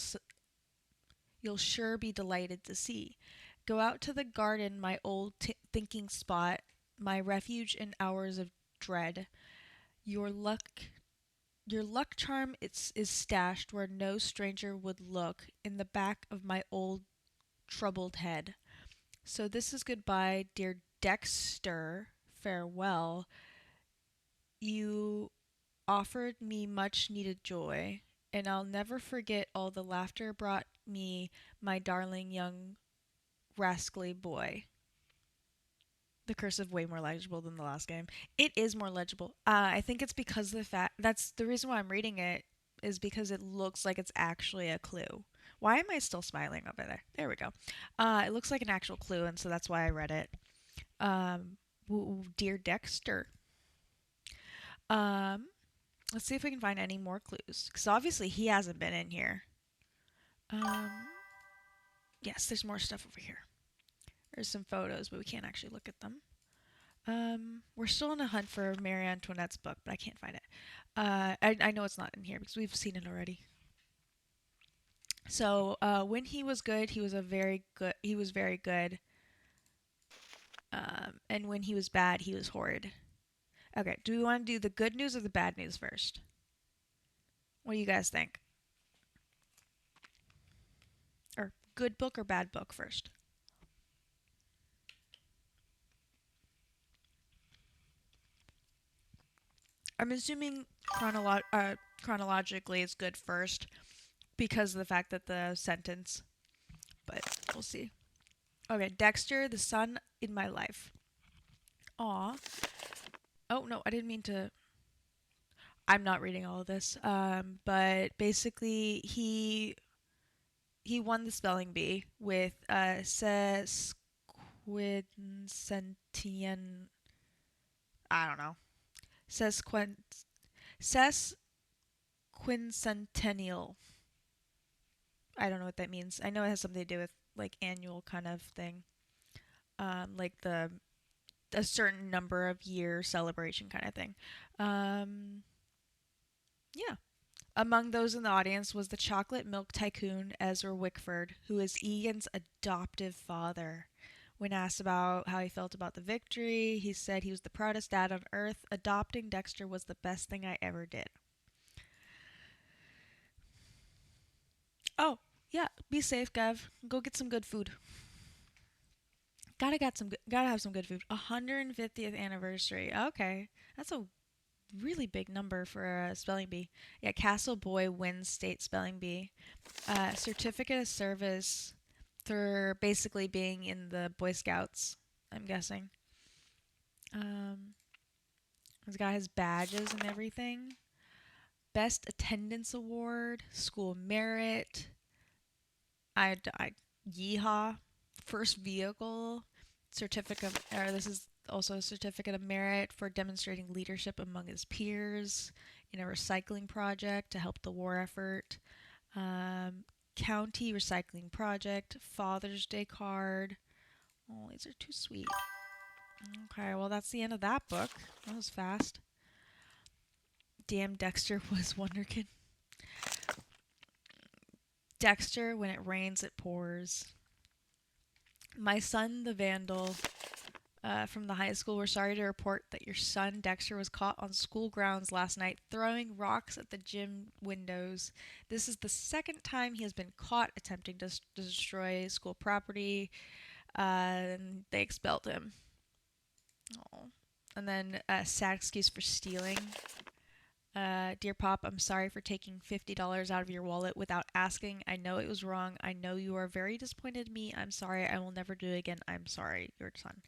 sure be delighted to see. Go out to the garden, my old thinking spot, my refuge in hours of dread. Your luck charm is stashed where no stranger would look, in the back of my old troubled head. So this is goodbye, dear Dexter. Farewell. You offered me much needed joy, and I'll never forget all the laughter brought me, my darling young rascally boy. The cursive way more legible than the last game. It is more legible. I think it's because of the fact that's the reason why I'm reading it, is because it looks like it's actually a clue. Why am I still smiling over there? There we go. It looks like an actual clue, and so that's why I read it. Dear Dexter. Let's see if we can find any more clues. Because obviously he hasn't been in here. Yes, there's more stuff over here. There's some photos, but we can't actually look at them. We're still on a hunt for Marie Antoinette's book, but I can't find it. I know it's not in here because we've seen it already. So when he was good, he was very good. And when he was bad, he was horrid. Okay, do we want to do the good news or the bad news first? What do you guys think? Or good book or bad book first? I'm assuming chronologically it's good first because of the fact that the sentence, but we'll see. Okay, Dexter, the son in my life. Aw. Oh, no, I didn't mean to. I'm not reading all of this. But basically, he won the spelling bee with sesquicentian. I don't know. Sesquicentennial. I don't know what that means. I know it has something to do with like annual kind of thing. Like a certain number of year celebration kind of thing. Yeah. Among those in the audience was the chocolate milk tycoon Ezra Wickford, who is Egan's adoptive father. When asked about how he felt about the victory, he said he was the proudest dad on earth. Adopting Dexter was the best thing I ever did. Oh, yeah. Be safe, Gav. Go get some good food. Gotta have some good food. 150th anniversary. Okay, that's a really big number for a spelling bee. Yeah, Castle Boy wins state spelling bee. Certificate of service for basically being in the Boy Scouts, I'm guessing. He's got his badges and everything. Best attendance award, school merit. Yeehaw. First vehicle, this is also a certificate of merit for demonstrating leadership among his peers in a recycling project to help the war effort. County recycling project, Father's Day card. Oh, these are too sweet. Okay, well, that's the end of that book. That was fast. Damn, Dexter was Wonderkin. Dexter, when it rains, it pours. My son, the vandal, from the high school, we're sorry to report that your son, Dexter, was caught on school grounds last night throwing rocks at the gym windows. This is the second time he has been caught attempting to destroy school property, and they expelled him. Oh. And then sad excuse for stealing. Dear Pop, I'm sorry for taking $50 out of your wallet without asking. I know it was wrong. I know you are very disappointed in me. I'm sorry. I will never do it again. I'm sorry, your son.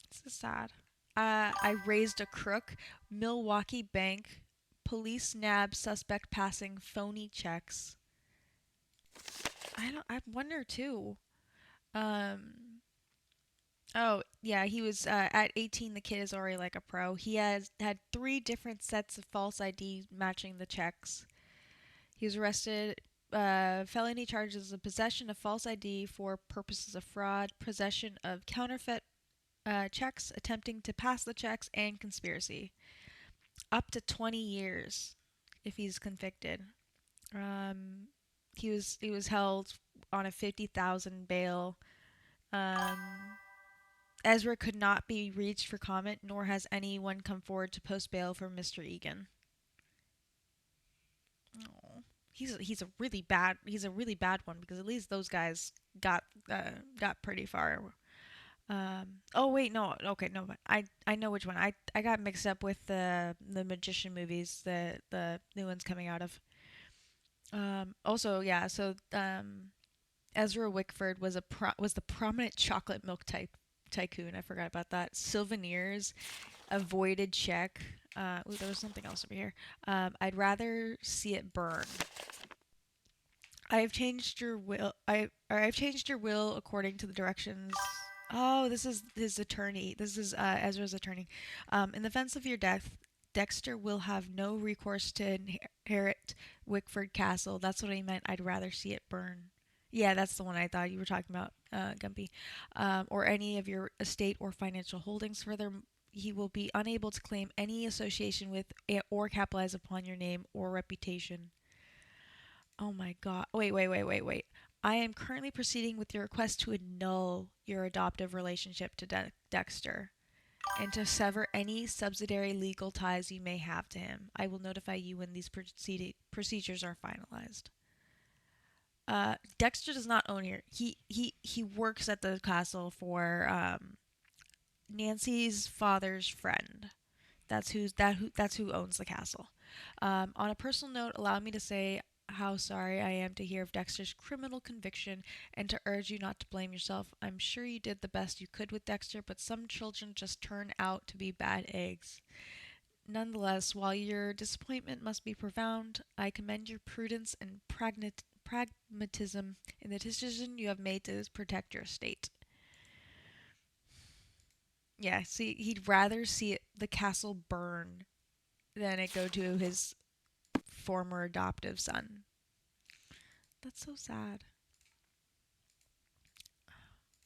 This is sad. I raised a crook. Milwaukee bank. Police nab suspect passing phony checks. I wonder too. Oh, yeah, he was at 18, the kid is already like a pro. He has had 3 different sets of false ID matching the checks. He was arrested, felony charges of possession of false ID for purposes of fraud, possession of counterfeit checks, attempting to pass the checks, and conspiracy. Up to 20 years if he's convicted. He was held on a $50,000 bail. Ezra could not be reached for comment, nor has anyone come forward to post bail for Mr. Egan. Oh, he's a really bad one because at least those guys got pretty far. Oh wait, no, okay, no, I know which one. I got mixed up with the magician movies, the new ones coming out of. Also, yeah, so Ezra Wickford was the prominent chocolate milk tycoon. I forgot about that. Souvenirs, avoided check. Ooh, there was something else over here. I'd rather see it burn. I have changed your will. I've changed your will according to the directions Oh, this is his attorney. This is Ezra's attorney. In the event of your death, Dexter will have no recourse to inherit Wickford Castle. That's what I meant. I'd rather see it burn. Yeah, that's the one I thought you were talking about, Gumpy. Or any of your estate or financial holdings. Further, he will be unable to claim any association with or capitalize upon your name or reputation. Oh my god. Wait. I am currently proceeding with your request to annul your adoptive relationship to Dexter and to sever any subsidiary legal ties you may have to him. I will notify you when these procedures are finalized. Dexter does not own here. He works at the castle for Nancy's father's friend. That's who owns the castle. On a personal note, allow me to say how sorry I am to hear of Dexter's criminal conviction and to urge you not to blame yourself. I'm sure you did the best you could with Dexter, but some children just turn out to be bad eggs. Nonetheless, while your disappointment must be profound, I commend your prudence and pragmatism in the decision you have made to protect your estate. Yeah, see, he'd rather see the castle burn than it go to his former adoptive son. That's so sad.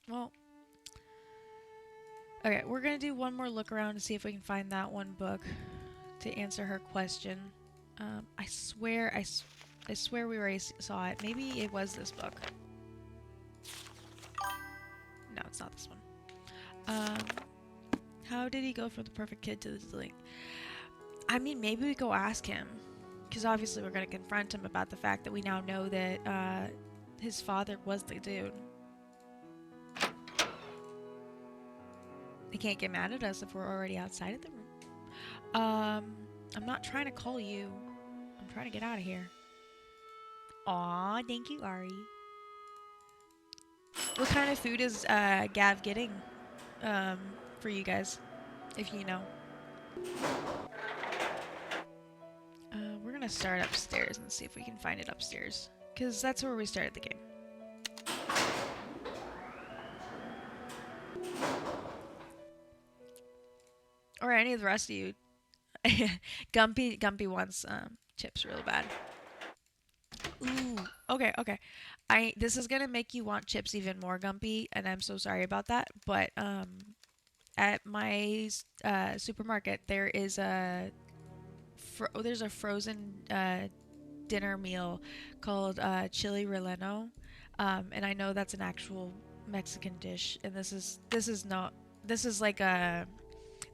Well, okay, we're gonna do one more look around to see if we can find that one book to answer her question. I swear we already saw it. Maybe it was this book. No, it's not this one. How did he go from the perfect kid to the delinquent? I mean, maybe we go ask him. Because obviously we're going to confront him about the fact that we now know that his father was the dude. They can't get mad at us if we're already outside of the room. I'm not trying to call you. I'm trying to get out of here. Aw, thank you, Ari. What kind of food is Gav getting for you guys, if you know? We're gonna start upstairs and see if we can find it upstairs, because that's where we started the game. Or any of the rest of you. Gumpy wants chips really bad. Ooh, okay. This is gonna make you want chips even more, Gumpy, and I'm so sorry about that. But at my supermarket there is there's a frozen dinner meal called chili relleno, and I know that's an actual Mexican dish, and this is like a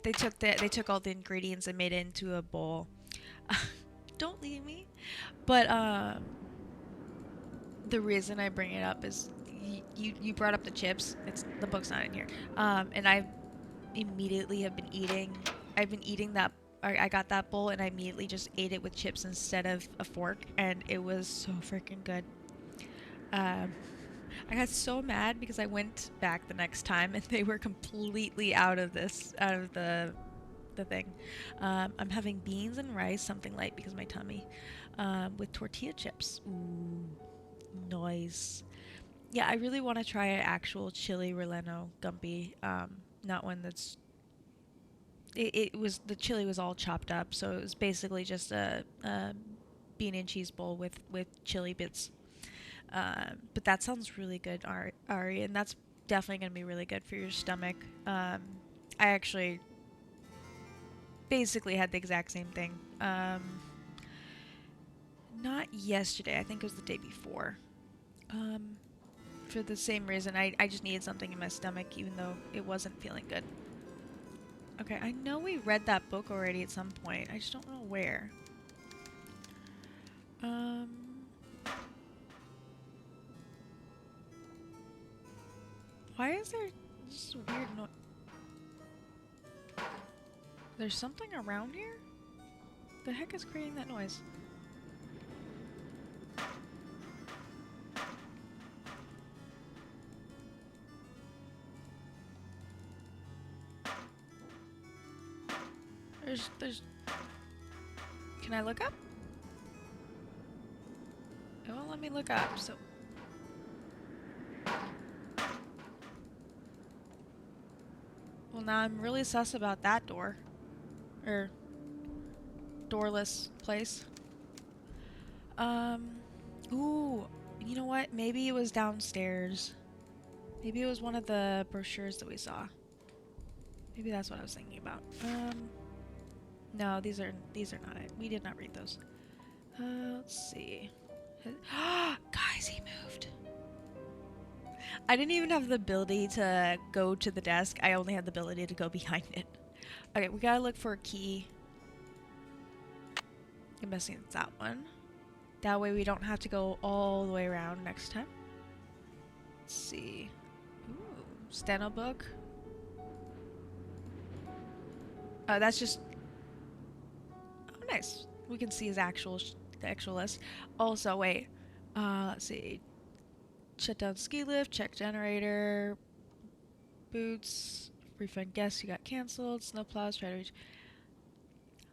they took all the ingredients and made it into a bowl. Don't leave me. But the reason I bring it up is you brought up the chips. The book's not in here. And I immediately have been eating. I've been eating that. I got that bowl and I immediately just ate it with chips instead of a fork, and it was so freaking good. I got so mad because I went back the next time and they were completely out of the thing. I'm having beans and rice, something light because of my tummy, with tortilla chips. Ooh, nice. Yeah, I really want to try an actual chili relleno, Gumpy. Not one that's. The chili was all chopped up, so it was basically just a bean and cheese bowl with chili bits. But that sounds really good, Ari, and that's definitely going to be really good for your stomach. I actually basically had the exact same thing. Not yesterday, I think it was the day before. For the same reason, I just needed something in my stomach, even though it wasn't feeling good. Okay, I know we read that book already at some point. I just don't know where. Why is there just a weird noise? There's something around here? The heck is creating that noise? There's... Can I look up? It won't let me look up, so... Well, now I'm really sus about that door. Or doorless place. Ooh, you know what? Maybe it was downstairs. Maybe it was one of the brochures that we saw. Maybe that's what I was thinking about. No, these are not it. We did not read those. Let's see. Guys, he moved. I didn't even have the ability to go to the desk. I only had the ability to go behind it. Okay, we gotta look for a key. I'm guessing it's that one. That way we don't have to go all the way around next time. Let's see. Ooh, steno book. Oh, that's just... Oh, nice. We can see his actual list. Also, wait. Let's see. Shut down ski lift, check generator, boots, refund guests who got canceled, snow plows, try to reach.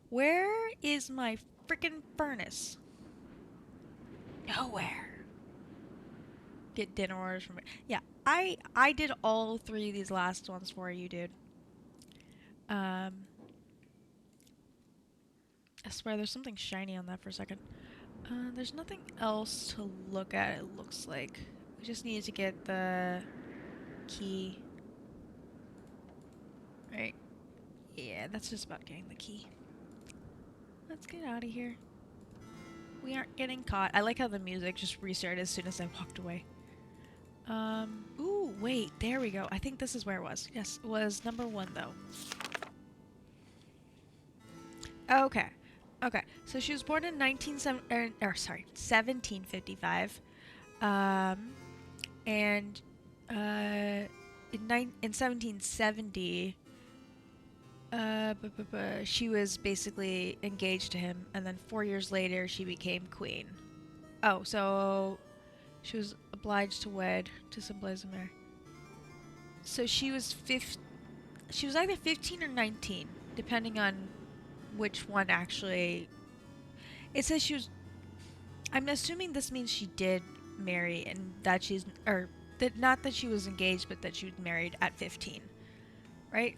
Where is my freaking furnace? Nowhere. Get dinner orders from it. Yeah, I did all 3 of these last ones for you, dude. I swear there's something shiny on that for a second. There's nothing else to look at, it looks like. We just needed to get the key. Right. Yeah, that's just about getting the key. Let's get out of here. We aren't getting caught. I like how the music just restarted as soon as I walked away. Ooh, wait, there we go. I think this is where it was. Yes, it was number 1 though. Okay. Okay, so she was born in 1755. And in 1770, she was basically engaged to him, and then 4 years later she became queen. Oh, so she was obliged to wed to symbolize a marriage. So she was either 15 or 19, depending on which one actually. It says she was. I'm assuming this means she did marry, and that she's, or that not that she was engaged, but that she was married at 15, right?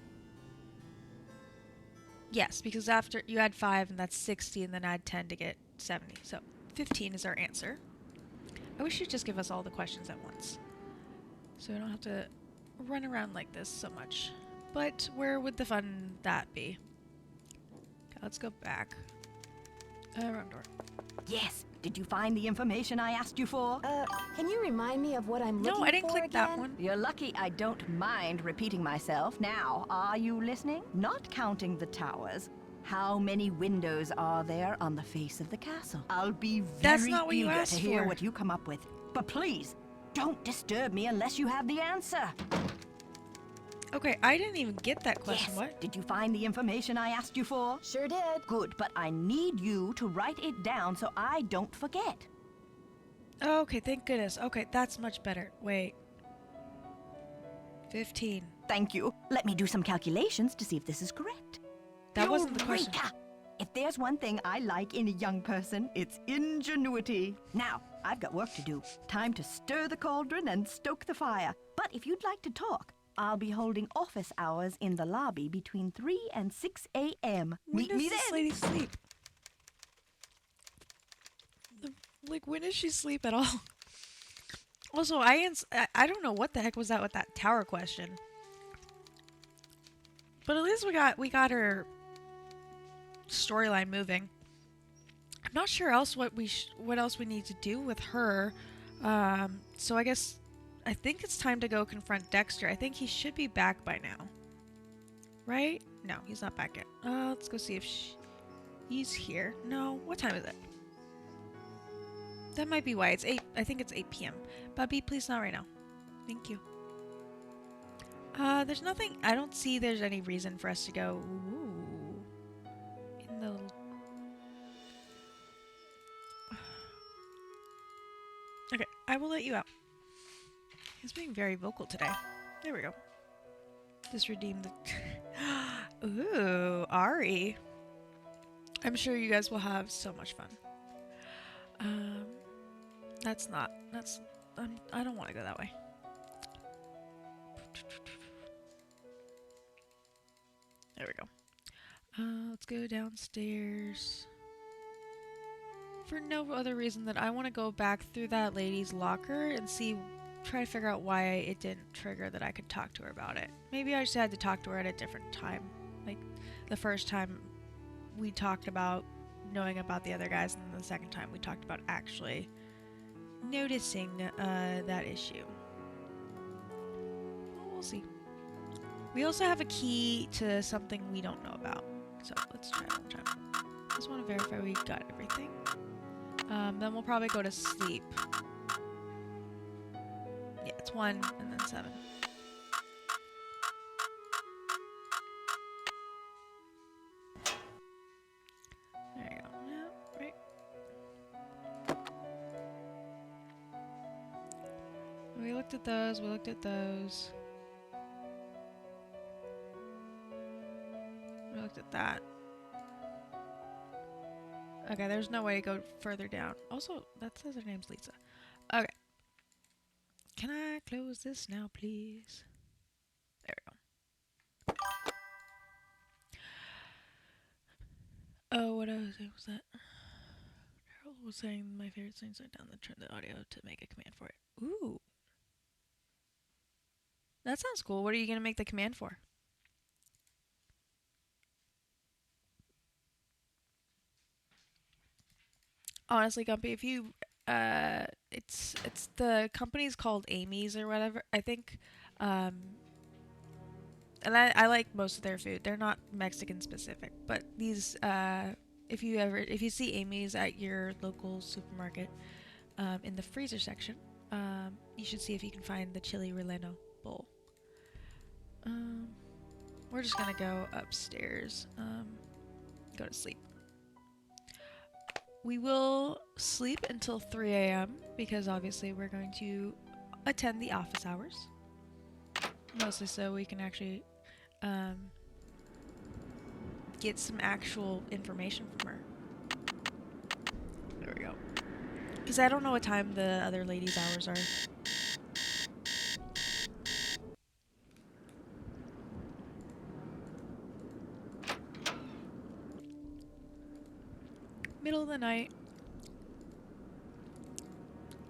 Yes, because after you add 5 and that's 60, and then add 10 to get 70. So 15 is our answer. I wish you'd just give us all the questions at once, so we don't have to run around like this so much. But where would the fun that be? Okay, let's go back. Wrong door. Yes. Did you find the information I asked you for? Can you remind me of what I'm looking for? No, I didn't click again? that one. You're lucky I don't mind repeating myself. Now, are you listening? Not counting the towers. How many windows are there on the face of the castle? I'll be very eager to hear what you come up with. But please, don't disturb me unless you have the answer. Okay, I didn't even get that question. Yes. What? Did you find the information I asked you for? Sure did. Good, but I need you to write it down so I don't forget. Okay, thank goodness. Okay, that's much better. Wait. 15. Thank you. Let me do some calculations to see if this is correct. That wasn't the question. Eureka! If there's one thing I like in a young person, it's ingenuity. Now, I've got work to do. Time to stir the cauldron and stoke the fire. But if you'd like to talk, I'll be holding office hours in the lobby between 3 and 6 a.m. Meet me When does this then. lady sleep? Like, when does she sleep at all? Also, I don't know what the heck was that with that tower question. But at least we got her storyline moving. I'm not sure what else we need to do with her. So I think it's time to go confront Dexter. I think he should be back by now. Right? No, he's not back yet. Let's go see if he's here. No, what time is it? That might be why. It's 8. I think it's 8 p.m. Bubby, please not right now. Thank you. There's nothing. I don't see there's any reason for us to go. Ooh. In the. Okay, I will let you out. He's being very vocal today. There we go. Just redeem the. Ooh, Ari. I'm sure you guys will have so much fun. I don't want to go that way. There we go. Let's go downstairs. For no other reason than I want to go back through that lady's locker and try to figure out why it didn't trigger that I could talk to her about it. Maybe I just had to talk to her at a different time. Like, the first time we talked about knowing about the other guys, and then the second time we talked about actually noticing that issue. Well, we'll see. We also have a key to something we don't know about. So let's try one more time. Just want to verify we got everything. Then we'll probably go to sleep. Yeah, it's 1 and then 7. There you go. Yeah, right. We looked at those, we looked at those. We looked at that. Okay, there's no way to go further down. Also, that says her name's Lisa. Okay. Can I close this now, please? There we go. Oh, what was that? Harold was saying my favorite things are down, then turn the audio to make a command for it. Ooh. That sounds cool. What are you going to make the command for? Honestly, Gumpy, if you, it's the company's called Amy's or whatever, I think, and I like most of their food. They're not Mexican specific, but these, if you see Amy's at your local supermarket, in the freezer section, you should see if you can find the chili relleno bowl. We're just gonna go upstairs, go to sleep. We will sleep until 3 a.m. because obviously we're going to attend the office hours. Mostly so we can actually get some actual information from her. There we go. Because I don't know what time the other ladies' hours are. Middle of the night.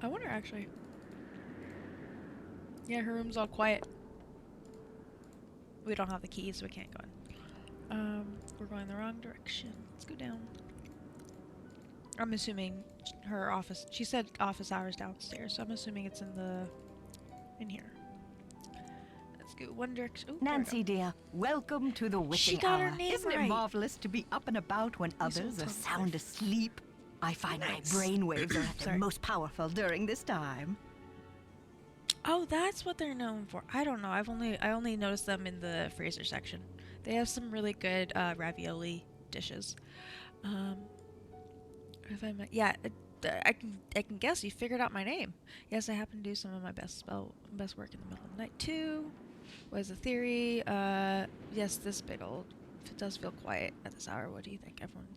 I wonder actually. Yeah, her room's all quiet. We don't have the keys, so we can't go in. We're going the wrong direction. Let's go down. I'm assuming her office. She said office hours downstairs, so I'm assuming it's in here. Let's go one direction. Ooh, Nancy, dear, welcome to the witching She got hour. her name Isn't right. it marvelous to be up and about when others are sound asleep? I find Nice. my brainwaves are at their Sorry. most powerful during this time. Oh, that's what they're known for. I don't know. I only noticed them in the freezer section. They have some really good ravioli dishes. If I might, yeah, I can guess you figured out my name. Yes, I happen to do some of my best work in the middle of the night too. What is the theory? Yes, this big old. If it does feel quiet at this hour, what do you think, everyone?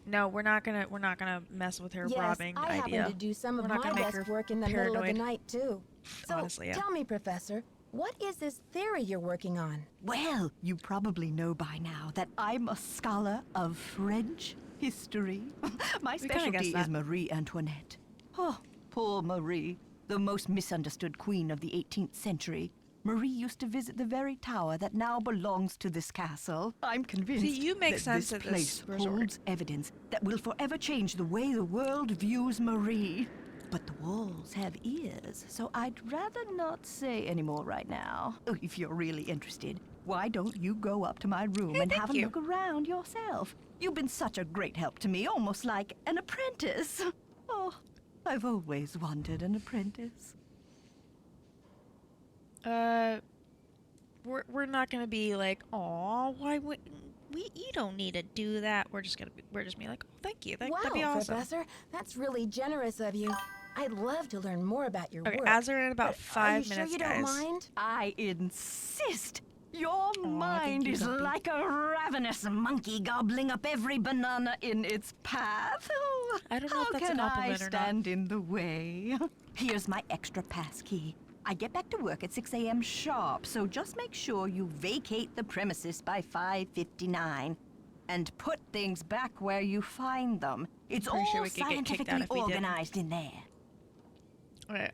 No, we're not gonna mess with her robbing I idea. happen to do some of We're not my gonna make best her work in the middle of the paranoid. night, too. So, Honestly, yeah. tell me, Professor, what is this theory you're working on? Well, you probably know by now that I'm a scholar of French history. My We kinda specialty guessed is that. Marie Antoinette. Oh, poor Marie, the most misunderstood queen of the 18th century. Marie used to visit the very tower that now belongs to this castle. I'm convinced you make that sense this at this place resort. holds evidence that will forever change the way the world views Marie. But the walls have ears, so I'd rather not say any more right now. Oh, if you're really interested, why don't you go up to my room and have a look around yourself? You've been such a great help to me, almost like an apprentice. Oh, I've always wanted an apprentice. We're not gonna be like, "Aw, why would you don't need to do that." We're just be like, "Oh, thank you. That'd be Wow, awesome." Professor, that's really generous of you. I'd love to learn more about your Okay, work. as we're in about but 5 are you minutes, sure you guys. don't mind? I insist. Your thank mind you, is Guppy. like a ravenous monkey gobbling up every banana in its path. Oh, I don't know how if that's a can I compliment or not. stand in the way? Here's my extra pass key. I get back to work at 6 a.m. sharp, so just make sure you vacate the premises by 5:59. And put things back where you find them. It's Pretty all sure we could get kicked out scientifically if we didn't. organized in there. Alright,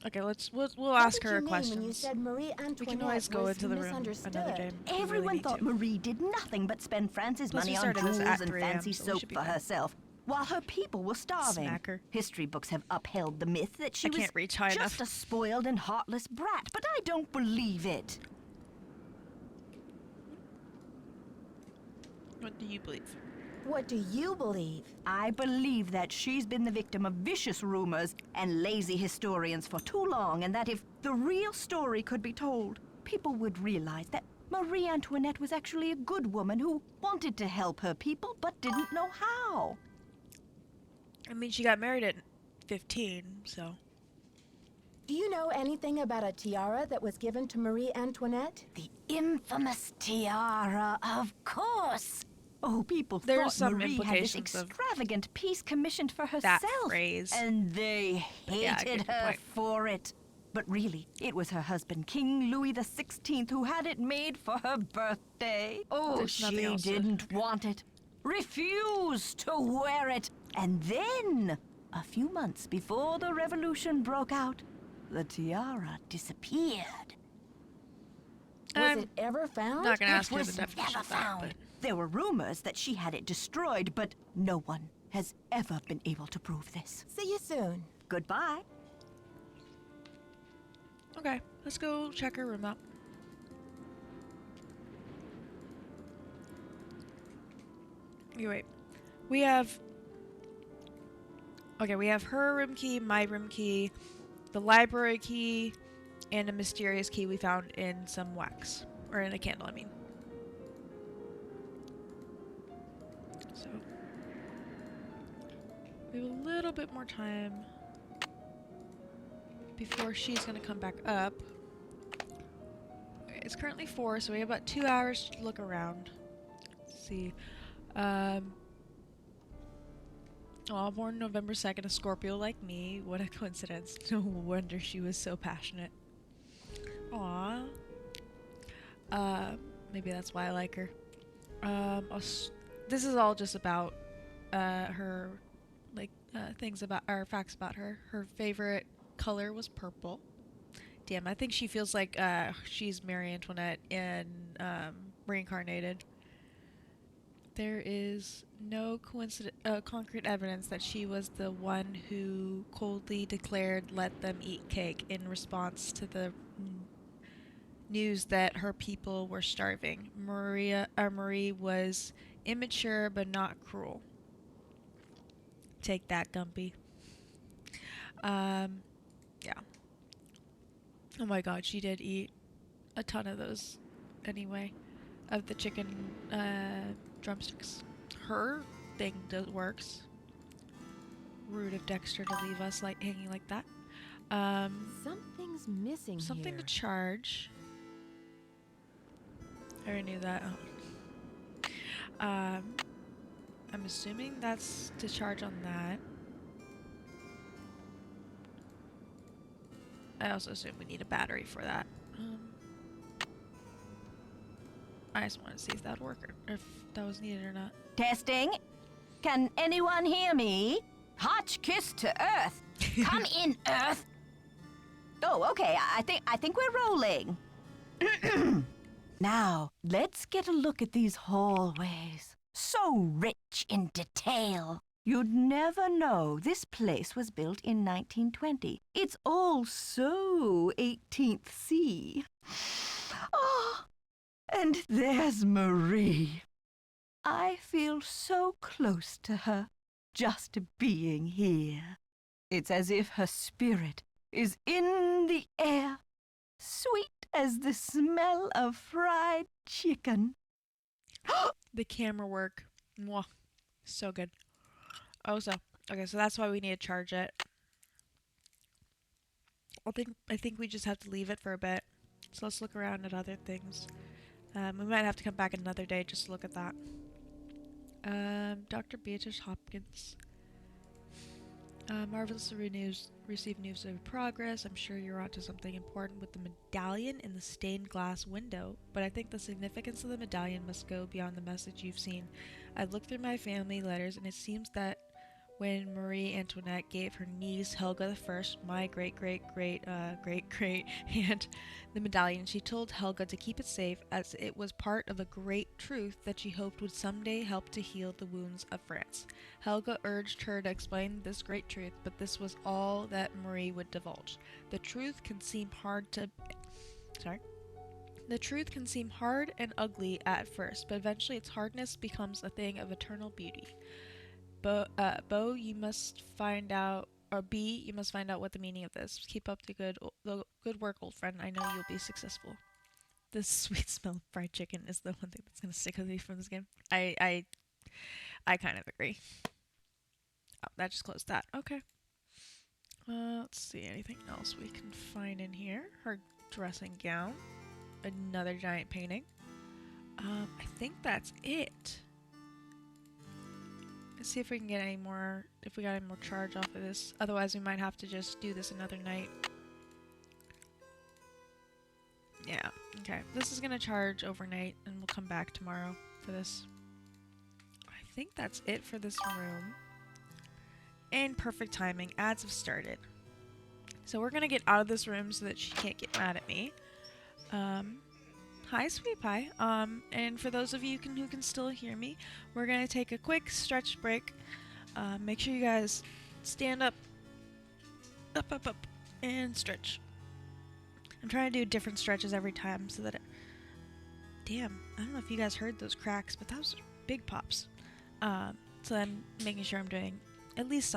okay, we'll ask her questions. When you said Marie Antoinette We can always go was into the room misunderstood? another day. if we really Everyone need thought to. Marie did nothing but spend France's Plus we money on started this jewels at and 3 a.m., fancy so we soap should be for fine. herself, while her people were starving. Smack her. History books have upheld the myth that she I was can't reach high just enough. a spoiled and heartless brat, but I don't believe it. What do you believe? What do you believe? I believe that she's been the victim of vicious rumors and lazy historians for too long, and that if the real story could be told, people would realize that Marie Antoinette was actually a good woman who wanted to help her people but didn't know how. I mean, she got married at 15, so... Do you know anything about a tiara that was given to Marie Antoinette? The infamous tiara, of course. Oh, people There's thought some Marie had this implications of extravagant piece commissioned for herself. that phrase. And they But yeah, I get hated your her point. for it. But really, it was her husband, King Louis XVI, who had it made for her birthday. Oh, There's nothing she else to- didn't want it. Refused to wear it. And then, a few months before the revolution broke out, the tiara disappeared. Was it ever found? Not gonna ask It her the was definition never of that, found. but... There were rumors that she had it destroyed, but no one has ever been able to prove this. See you soon. Goodbye. Okay, let's go check her room out. Okay, wait. We have... Okay, we have her room key, my room key, the library key, and a mysterious key we found in some wax. Or in a candle, I mean. So... we have a little bit more time before she's gonna come back up. Okay, it's currently 4, so we have about 2 hours to look around. Let's see. Aw, born November 2nd, a Scorpio like me. What a coincidence. No wonder she was so passionate. Aw. Maybe that's why I like her. This is all just about her, like, things about, or facts about her. Her favorite color was purple. Damn, I think she feels like she's Marie Antoinette and reincarnated. There is no concrete evidence that she was the one who coldly declared let them eat cake in response to the news that her people were starving. Marie was immature but not cruel. Take that, Gumpy. Yeah. Oh my god, she did eat a ton of those anyway. Of the chicken drumsticks. Her thing works. Rude of Dexter to leave us like hanging like that. Something's missing Something here. to charge. I already knew that. Oh. I'm assuming that's to charge on that. I also assume we need a battery for that. I just wanted to see if that would work or if that was needed or not. Testing. Can anyone hear me? Hotchkiss to Earth. Come in, Earth. Oh, okay. I think we're rolling. Now, let's get a look at these hallways. So rich in detail. You'd never know this place was built in 1920. It's all so 18th C. Oh, and there's Marie. I feel so close to her, just being here. It's as if her spirit is in the air, sweet as the smell of fried chicken. The camera work. Mwah. So good. Oh, okay, so that's why we need to charge it. I think we just have to leave it for a bit. So let's look around at other things. We might have to come back another day just to look at that. Dr. Beatrice Hopkins. Marvelously received news of progress. I'm sure you're onto something important with the medallion in the stained glass window, but I think the significance of the medallion must go beyond the message you've seen. I've looked through my family letters, and it seems that when Marie Antoinette gave her niece Helga I, my great-great-great aunt, the medallion, she told Helga to keep it safe as it was part of a great truth that she hoped would someday help to heal the wounds of France. Helga urged her to explain this great truth, but this was all that Marie would divulge. The truth can seem hard and ugly at first, but eventually its hardness becomes a thing of eternal beauty. Bo, you must find out, or B, you must find out what the meaning of this. Keep up the good work, old friend. I know you'll be successful. The sweet smell of fried chicken is the one thing that's gonna stick with me from this game. I kind of agree. Oh, that just closed that. Okay. Let's see, anything else we can find in here? Her dressing gown. Another giant painting. I think that's it. Let's see if we can get any more, if we got any more charge off of this. Otherwise, we might have to just do this another night. Yeah, okay. This is gonna charge overnight, and we'll come back tomorrow for this. I think that's it for this room. And perfect timing, ads have started. So we're gonna get out of this room so that she can't get mad at me. Hi, Sweet Pie. And for those of you who can still hear me, we're gonna take a quick stretch break. Make sure you guys stand up, up, and stretch. I'm trying to do different stretches every time so that damn, I don't know if you guys heard those cracks, but that was big pops. So I'm making sure I'm doing at least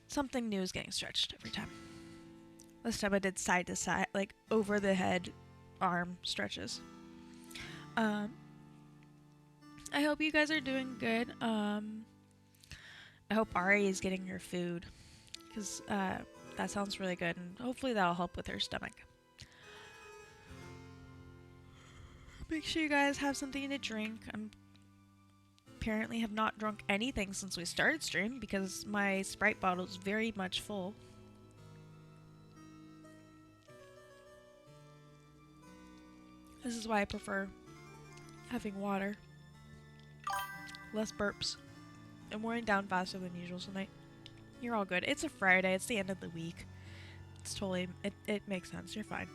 something new is getting stretched every time. This time I did side to side, like over the head arm stretches. I hope you guys are doing good. I hope Ari is getting her food, because that sounds really good, and hopefully that'll help with her stomach. Make sure you guys have something to drink. I'm apparently have not drunk anything since we started stream because my Sprite bottle is very much full. This is why I prefer having water. Less burps. I'm wearing down faster than usual tonight. You're all good. It's a Friday. It's the end of the week. It's totally... It makes sense. You're fine.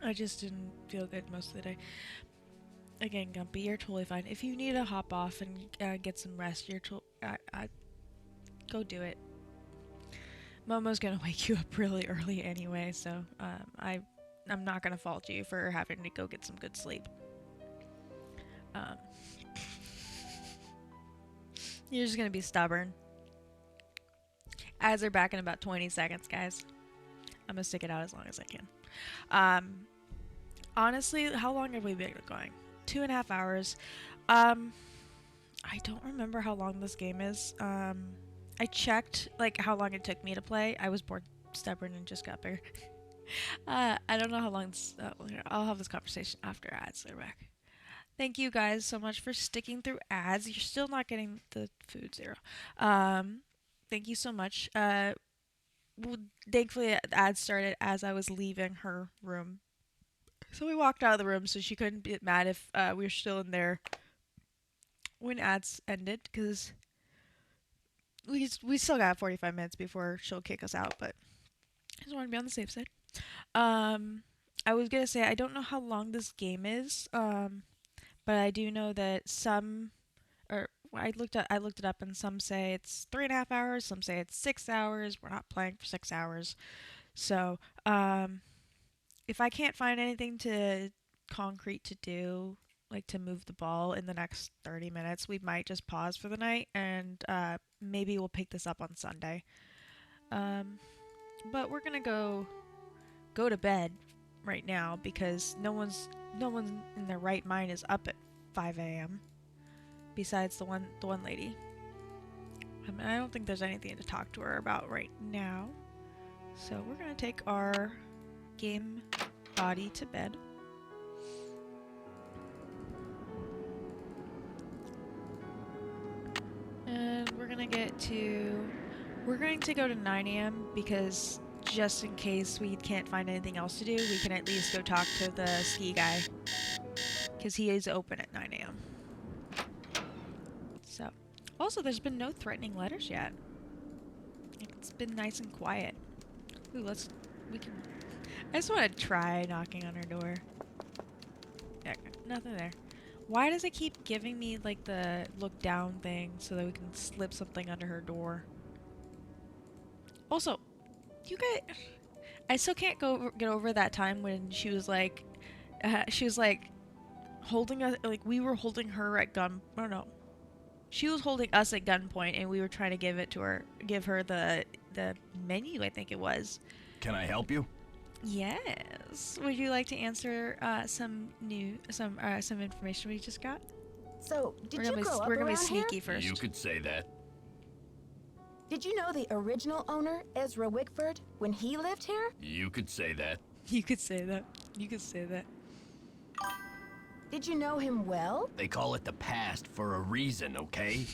I just didn't feel good most of the day. Again, Gumpy, you're totally fine. If you need to hop off and get some rest, you're go do it. Momo's gonna wake you up really early anyway, so I'm not gonna fault you for having to go get some good sleep. You're just gonna be stubborn. Ads are back in about 20 seconds, guys. I'm gonna stick it out as long as I can. Honestly, how long have we been going? 2.5 hours. I don't remember how long this game is. I checked like how long it took me to play. I was bored, stubborn, and just got bigger. I don't know how long this, I'll have this conversation after ads are back. Thank you guys so much for sticking through ads. You're still not getting the food zero. Thank you so much. Thankfully, ads started as I was leaving her room. So we walked out of the room so she couldn't get mad if we were still in there when ads ended, because we still got 45 minutes before she'll kick us out, but I just want to be on the safe side. I was gonna say I don't know how long this game is, but I do know that I looked it up, and some say it's 3.5 hours, some say it's 6 hours. We're not playing for 6 hours, so if I can't find anything concrete to do, like to move the ball in the next 30 minutes, we might just pause for the night, and maybe we'll pick this up on Sunday. But we're gonna go to bed right now because no one's in their right mind is up at 5 a.m. besides the one lady. I mean, I don't think there's anything to talk to her about right now. So we're gonna take our game body to bed. And we're going to go to 9 a.m. because just in case we can't find anything else to do, we can at least go talk to the ski guy. Because he is open at 9 a.m. So, also there's been no threatening letters yet. It's been nice and quiet. Ooh, I just want to try knocking on her door. Yeah, nothing there. Why does it keep giving me like the look down thing so that we can slip something under her door? Also, I still can't get over that time when she was like holding us, like we were holding her at gun. Oh no, she was holding us at gunpoint, and we were trying to give her the menu. I think it was. Can I help you? Yes. Would you like to answer some information we just got? So, did you grow up around here? We're gonna be sneaky first. You could say that. Did you know the original owner, Ezra Wickford, when he lived here? You could say that. You could say that. You could say that. Did you know him well? They call it the past for a reason, okay?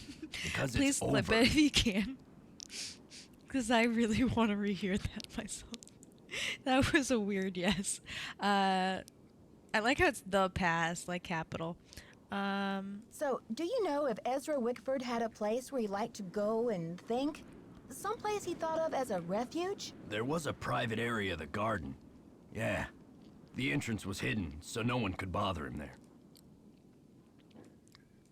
Because Please it's over. flip it if you can. Because I really want to rehear that myself. That was a weird yes. I like how it's the past, like capital. So, do you know if Ezra Wickford had a place where he liked to go and think? Someplace he thought of as a refuge? There was a private area of the garden. Yeah. The entrance was hidden, so no one could bother him there.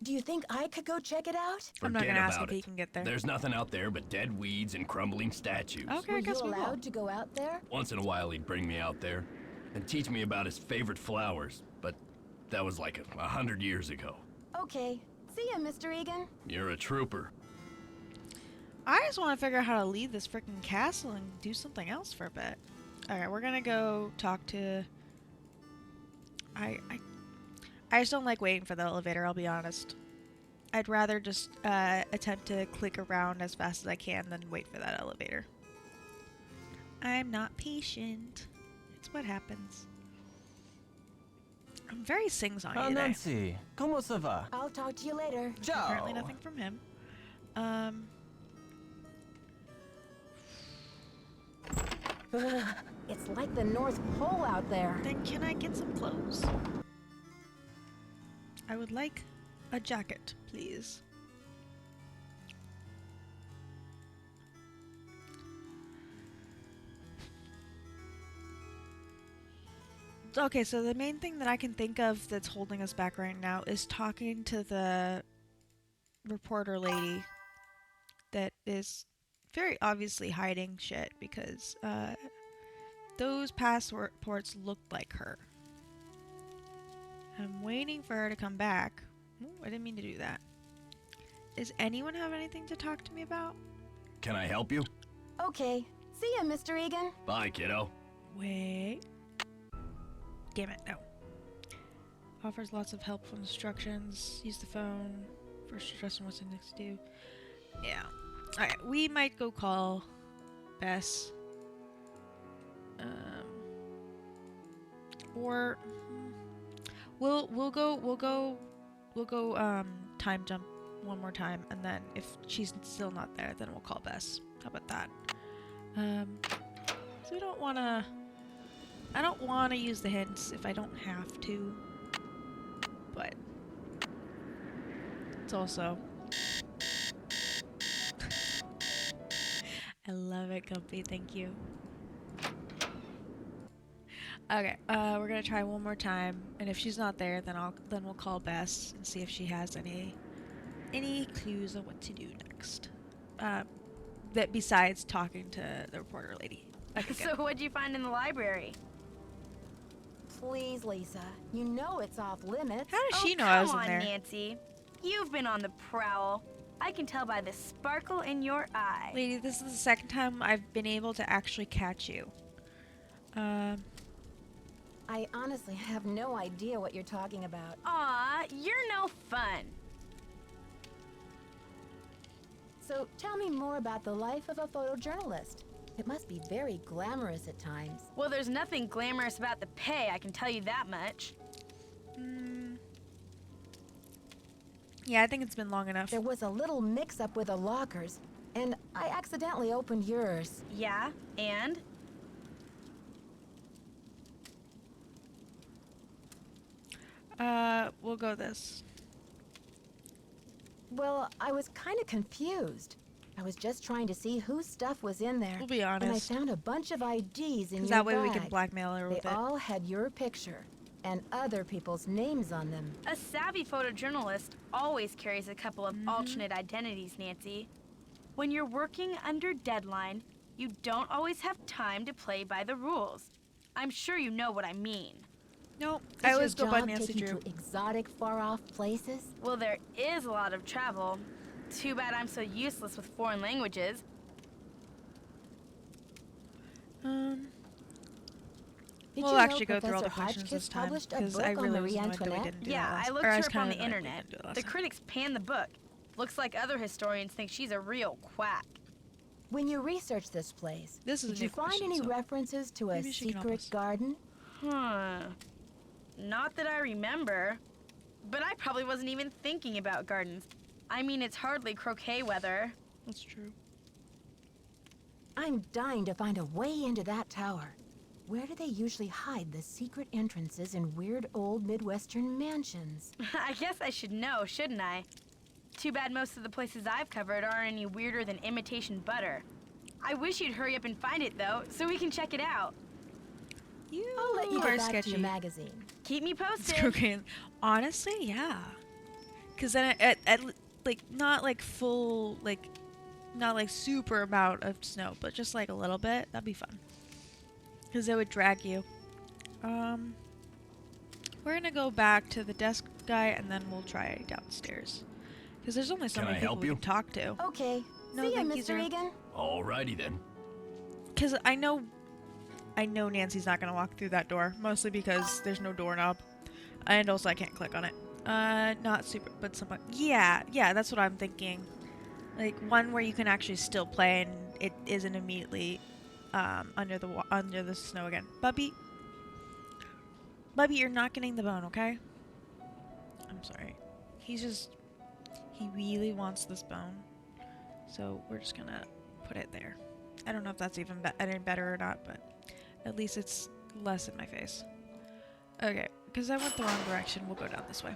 Do you think I could go check it out? I'm not Forget gonna ask about if he it. can get there. There's nothing out there but dead weeds and crumbling statues. Okay, Were I guess you we will. allowed to go out there? Once in a while he'd bring me out there and teach me about his favorite flowers, but that was like 100 years ago. Okay. See ya, Mr. Egan. You're a trooper. I just want to figure out how to leave this freaking castle and do something else for a bit. Okay, we're gonna go talk to... I just don't like waiting for the elevator, I'll be honest. I'd rather just attempt to click around as fast as I can than wait for that elevator. I'm not patient. It's what happens. I'm very sing-songy today. Nancy, comment ça va? I'll talk to you later. Ciao. Apparently nothing from him. It's like the North Pole out there. Then can I get some clothes? I would like a jacket, please. Okay, so the main thing that I can think of that's holding us back right now is talking to the reporter lady that is very obviously hiding shit because those passports looked like her. I'm waiting for her to come back. Ooh, I didn't mean to do that. Does anyone have anything to talk to me about? Can I help you? Okay. See ya, Mr. Egan. Bye, kiddo. Wait. Damn it, no. Offers lots of helpful instructions. Use the phone for suggesting what's next to do. Yeah. Alright, we might go call Bess. Or we'll go time jump one more time, and then if she's still not there, then we'll call Bess. How about that? So we don't wanna... I don't want to use the hints if I don't have to, but it's also... I love it, Comfy. Thank you. Okay, we're gonna try one more time, and if she's not there, then we'll call Bess and see if she has any clues on what to do next. That besides talking to the reporter lady. Okay, So what'd you find in the library? Please, Lisa. You know it's off limits. How does she know I was in Come there? on, Nancy. You've been on the prowl. I can tell by the sparkle in your eye. Lady, this is the second time I've been able to actually catch you. I honestly have no idea what you're talking about. Aw, you're no fun. So tell me more about the life of a photojournalist. It must be very glamorous at times. Well, there's nothing glamorous about the pay, I can tell you that much. Yeah, I think it's been long enough. There was a little mix-up with the lockers, and I accidentally opened yours. Yeah, and? We'll go this. Well, I was kind of confused. I was just trying to see whose stuff was in there. We'll be honest. And I found a bunch of IDs in your that way we bag. can blackmail her with They it. all had your picture and other people's names on them. A savvy photojournalist always carries a couple of alternate identities, Nancy. When you're working under deadline, you don't always have time to play by the rules. I'm sure you know what I mean. Nope. Does I always your go by job Nancy take you Drew. to exotic, far-off places? Well, there is a lot of travel. Too bad I'm so useless with foreign languages. Did We'll you know actually go through all the Professor questions Hotchkiss this time published a because book I on really Marie was annoyed that we Antoinette? didn't do Yeah, that last. I or looked was her up kinda on the annoyed we internet. didn't do it last The time. critics panned the book. Looks like other historians think she's a real quack. When you researched this place, This is a did you new find question, any so references to a maybe she can help secret us. garden? Not that I remember. But I probably wasn't even thinking about gardens. I mean, it's hardly croquet weather. That's true. I'm dying to find a way into that tower. Where do they usually hide the secret entrances in weird old Midwestern mansions? I guess I should know, shouldn't I? Too bad most of the places I've covered aren't any weirder than imitation butter. I wish you'd hurry up and find it, though, so we can check it out. I'll let you are get back sketchy. to your magazine. Keep me It's posted. cocaine. Honestly, yeah. Cause then like not like full like not like super amount of snow, but just like a little bit. That'd be fun. Cause it would drag you. We're gonna go back to the desk guy and then we'll try downstairs. Cause there's only so Can many I people help we you? can talk to. Okay. No, See ya, thank you, Mr. sir. Egan. Alrighty then. Cause I know Nancy's not gonna walk through that door, mostly because there's no doorknob, and also I can't click on it. Not super, but somewhat. Yeah, that's what I'm thinking. Like one where you can actually still play and it isn't immediately under the snow again. Bubby, you're not getting the bone, okay? I'm sorry. He really wants this bone, so we're just gonna put it there. I don't know if that's even any better or not, but at least it's less in my face. Okay, because I went the wrong direction, we'll go down this way.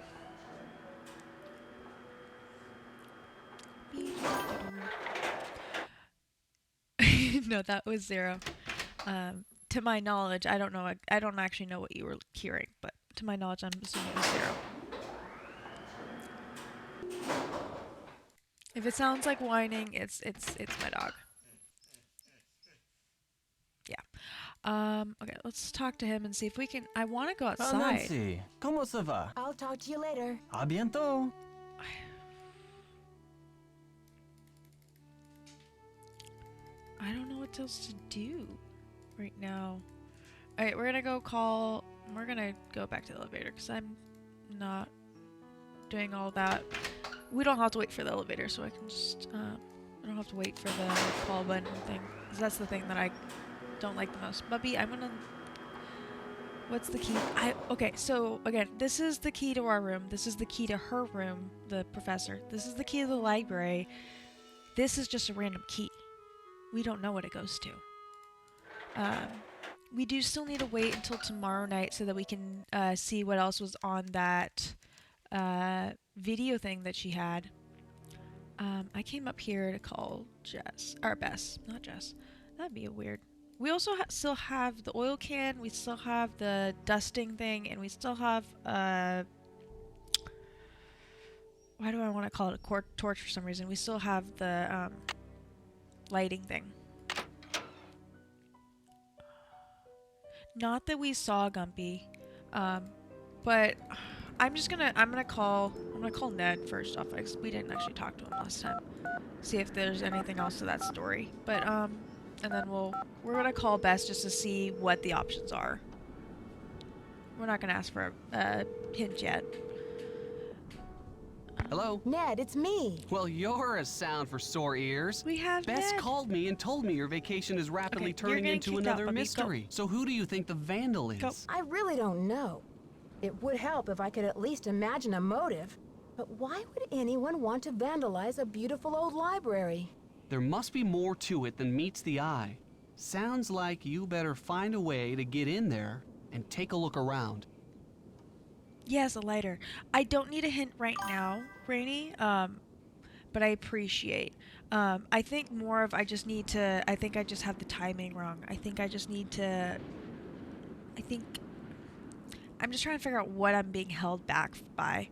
No, that was 0. To my knowledge, I don't know. I don't actually know what you were hearing, but to my knowledge, I'm assuming it was 0. If it sounds like whining, it's my dog. Yeah. Okay, let's talk to him and see if we can. I want to go outside. Nancy, comment ça va? I'll talk to you later. À bientôt. I don't know what else to do right now. Alright, we're gonna go call. We're gonna go back to the elevator because I'm not doing all that. We don't have to wait for the elevator, so I can just. I don't have to wait for the call button thing. Because that's the thing that I don't like the most. Bubby, I'm gonna. What's the key? Okay, so again, this is the key to our room. This is the key to her room, the professor. This is the key to the library. This is just a random key. We don't know what it goes to. We do still need to wait until tomorrow night so that we can see what else was on that video thing that she had. I came up here to call Jess, or Bess, not Jess. That'd be weird. We also still have the oil can, we still have the dusting thing, and we still have, why do I want to call it a torch for some reason? We still have the, lighting thing. Not that we saw Gumpy, but I'm gonna call Ned first off, because we didn't actually talk to him last time. See if there's anything else to that story. But, and then we're gonna call Bess just to see what the options are. We're not gonna ask for a hint yet. Hello? Ned, it's me. Well, you're a sound for sore ears. We have Bess Ned. called me and told me your vacation is rapidly Okay, you're turning getting into kicked out, another Bubby. Go. mystery. So who do you think the vandal is? Go. I really don't know. It would help if I could at least imagine a motive. But why would anyone want to vandalize a beautiful old library? There must be more to it than meets the eye. Sounds like you better find a way to get in there and take a look around. Yes, a lighter. I don't need a hint right now, Rainy, but I appreciate. I think more of I just need to, I think I just have the timing wrong. I think I just need to, I'm just trying to figure out what I'm being held back by.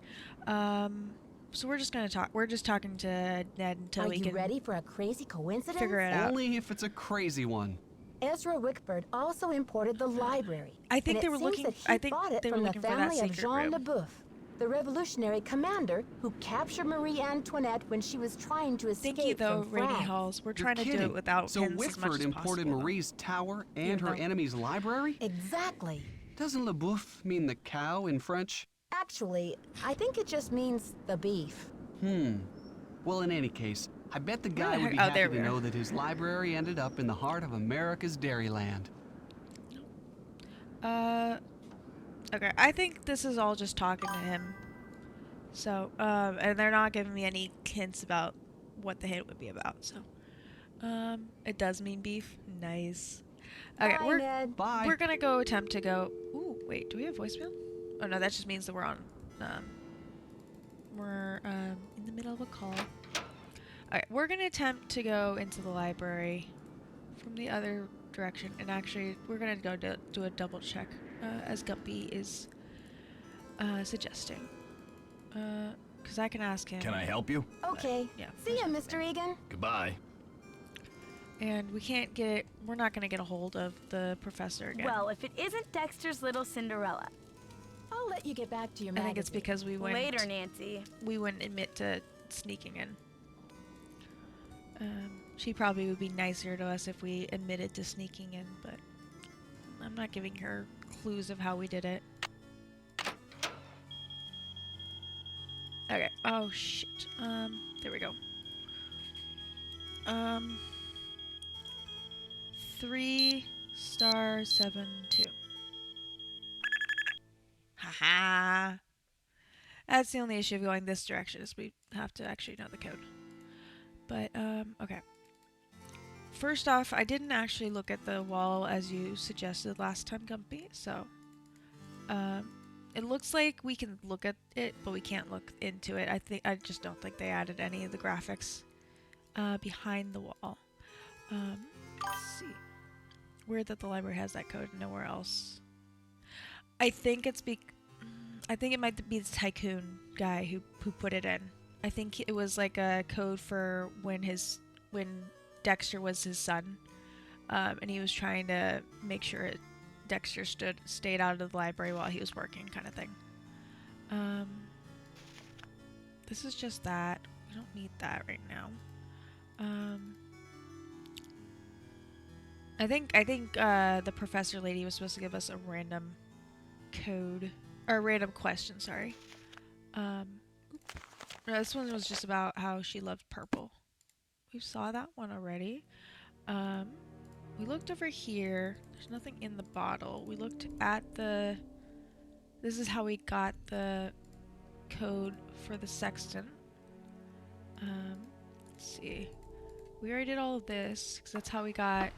So we're just gonna talk, we're just talking to Ned until we Are can you ready for a crazy coincidence? figure it out. Only if it's a crazy one. Ezra Wickford also imported the library. I think and they it were seems looking, that he I think bought it they were from the looking for that family of secret Jean room. LeBoeuf, the revolutionary commander who captured Marie Antoinette when she was trying to escape Thank you though, from Rainy France. Halls. We're You're trying to do kidding. it without So hints as much Wickford as imported possible, though. Marie's tower and Even her though- enemy's library? Exactly. Doesn't LeBoeuf mean the cow in French? Actually, I think it just means the beef. Well, in any case, I bet the Where guy the would be heck- oh, happy there to we are. know that his library ended up in the heart of America's Dairyland. Okay, I think this is all just talking to him. So, and they're not giving me any hints about what the hint would be about, so. It does mean beef. Nice. Okay, Bye, Ned. Bye. we're gonna go attempt to go. Ooh, wait, do we have voicemail? Oh no, that just means that we're on. We're in the middle of a call. Alright, we're gonna attempt to go into the library from the other direction, and actually, we're gonna go do a double check, as Guppy is suggesting. Because I can ask him. Can I help you? Okay. Yeah. See ya, Mr. Egan. Goodbye. And we can't get. We're not gonna get a hold of the professor again. Well, if it isn't Dexter's little Cinderella. I'll let you get back to your I magazine. think it's because we wouldn't. Later, Nancy. We wouldn't admit to sneaking in. She probably would be nicer to us if we admitted to sneaking in, but I'm not giving her clues of how we did it. Okay. Oh shit. There we go. 3*72. Haha. That's the only issue of going this direction is we have to actually know the code. But okay. First off, I didn't actually look at the wall as you suggested last time, Gumpy. So it looks like we can look at it, but we can't look into it. I just don't think they added any of the graphics behind the wall. Let's see. Weird that the library has that code, nowhere else. I think it's I think it might be the tycoon guy who put it in. I think it was like a code for when Dexter was his son, and he was trying to make sure Dexter stayed out of the library while he was working, kind of thing. This is just that. We don't need that right now. I think the professor lady was supposed to give us a random code or a random question. Sorry. No, this one was just about how she loved purple. We saw that one already. We looked over here. There's nothing in the bottle. We looked at the. This is how we got the code for the sextant. Let's see. We already did all of this because that's how we got.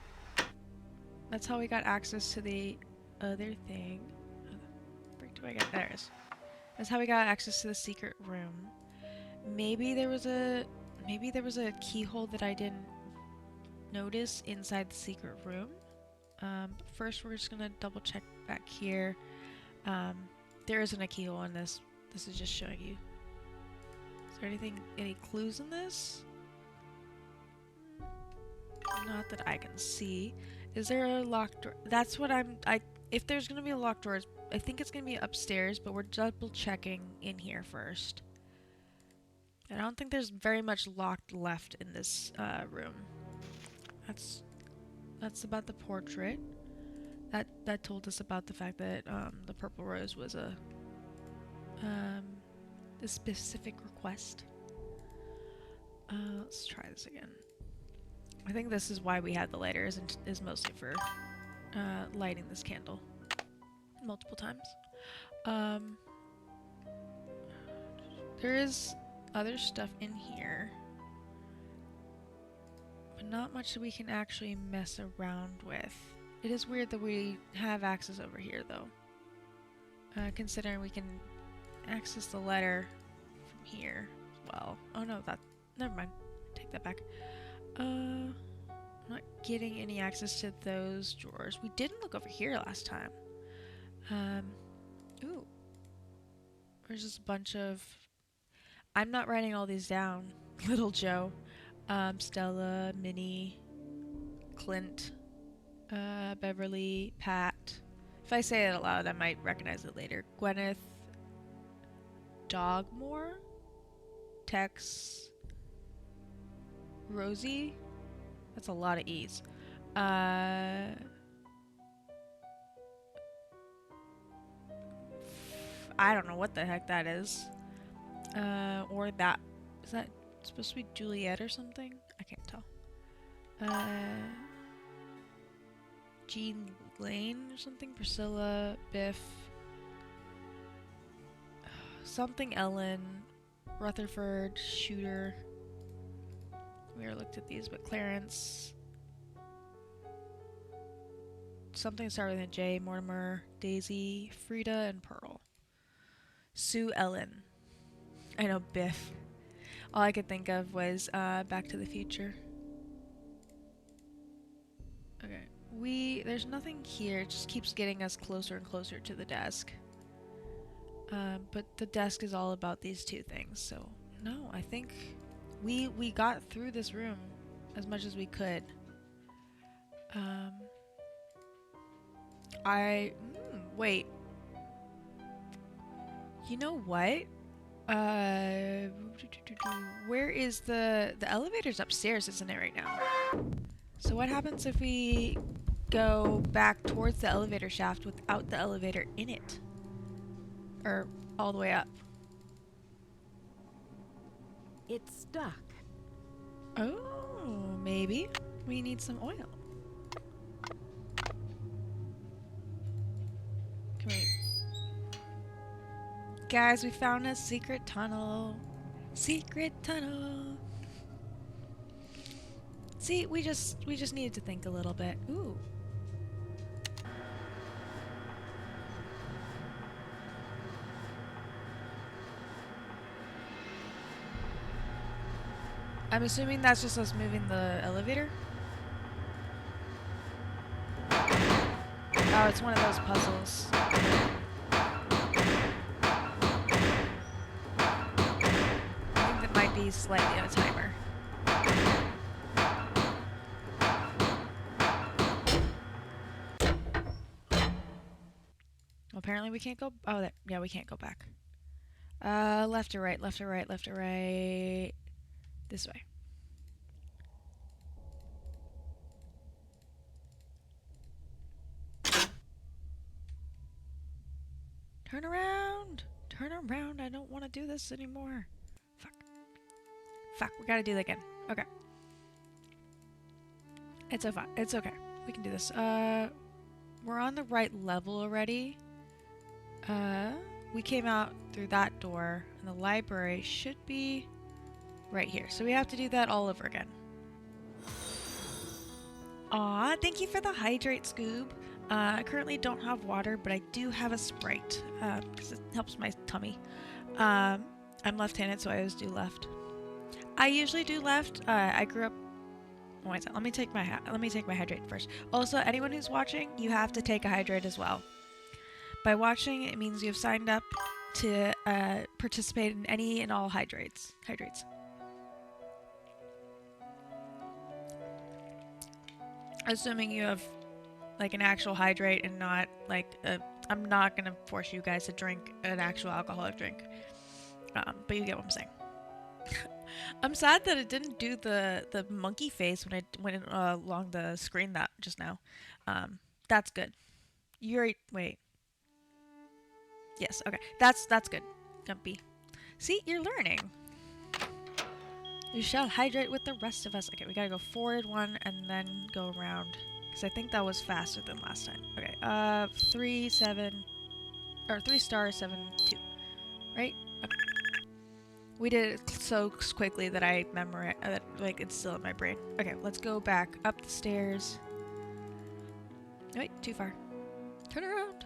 That's how we got access to the other thing. Where do I get? There it is. That's how we got access to the secret room. Maybe there was a keyhole that I didn't notice inside the secret room. But first we're just gonna double check back here. There isn't a keyhole in this. This is just showing you. Is there any clues in this? Not that I can see. Is there a locked door? That's what if there's gonna be a locked door, I think it's gonna be upstairs, but we're double checking in here first. I don't think there's very much locked left in this room. That's about the portrait. That told us about the fact that the purple rose was the specific quest. Let's try this again. I think this is why we had the lighter, is mostly for lighting this candle multiple times. There is other stuff in here, but not much that we can actually mess around with. It is weird that we have access over here, though. Considering we can access the letter from here as well. Oh no, never mind. Take that back. I'm not getting any access to those drawers. We didn't look over here last time. Ooh. There's just a bunch of... I'm not writing all these down. Little Joe. Stella, Minnie, Clint, Beverly, Pat. If I say it out loud, I might recognize it later. Gwyneth, Dogmore, Tex, Rosie. That's a lot of E's. I don't know what the heck that is. Or that. Is that supposed to be Juliet or something? I can't tell. Jean Lane or something? Priscilla, Biff. Something Ellen. Rutherford, Shooter. We already looked at these, but Clarence. Something started with a J. Mortimer, Daisy, Frida, and Pearl. Sue Ellen. I know, Biff. All I could think of was Back to the Future. Okay. There's nothing here. It just keeps getting us closer and closer to the desk. But the desk is all about these two things, so no, I think we got through this room as much as we could. Wait. You know what? Where is the elevator's upstairs, isn't it, right now? So what happens if we go back towards the elevator shaft without the elevator in it? Or all the way up? It's stuck. Oh, maybe we need some oil. Can we... Guys, we found a secret tunnel. Secret tunnel. See, we just needed to think a little bit. Ooh. I'm assuming that's just us moving the elevator? Oh, it's one of those puzzles. I think that might be slightly on a timer. Apparently we can't go... Oh, yeah, we can't go back. Left or right, left or right, left or right... This way. Turn around! Turn around! I don't want to do this anymore. Fuck. Fuck, we gotta do that again. Okay. It's okay. It's okay. We can do this. We're on the right level already. We came out through that door, and the library should be right here. So we have to do that all over again. Aw, thank you for the hydrate, Scoob. I currently don't have water, but I do have a Sprite, because it helps my tummy. I'm left-handed, so I always do left. I usually do left. I grew up... Oh, wait, let me take my hydrate first. Also, anyone who's watching, you have to take a hydrate as well. By watching, it means you've signed up to participate in any and all hydrates. Assuming you have like an actual hydrate and not like I'm not gonna force you guys to drink an actual alcoholic drink, but you get what I'm saying. I'm sad that it didn't do the monkey face when it went along the screen that just now. That's good. Wait. Yes, okay. That's good. Gumpy. See, you're learning. You shall hydrate with the rest of us. Okay, we gotta go forward one and then go around. Because I think that was faster than last time. Okay, 3, 7, or 3 stars, 7, 2. Right? Okay. We did it so quickly that I memorized, like, it's still in my brain. Okay, let's go back up the stairs. Wait, too far. Turn around.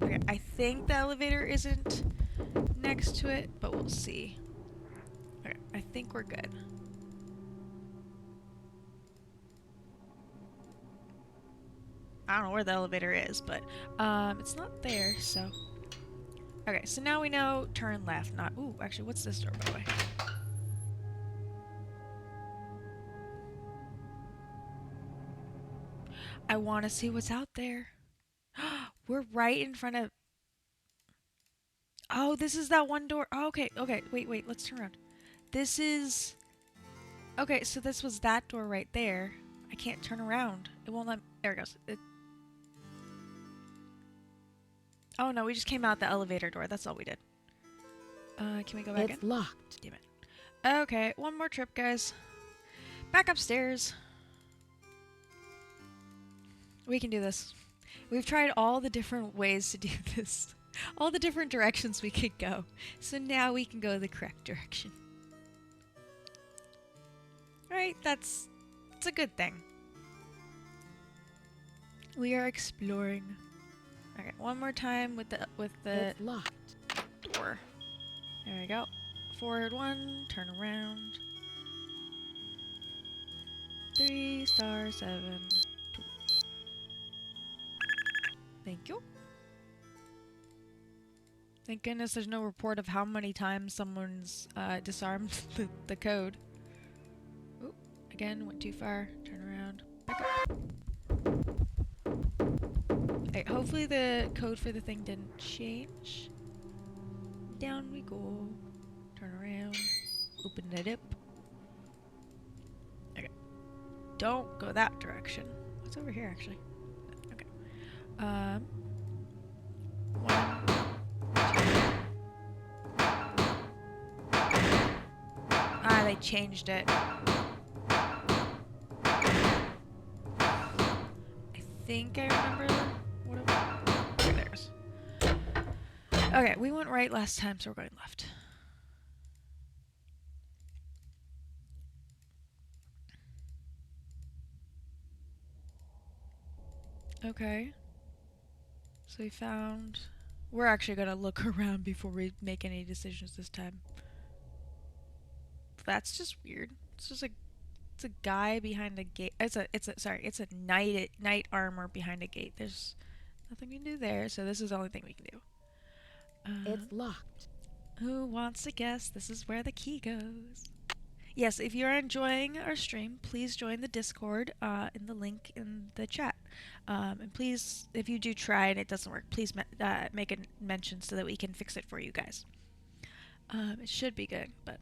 Okay, I think the elevator isn't next to it, but we'll see. Okay, I think we're good. I don't know where the elevator is, but it's not there, so. Okay, so now we know turn left, not. Ooh, actually, what's this door, by the way? I want to see what's out there. We're right in front of. Oh, this is that one door. Oh, okay, okay, wait, let's turn around. This is. Okay, so this was that door right there. I can't turn around. It won't let. There it goes. Oh no, we just came out the elevator door. That's all we did. Can we go back in? It's locked. Damn it. Okay, one more trip, guys. Back upstairs. We can do this. We've tried all the different ways to do this. All the different directions we could go. So now we can go the correct direction. Right? It's a good thing. We are exploring. Okay, one more time with the It's locked. door. There we go. Forward one, turn around. 3 stars, 7, 2. Thank you. Thank goodness there's no report of how many times someone's disarmed the code. Ooh, again, went too far. Turn around. Back up. Okay, hopefully the code for the thing didn't change. Down we go. Turn around. Open it up. Okay. Don't go that direction. What's over here, actually? Okay. 1, 2. Ah, they changed it. I think I remember what it was. Okay, there's. Okay, we went right last time, so we're going left. Okay. So we found. We're actually gonna look around before we make any decisions this time. That's just weird. It's just it's a guy behind a gate. It's a knight armor behind a gate. There's nothing we can do there, so this is the only thing we can do. It's locked. Who wants to guess? This is where the key goes. Yes, if you're enjoying our stream, please join the Discord in the link in the chat. And please, if you do try and it doesn't work, please make a mention so that we can fix it for you guys. It should be good, but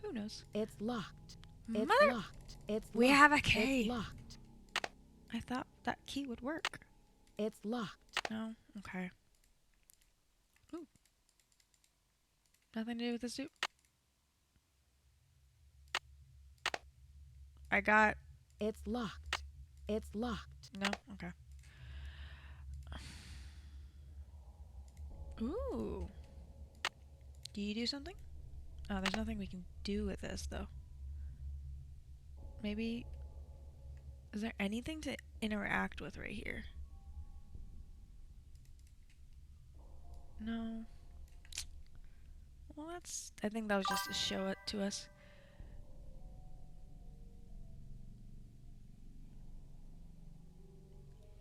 who knows? It's locked. It's Mother! locked. It's We locked. have a key. It's locked. I thought that key would work. It's locked. No? Okay. Ooh. Nothing to do with this dude? I got... It's locked. It's locked. No? Okay. Ooh. Do you do something? Oh, there's nothing we can do with this, though. Maybe... Is there anything to interact with right here? No. Well, that's... I think that was just to show it to us.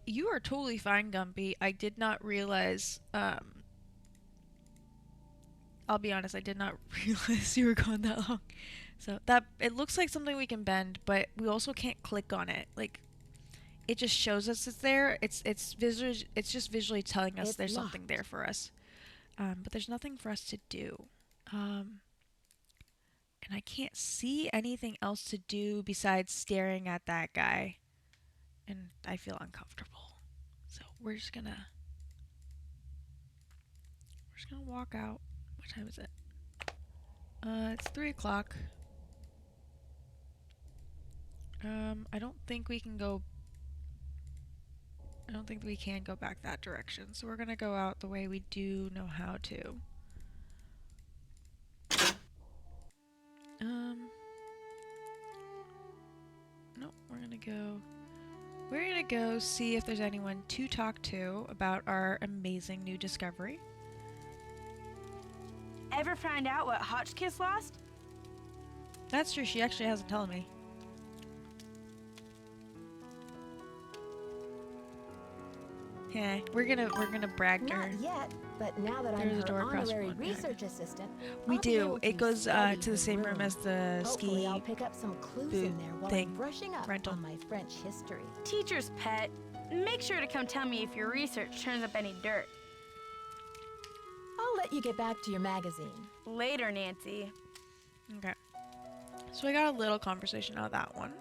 You are totally fine, Gumpy. I did not realize, I'll be honest, I did not realize you were gone that long. So that, it looks like something we can bend, but we also can't click on it. Like, it just shows us it's there. It's just visually telling us there's something there for us. But there's nothing for us to do. And I can't see anything else to do besides staring at that guy. And I feel uncomfortable. So we're just gonna walk out. What time is it? It's 3 o'clock. I don't think we can go... I don't think we can go back that direction, so we're gonna go out the way we do know how to. No, we're gonna go see if there's anyone to talk to about our amazing new discovery. Ever find out what Hotchkiss lost? That's true, she actually hasn't told me. Yeah, we're gonna brag to her. Not yet, but now that There's I'm a her door across honorary one behind. research assistant, We I'll be do. able It goes study to the her same room as the Hopefully ski I'll pick up some clues boot in there while thing I'm brushing up rental. on my French history. Teacher's pet. Make sure to come tell me if your research turns up any dirt. I'll let you get back to your magazine. Later, Nancy. Okay. So I got a little conversation out of that one.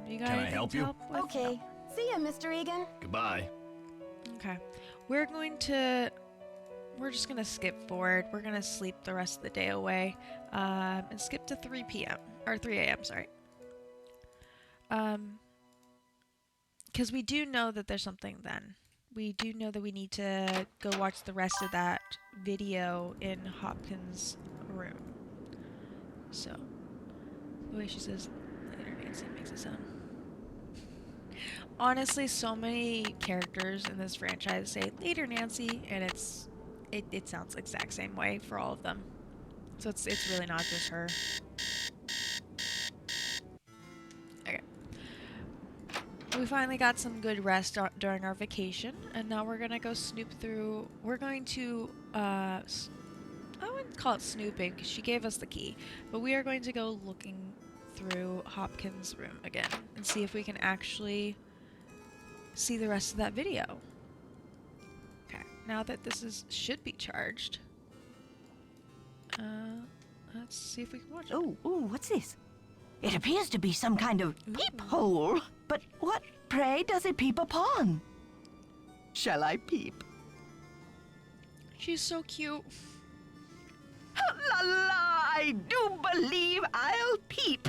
You got Can I anything help to you? help with? Okay. See ya, Mr. Egan. Goodbye. Okay. We're just gonna skip forward. We're gonna sleep the rest of the day away. And skip to 3 p.m. or 3 a.m. sorry. Because we do know that there's something then. We do know that we need to go watch the rest of that video in Hopkins' room. So, the way she says later Nancy makes it sound. Honestly, so many characters in this franchise say later Nancy, and it sounds the exact same way for all of them. So it's really not just her. Okay. We finally got some good rest during our vacation, and now we're gonna go snoop through. We're going to I wouldn't call it snooping because she gave us the key, but we are going to go looking through Hopkins' room again and see if we can actually see the rest of that video. Okay, now that this should be charged, let's see if we can watch it. Oh, what's this? It appears to be some kind of peephole. But what, pray, does it peep upon? Shall I peep? She's so cute. La la, I do believe I'll peep.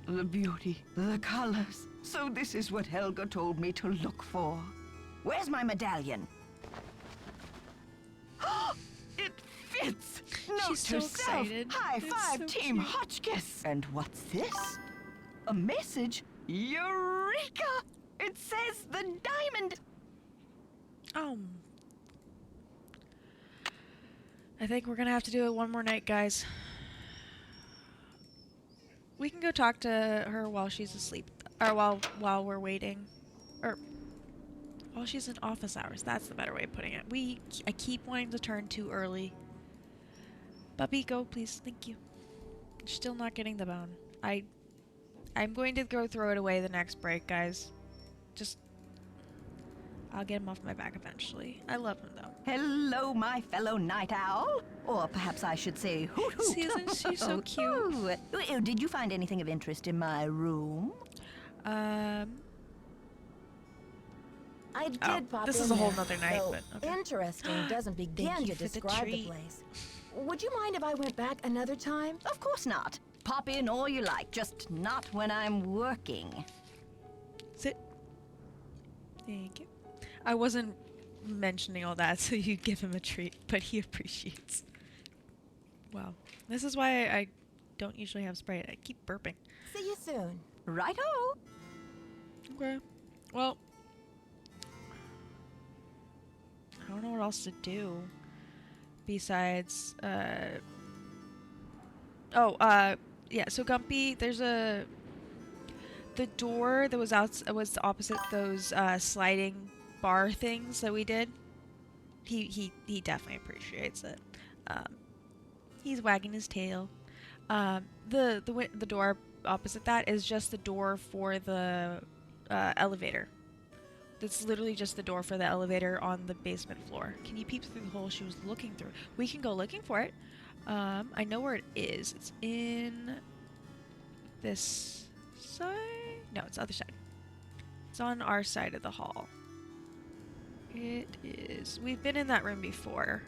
The beauty, the colors. So this is what Helga told me to look for. Where's my medallion? It fits! Note She's to so self, excited. high It's five, so Team cute. Hotchkiss! And what's this? A message? Eureka! It says the diamond. I think we're gonna have to do it one more night, guys. We can go talk to her while she's asleep, or while we're waiting, or while she's in office hours. That's the better way of putting it. I keep wanting to turn too early. Bubby, go please. Thank you. You're still not getting the bone. I'm going to go throw it away the next break, guys. I'll get him off my back eventually. I love him though. Hello, my fellow night owl. Or perhaps I should say hoot hoot. See, isn't she so cute? Oh, did you find anything of interest in my room? I did pop this in is a whole there, nother night, though but okay. interesting doesn't begin Thank you to for the describe the treat. place. Would you mind if I went back another time? Of course not. Pop in all you like, just not when I'm working. Sit. Thank you. I wasn't mentioning all that so you give him a treat, but he appreciates. Wow. This is why I don't usually have Sprite. I keep burping. See you soon. Righto. Okay. Well, I don't know what else to do besides yeah, so Gumpy, there's the door that was opposite those sliding bar things that we did. He definitely appreciates it. He's wagging his tail. The door opposite that is just the door for the elevator. That's literally just the door for the elevator on the basement floor. Can you peep through the hole she was looking through? We can go looking for it. I know where it is. It's in this side? No, it's the other side. It's on our side of the hall. It is. We've been in that room before.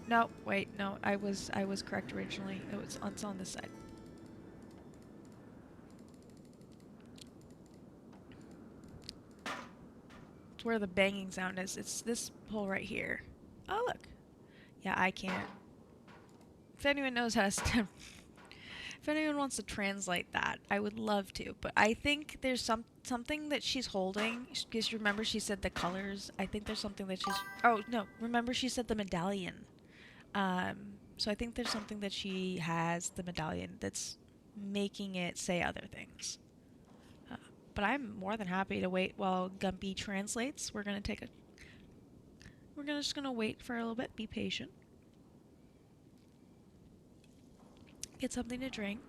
No, wait, no, I was correct originally. It's on this side. where the banging sound is. It's this hole right here. Oh, look. Yeah, I can't. If anyone knows how to if anyone wants to translate that, I would love to. But I think there's something that she's holding. Because remember she said the colors. I think there's something that she's... Oh, no. Remember she said the medallion. So I think there's something that she has, the medallion, that's making it say other things. But I'm more than happy to wait while Gumpy translates. We're just gonna wait for a little bit. Be patient. Get something to drink.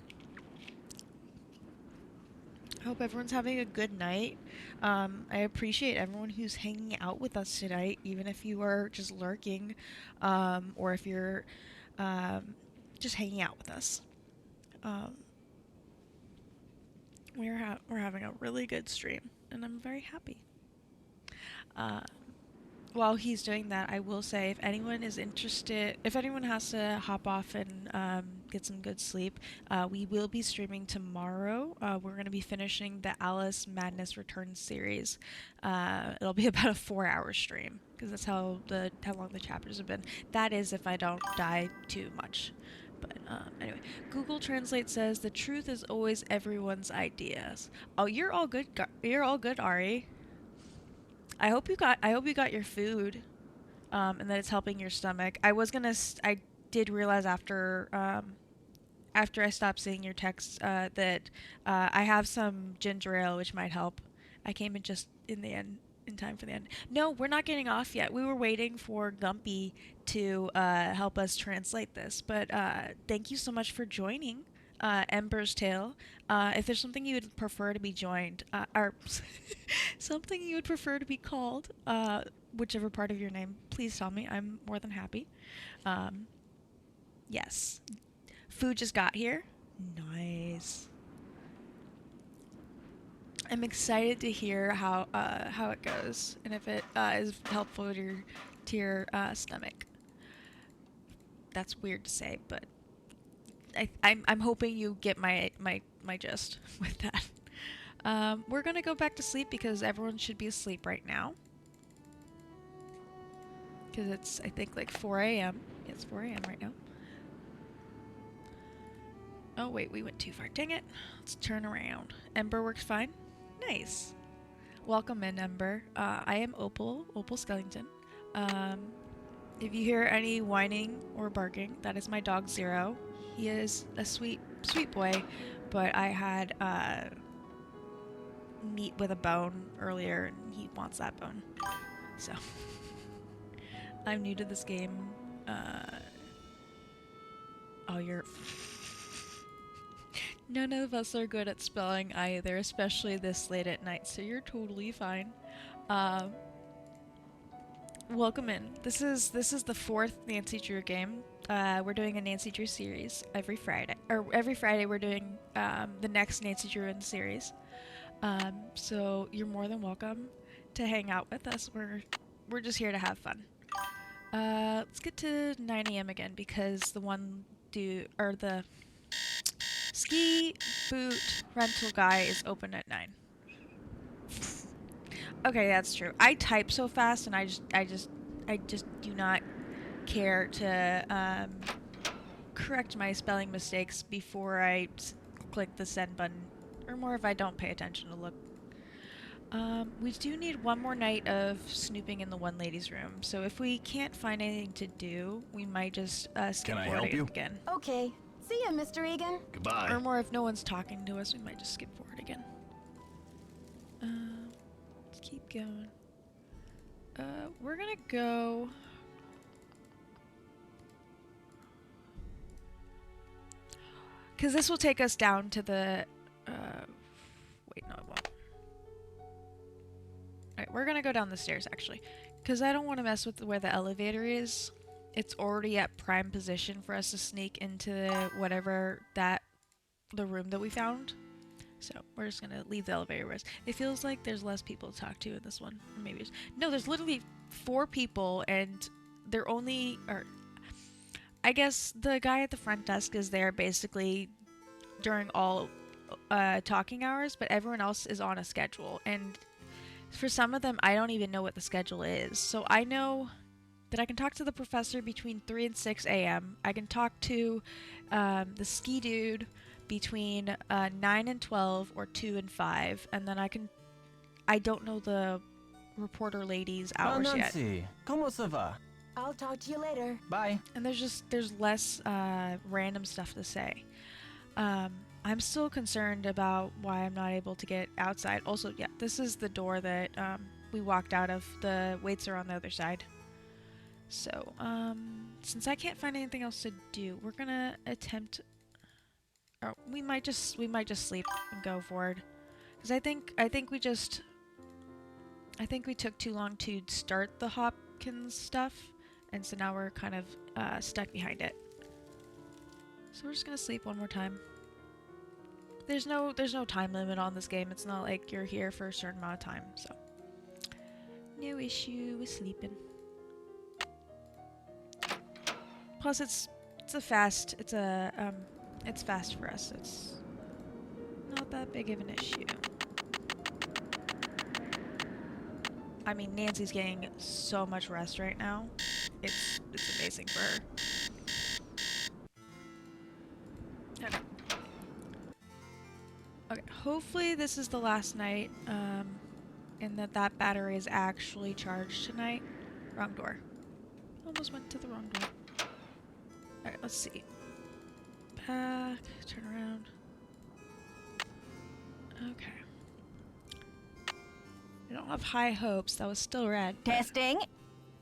I hope everyone's having a good night. I appreciate everyone who's hanging out with us tonight, even if you are just lurking, or if you're just hanging out with us. We're having a really good stream, and I'm very happy. While he's doing that, I will say, if anyone is interested, if anyone has to hop off and get some good sleep, we will be streaming tomorrow. We're going to be finishing the Alice Madness Returns series. It'll be about a 4-hour stream, because that's how long the chapters have been. That is if I don't die too much. But anyway, Google Translate says the truth is always everyone's ideas. Oh, you're all good. You're all good, Ari. I hope you got your food, and that it's helping your stomach. I did realize after I stopped seeing your texts that I have some ginger ale which might help. I came in just in time for the end. No, we're not getting off yet. We were waiting for Gumpy to help us translate this. But thank you so much for joining. Ember's Tale. If there's something you would prefer to be joined, or something you would prefer to be called, whichever part of your name, please tell me. I'm more than happy. Yes. Food just got here. Nice. I'm excited to hear how it goes, and if it is helpful to your stomach. That's weird to say, but I'm hoping you get my gist with that. We're gonna go back to sleep because everyone should be asleep right now. Because it's, I think, like 4 a.m. It's 4 a.m. right now. Oh wait, we went too far. Dang it. Let's turn around. Ember works fine. Nice. Welcome in, Ember. I am Opal Skellington. If you hear any whining or barking, that is my dog Zero. He is a sweet boy, but I had meat with a bone earlier, and he wants that bone. So, I'm new to this game. Oh, you're... None of us are good at spelling either, especially this late at night, so you're totally fine. Welcome in. This is the 4th Nancy Drew game. We're doing a Nancy Drew series every Friday. Or every Friday we're doing the next Nancy Drew in the series. So you're more than welcome to hang out with us. We're just here to have fun. Let's get to 9 a.m. again because the ski boot rental guy is open at 9. Okay, that's true. I type so fast, and I just do not care to correct my spelling mistakes before I click the send button, or more if I don't pay attention to look. We do need one more night of snooping in the one lady's room, so if we can't find anything to do, we might just skip forward again. Okay. See ya, Mr. Egan. Goodbye. Or more, if no one's talking to us, we might just skip forward again. Let's keep going. We're gonna go... Because this will take us down to the... Wait, no, it won't. Alright, we're gonna go down the stairs, actually. Because I don't want to mess with where the elevator is. It's already at prime position for us to sneak into whatever the room that we found. So we're just gonna leave the elevator where it feels like there's less people to talk to in this one. Or maybe no, there's literally 4 people, and they're only, or I guess the guy at the front desk is there basically during all talking hours, but everyone else is on a schedule, and For some of them, I don't even know what the schedule is. So I know that I can talk to the professor between 3 and 6 a.m. I can talk to the ski dude between 9 and 12 or 2 and 5. And then I don't know the reporter lady's hours yet. Nancy, ¿cómo se va? I'll talk to you later. Bye. And there's less random stuff to say. I'm still concerned about why I'm not able to get outside. Also, yeah, this is the door that we walked out of. The weights are on the other side. So, since I can't find anything else to do, we're gonna attempt. Or we might just sleep and go forward, because I think we took too long to start the Hopkins stuff, and so now we're kind of stuck behind it. So we're just gonna sleep one more time. There's no time limit on this game. It's not like you're here for a certain amount of time, so no issue with sleeping. Plus, it's fast for us. It's not that big of an issue. I mean, Nancy's getting so much rest right now. It's amazing for her. Okay. Okay, hopefully this is the last night, and that battery is actually charged tonight. Wrong door. Almost went to the wrong door. Alright, let's see. Back, turn around. Okay. I don't have high hopes. That was still red. Testing.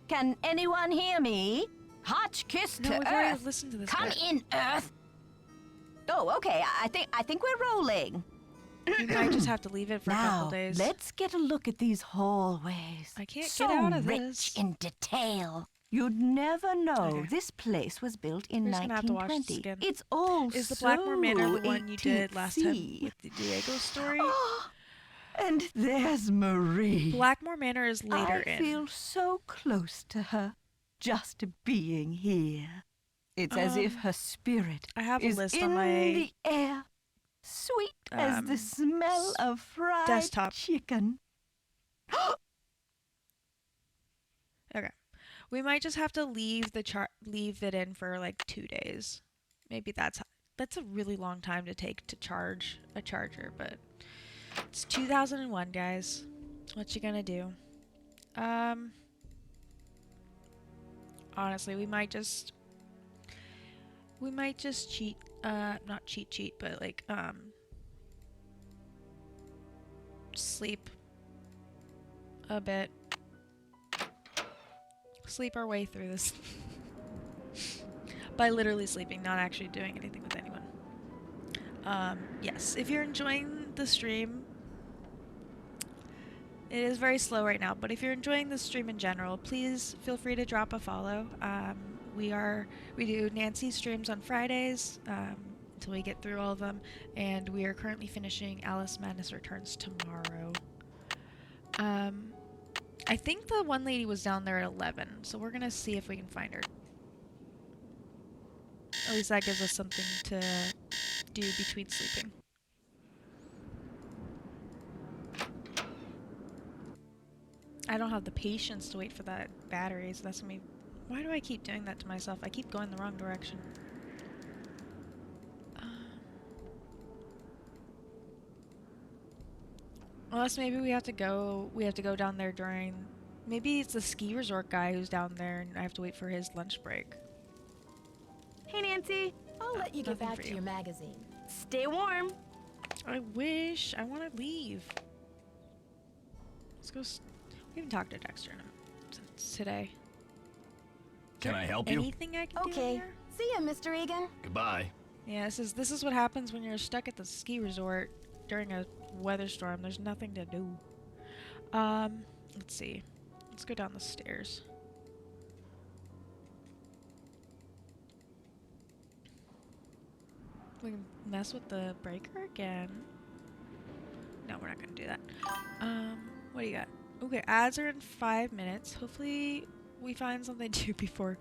Can anyone hear me? Hotchkiss No, to we've already Earth. listened to this Come bit. in, Earth. Oh, okay. I think we're rolling. We might just have to leave it for a couple Now, days. let's get a look at these hallways. I can't So get out of rich this. in detail. You'd never know Okay. this place was built in We're just gonna have to watch this 1920. again. It's all Is the so Blackmore Manor the one you did 18th last time with the Diego story? Oh, and there's Marie. Blackmore Manor is later I in. feel so close to her, just being here. It's as if her spirit I have a is list in on my the air, sweet as the smell of fried desktop. chicken. Okay. We might just have to leave it in for like 2 days. Maybe that's a really long time to take to charge a charger, but it's 2001, guys. What you gonna do? Honestly, we might just cheat, not cheat, but like sleep a bit. Sleep our way through this. By literally sleeping, not actually doing anything with anyone. Yes, if you're enjoying the stream, it is very slow right now, but if you're enjoying the stream in general, please feel free to drop a follow. We do Nancy streams on Fridays until we get through all of them, and we are currently finishing Alice Madness Returns tomorrow. I think the one lady was down there at 11, so we're gonna see if we can find her. At least that gives us something to do between sleeping. I don't have the patience to wait for that battery, so that's gonna be... Why do I keep doing that to myself? I keep going the wrong direction. Unless maybe we have to go down there during... Maybe it's the ski resort guy who's down there and I have to wait for his lunch break. Hey, Nancy. I'll let you get nothing back for to you. your magazine. Stay warm. I wish. I want to leave. Let's go... We haven't talked to Dexter since today. Can I help you? Anything I can do Okay. here? See ya, Mr. Egan. Goodbye. Yeah, this is what happens when you're stuck at the ski resort during a weather storm. There's nothing to do. Let's see. Let's go down the stairs. We can mess with the breaker again. No, we're not gonna do that. What do you got? Okay, ads are in 5 minutes. Hopefully we find something to do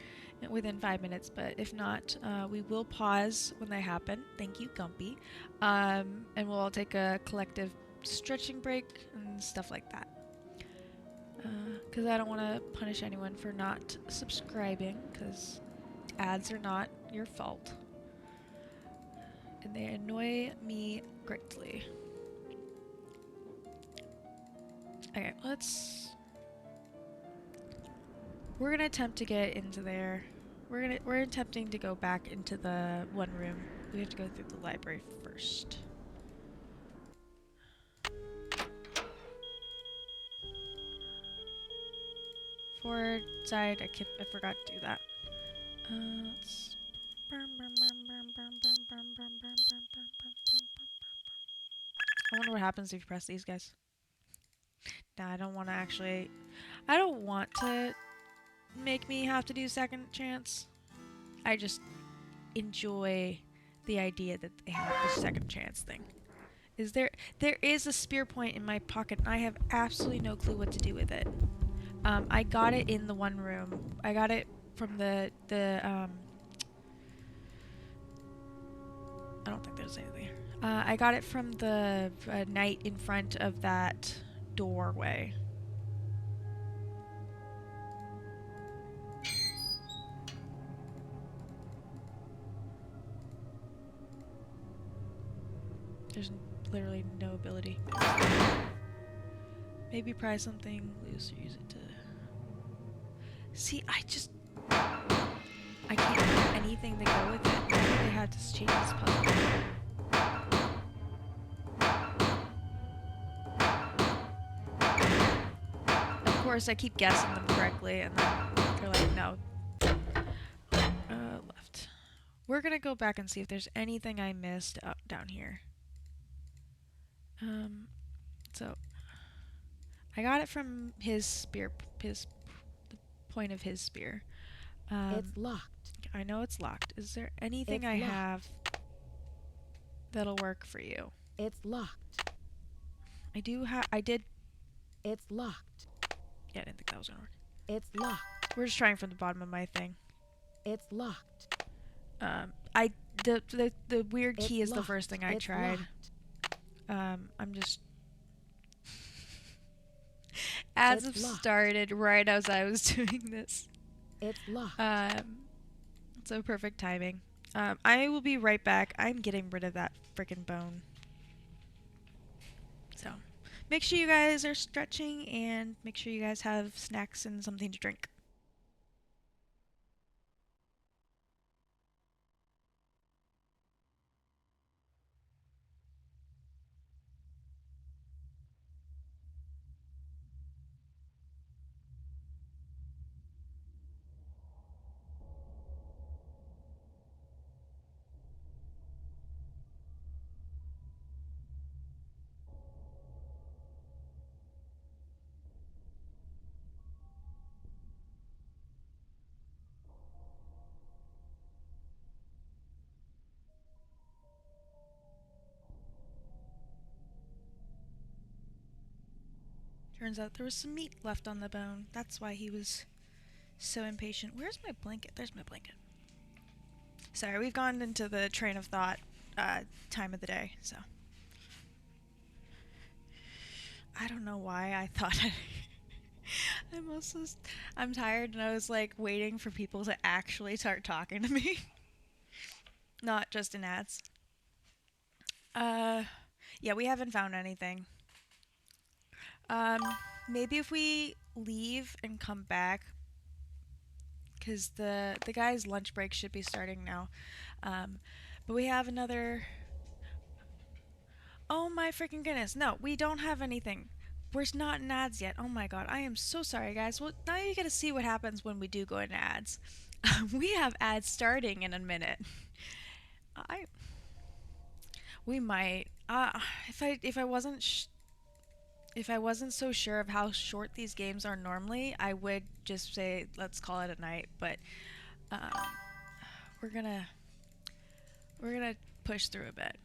within 5 minutes, but if not, we will pause when they happen. Thank you, Gumpy. And we'll all take a collective stretching break and stuff like that. because I don't want to punish anyone for not subscribing, because ads are not your fault. And they annoy me greatly. Okay, we're gonna attempt to get into there. We're attempting to go back into the one room. We have to go through the library first. Forward, side, I forgot to do that. I wonder what happens if you press these guys. Nah, I don't want to actually... I don't want to make me have to do second chance. I just enjoy the idea that they have the second chance thing. There is a spear point in my pocket, and I have absolutely no clue what to do with it. I got it in the one room. I got it from the I don't think there's anything here. I got it from the knight in front of that doorway. There's literally no ability. Maybe pry something loose or use it to... See, I can't do anything to go with it. Why do they have to change this puzzle? Of course, I keep guessing them correctly, and then they're like, no. Left. We're gonna go back and see if there's anything I missed up down here. So I got it from his spear, the point of his spear. It's locked. I know it's locked. Is there anything It's I locked. have that'll work for you? It's locked. I did. It's locked. Yeah, I didn't think that was gonna work. It's locked. We're just trying from the bottom of my thing. It's locked. The weird key is the locked. first thing I It's tried. locked. I'm just... Ads have It's locked. started right as I was doing this. It's locked. So perfect timing. I will be right back. I'm getting rid of that frickin' bone. So, make sure you guys are stretching and make sure you guys have snacks and something to drink. Turns out there was some meat left on the bone. That's why he was so impatient. Where's my blanket? There's my blanket. Sorry, we've gone into the train of thought time of the day, so. I don't know why I thought I'm tired and I was like waiting for people to actually start talking to me. Not just in ads. Yeah, we haven't found anything. Maybe if we leave and come back, because the guy's lunch break should be starting now. But we have another... Oh my freaking goodness. No, we don't have anything. We're not in ads yet. Oh my god, I am so sorry, guys. Well, now you get to see what happens when we do go into ads. We have ads starting in a minute. We might. If I wasn't so sure of how short these games are normally, I would just say let's call it a night. But we're gonna push through a bit.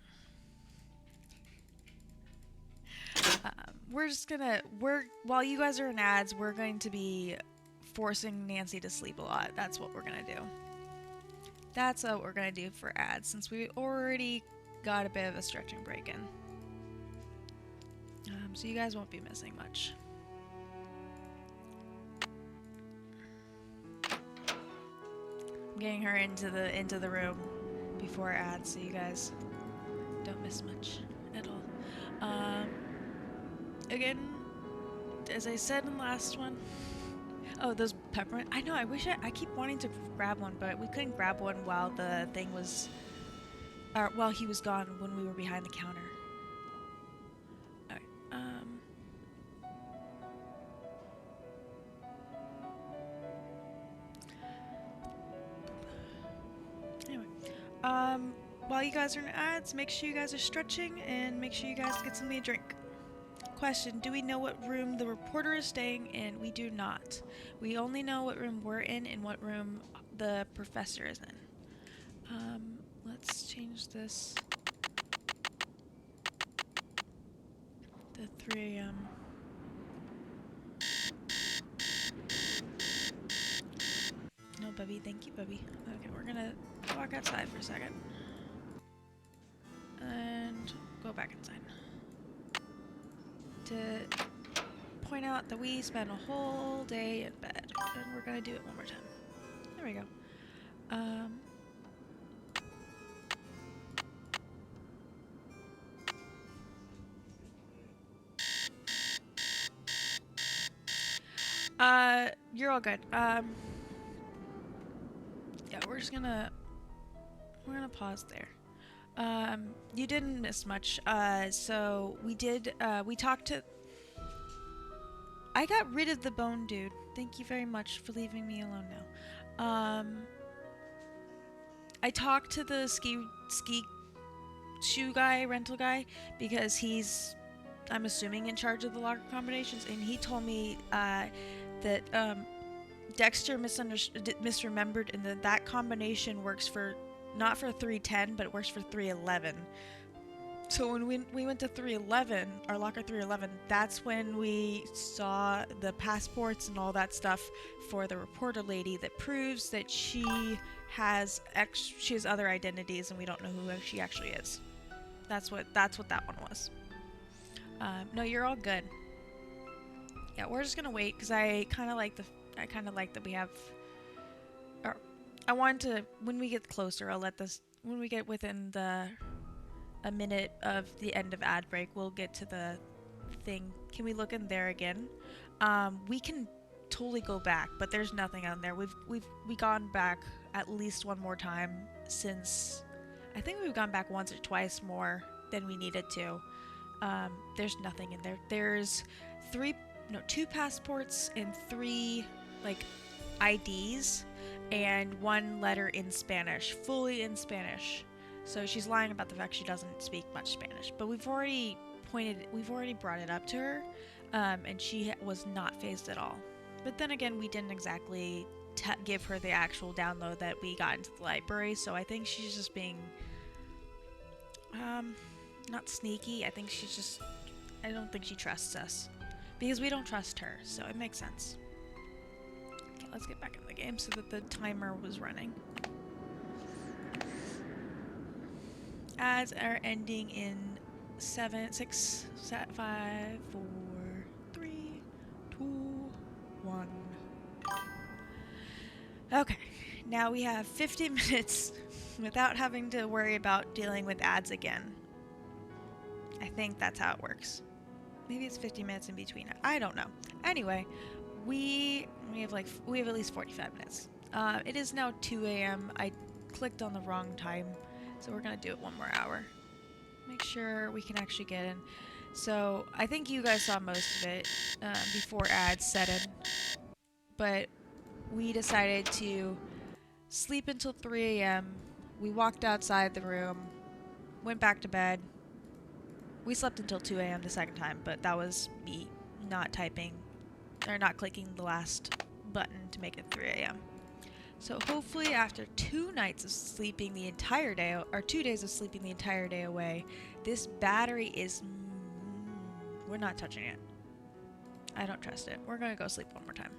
While you guys are in ads, we're going to be forcing Nancy to sleep a lot. That's what we're gonna do. That's what we're gonna do for ads, since we already got a bit of a stretching break in. So you guys won't be missing much. getting her into the room before ads, so you guys don't miss much at all. Again, as I said in the last one, oh, those peppermint. I know. I wish I keep wanting to grab one, but we couldn't grab one while the thing was, while he was gone when we were behind the counter. All right. Anyway, while you guys are in ads, make sure you guys are stretching and make sure you guys get something to drink. Question, do we know what room the reporter is staying in? We do not. We only know what room we're in and what room the professor is in. Let's change this to 3 a.m. No, Bubby. Thank you, Bubby. Okay, we're gonna walk outside for a second. And go back inside. To point out that we spent a whole day in bed. And we're gonna do it one more time. There we go. You're all good. Yeah, we're gonna pause there. You didn't miss much. So we did, we talked to... I got rid of the bone dude. Thank you very much for leaving me alone now. I talked to the ski shoe guy, rental guy, because he's, I'm assuming, in charge of the locker combinations, and he told me, that, Dexter misremembered, and that combination works for, not for 310, but it works for 311. So when we went to 311, our locker 311, that's when we saw the passports and all that stuff for the reporter lady that proves that she has other identities and we don't know who she actually is. That's what that one was. No, you're all good. Yeah, we're just gonna wait because I kind of like that we have. Or I want to, when we get closer, I'll let this. When we get within a minute of the end of ad break, we'll get to the thing. Can we look in there again? We can totally go back, but there's nothing on there. We've gone back at least one more time since. I think we've gone back once or twice more than we needed to. There's nothing in there. There's 2 passports and 3 like IDs and 1 letter in Spanish, fully in Spanish. So she's lying about the fact she doesn't speak much Spanish, but we've already brought it up to her, and she was not fazed at all. But then again, we didn't exactly give her the actual download that we got into the library, so I think she's just being not sneaky. I think she's just, I don't think she trusts us because we don't trust her, so it makes sense. Okay, let's get back in the game so that the timer was running. Ads are ending in 7, 6, 5, 4, 3, 2, 1. Okay, now we have 50 minutes without having to worry about dealing with ads again. I think that's how it works. Maybe it's 50 minutes in between. I don't know. Anyway, we have at least 45 minutes. It is now 2 a.m. I clicked on the wrong time. So we're going to do it 1 more hour. Make sure we can actually get in. So I think you guys saw most of it before ads set in. But we decided to sleep until 3 a.m. We walked outside the room, went back to bed. We slept until 2 a.m. the second time, but that was me not typing or not clicking the last button to make it 3 a.m. So hopefully after 2 nights of sleeping the entire day, or 2 days of sleeping the entire day away, this battery is... we're not touching it. I don't trust it. We're gonna go sleep 1 more time.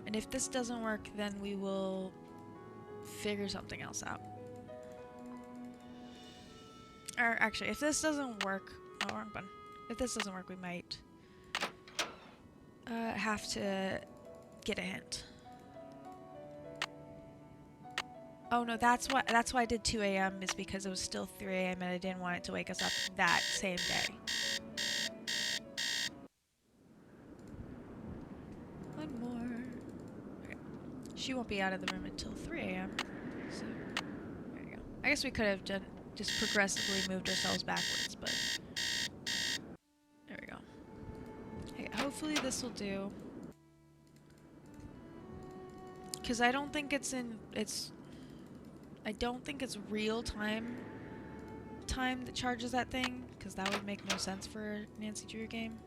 And if this doesn't work, then we will figure something else out. Or actually, if this doesn't work... oh, wrong button. If this doesn't work, we might have to... get a hint. Oh no, that's why I did 2 a.m. is because it was still 3 a.m. and I didn't want it to wake us up that same day. One more. Okay. She won't be out of the room until 3 a.m. So there you go. I guess we could have just progressively moved ourselves backwards, but there we go. Okay, hopefully this will do. Because I don't think it's real time that charges that thing, because that would make no sense for a Nancy Drew game.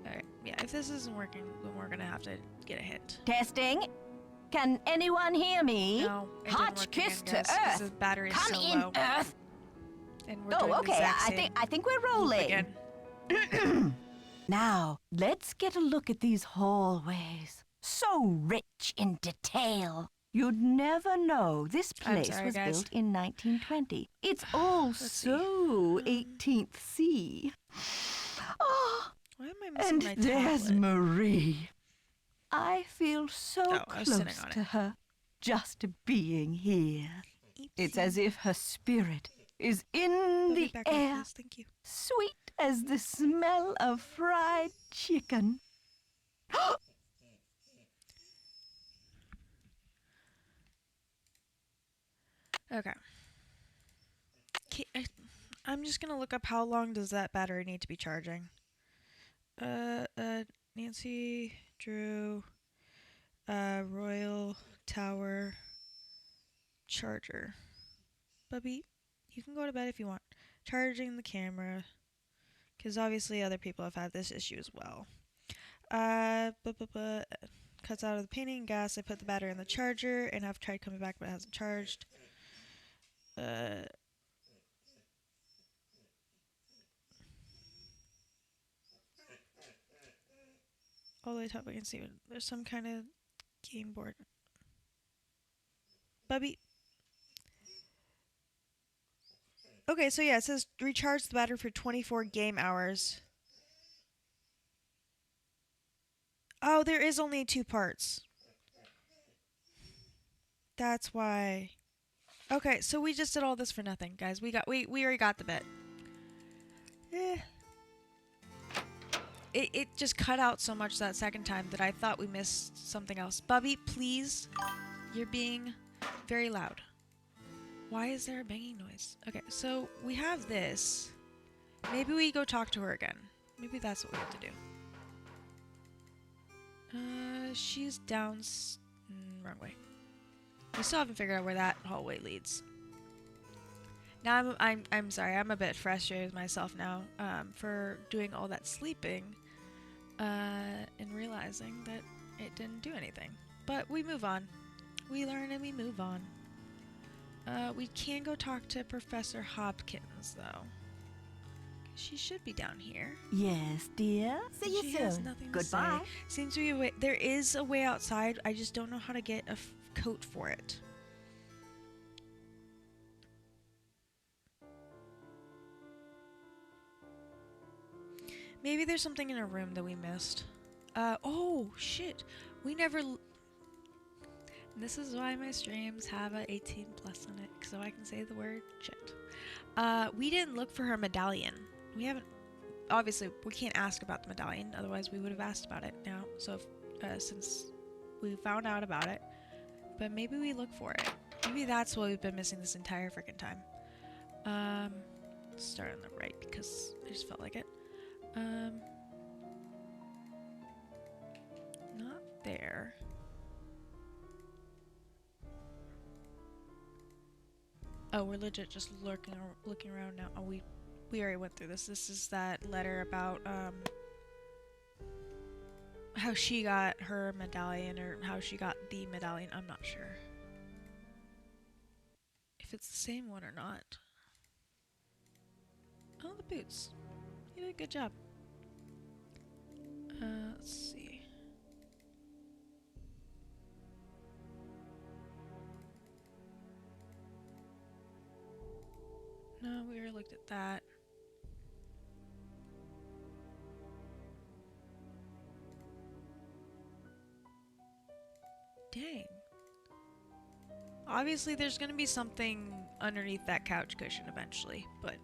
Alright, yeah, if this isn't working, then we're gonna have to get a hint. Testing. Can anyone hear me? No, it didn't work Hotchkiss again, to guys, 'cause Earth. the battery is Come so in, low. Earth. And we're doing Oh, okay. the exact same I think we're loop rolling. again. Now, let's get a look at these hallways. So rich in detail. You'd never know this place was built in 1920. It's all so 18th C. Oh, why am I missing and my there's tablet? Marie. I feel so I was sitting close on to it. her, just being here. It's as if her spirit is in the air, Thank you. sweet as the smell of fried chicken. Okay. I'm just gonna look up how long does that battery need to be charging. Nancy Drew, Royal Tower charger. Bubby, you can go to bed if you want. Charging the camera, because obviously other people have had this issue as well. Cuts out of the painting gas. I put the battery in the charger and I've tried coming back but it hasn't charged. All the way top I can see there's some kind of game board. Bubby. Okay, so yeah, it says recharge the battery for 24 game hours. Oh, there is only 2 parts. That's why. Okay, so we just did all this for nothing, guys. We already got the bit. It just cut out so much that second time that I thought we missed something else. Bubby, please. You're being very loud. Why is there a banging noise? Okay, so we have this. Maybe we go talk to her again. Maybe that's what we have to do. She's down. Wrong way. We still haven't figured out where that hallway leads. Now I'm sorry. I'm a bit frustrated with myself now for doing all that sleeping and realizing that it didn't do anything. But we move on. We learn and we move on. We can go talk to Professor Hopkins though. She should be down here. Yes, dear. See you she soon. Has nothing to Goodbye. say. Seems to be a way. There is a way outside. I just don't know how to get a coat for it. Maybe there's something in a room that we missed. Oh shit. We never. This is why my streams have a 18 plus in it, so I can say the word shit. We didn't look for her medallion. We haven't. Obviously, we can't ask about the medallion, otherwise we would have asked about it now. So, since we found out about it, but maybe we look for it. Maybe that's what we've been missing this entire freaking time. Let's start on the right because I just felt like it. Not there. Oh, we're legit just looking around now. Oh, we already went through this. This is that letter about how she got her medallion or how she got the medallion. I'm not sure if it's the same one or not. Oh, the boots. You did a good job. Let's see. No, we already looked at that. Dang. Obviously, there's gonna be something underneath that couch cushion eventually, but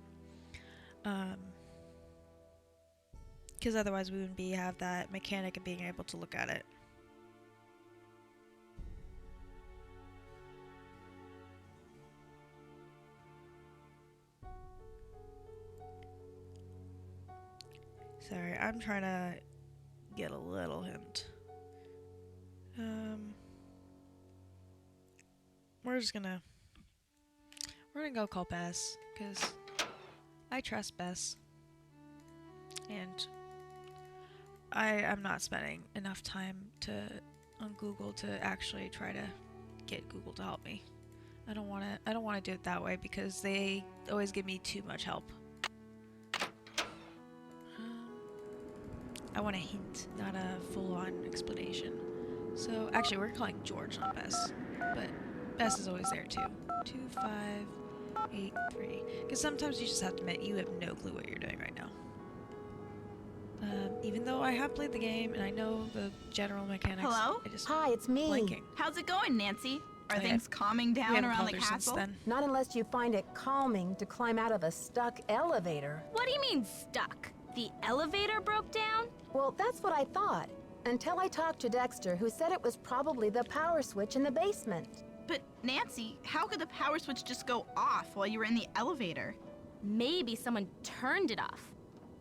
because otherwise we wouldn't have that mechanic of being able to look at it. Sorry, I'm trying to get a little hint. We're gonna go call Bess, because I trust Bess. And I'm not spending enough time on Google to actually try to get Google to help me. I don't wanna do it that way because they always give me too much help. I want a hint, not a full-on explanation. So, actually, we're calling George, not Bess. But Bess is always there, too. 2583. Because sometimes you just have to admit you have no clue what you're doing right now. Even though I have played the game and I know the general mechanics. Hello? Hi, it's me. Blinking. How's it going, Nancy? Are things calming down around the castle? Not unless you find it calming to climb out of a stuck elevator. What do you mean stuck? The elevator broke down? Well, that's what I thought. Until I talked to Dexter, who said it was probably the power switch in the basement. But, Nancy, how could the power switch just go off while you were in the elevator? Maybe someone turned it off.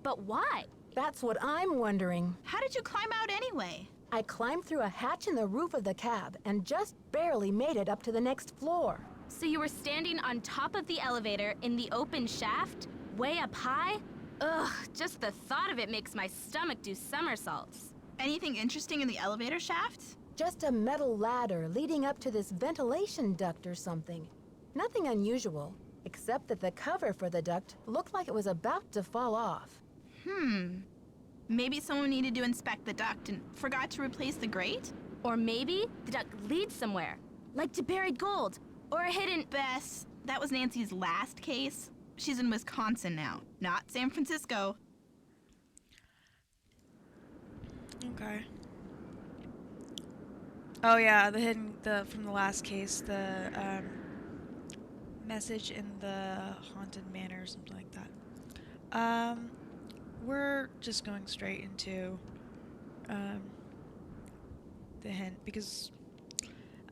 But why? That's what I'm wondering. How did you climb out anyway? I climbed through a hatch in the roof of the cab and just barely made it up to the next floor. So you were standing on top of the elevator in the open shaft? Way up high? Ugh, just the thought of it makes my stomach do somersaults. Anything interesting in the elevator shaft? Just a metal ladder leading up to this ventilation duct or something. Nothing unusual, except that the cover for the duct looked like it was about to fall off. Maybe someone needed to inspect the duct and forgot to replace the grate? Or maybe the duct leads somewhere, like to buried gold, or a hidden... Bess, that was Nancy's last case. She's in Wisconsin now, not San Francisco. Okay. Oh yeah, from the last case, the message in the haunted manor or something like that. We're just going straight into the hint because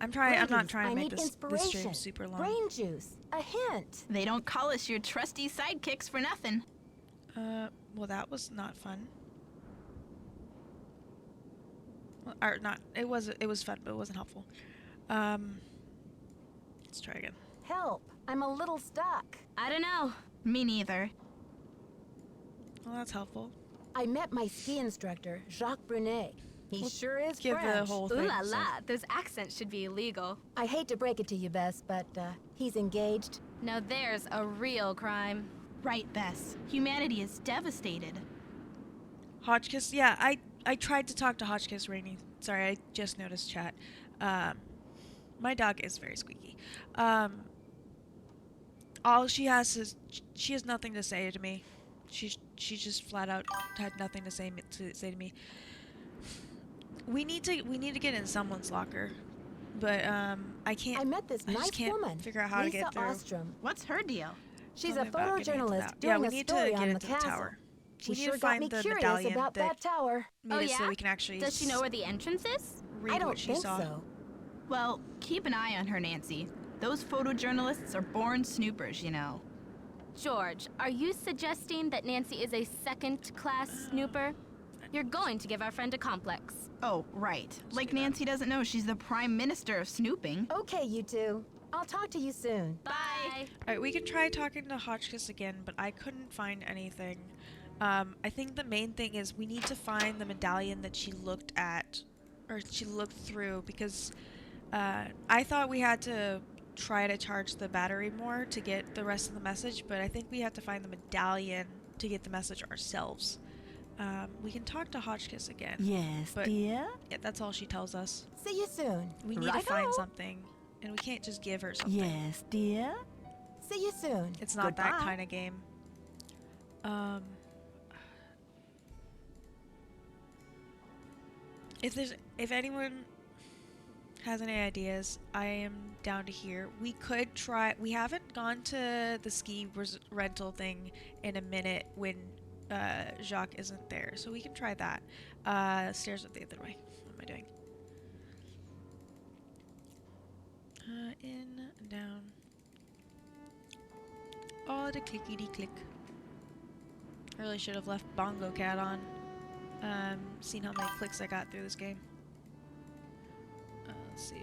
I'm not trying to make this stream super long. Brain juice, a hint. They don't call us your trusty sidekicks for nothing. Well, that was not fun. Well, or not. It was fun, but it wasn't helpful. Let's try again. Help! I'm a little stuck. I don't know. Me neither. Well, that's helpful. I met my ski instructor, Jacques Brunet. He sure is give French. the whole thing. Ooh la la, those accents should be illegal. I hate to break it to you, Bess, but he's engaged. Now there's a real crime. Right, Bess. Humanity is devastated. Hotchkiss, yeah, I tried to talk to Hotchkiss Rainey. Sorry, I just noticed chat. My dog is very squeaky. All she has nothing to say to me. She just flat out had nothing to say to me. We need to get in someone's locker, but I can't. I met this nice woman, figure out how Lisa to get through. Ostrom. What's her deal? She's Tell a me about getting into photojournalist that. doing we a need story to get on the into castle. tower. She We need sure to got find me the curious medallion about that tower. made Oh, it so yeah? we can actually Does she know where the entrance is? read I don't what she think saw. so. Well, keep an eye on her, Nancy. Those photojournalists are born snoopers, you know. George, are you suggesting that Nancy is a second-class snooper? You're going to give our friend a complex. Oh, right. Like Nancy doesn't know she's the prime minister of snooping. Okay, you two. I'll talk to you soon. Bye. Alright, we can try talking to Hotchkiss again, but I couldn't find anything. I think the main thing is we need to find the medallion that she looked at, or she looked through, because I thought we had to try to charge the battery more to get the rest of the message, but I think we have to find the medallion to get the message ourselves. We can talk to Hotchkiss again. Yes, but dear? yeah, that's all she tells us. See you soon. We need to Righto. find something, and we can't just give her something. Yes, dear? See you soon. It's not that Goodbye. kind of game. If anyone, has any ideas, I am down to hear. We could try. We haven't gone to the ski rental thing in a minute when Jacques isn't there, so we can try that. Stairs are the other way. What am I doing? In and down. Oh, the clickety click. I really should have left Bongo Cat on. Seen how many clicks I got through this game. Let's see.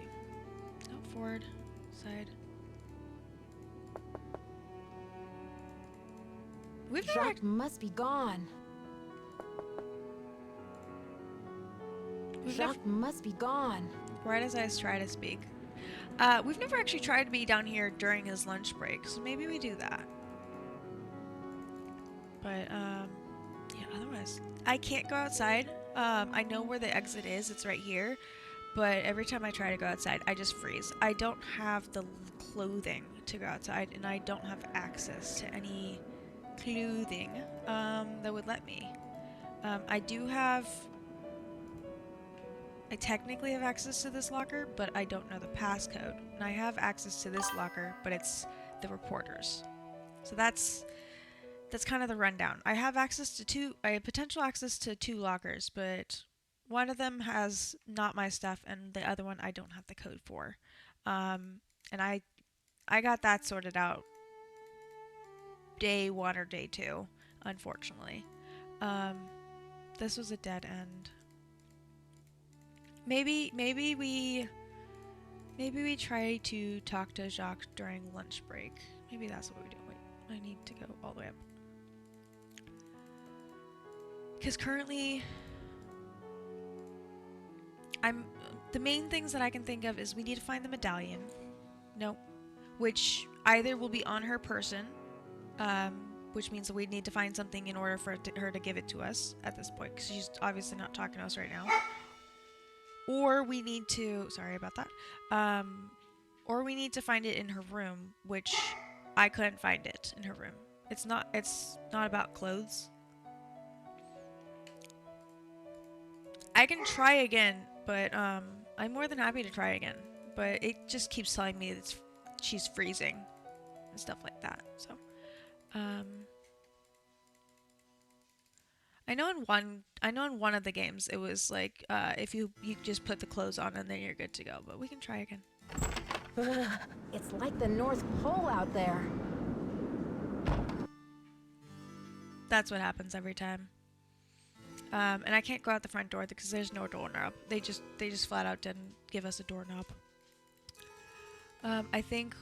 No, forward, side. We've never Jacques must be gone. Jacques must be gone. Right as I try to speak. We've never actually tried to be down here during his lunch break, so maybe we do that. But, yeah, otherwise, I can't go outside. I know where the exit is, it's right here, but every time I try to go outside, I just freeze. I don't have the clothing to go outside, and I don't have access to any clothing, that would let me. I technically have access to this locker, but I don't know the passcode. And I have access to this locker, but it's the reporters. So that's kind of the rundown. I have potential access to 2 lockers, but one of them has not my stuff, and the other one I don't have the code for. And I got that sorted out day 1 or day 2, unfortunately. This was a dead end. Maybe we try to talk to Jacques during lunch break. Maybe that's what we do. Wait, I need to go all the way up. Because currently, the main things that I can think of is we need to find the medallion. Nope. Which either will be on her person, which means that we need to find something in order for her to give it to us at this point, because she's obviously not talking to us right now. Or we need to, sorry about that, or we need to find it in her room, which I couldn't find it in her room. It's not about clothes. I can try again, but I'm more than happy to try again. But it just keeps telling me that she's freezing and stuff like that. So, I know in one of the games it was like if you just put the clothes on and then you're good to go. But we can try again. It's like the North Pole out there. That's what happens every time. And I can't go out the front door because there's no doorknob. They just flat out didn't give us a doorknob. I think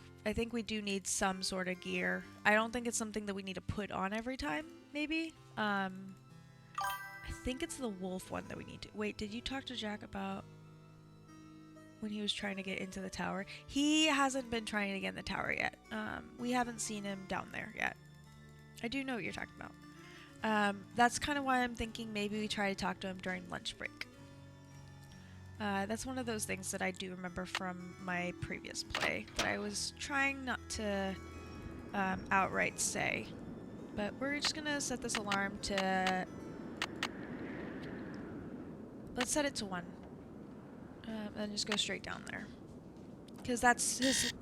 we do need some sort of gear. I don't think it's something that we need to put on every time. Maybe. I think it's the wolf one that we need to. Wait, did you talk to Jack about when he was trying to get into the tower? He hasn't been trying to get in the tower yet. We haven't seen him down there yet. I do know what you're talking about. That's kind of why I'm thinking maybe we try to talk to him during lunch break. That's one of those things that I do remember from my previous play that I was trying not to outright say. But we're just gonna set this alarm to... Let's set it to 1. And just go straight down there. Because that's his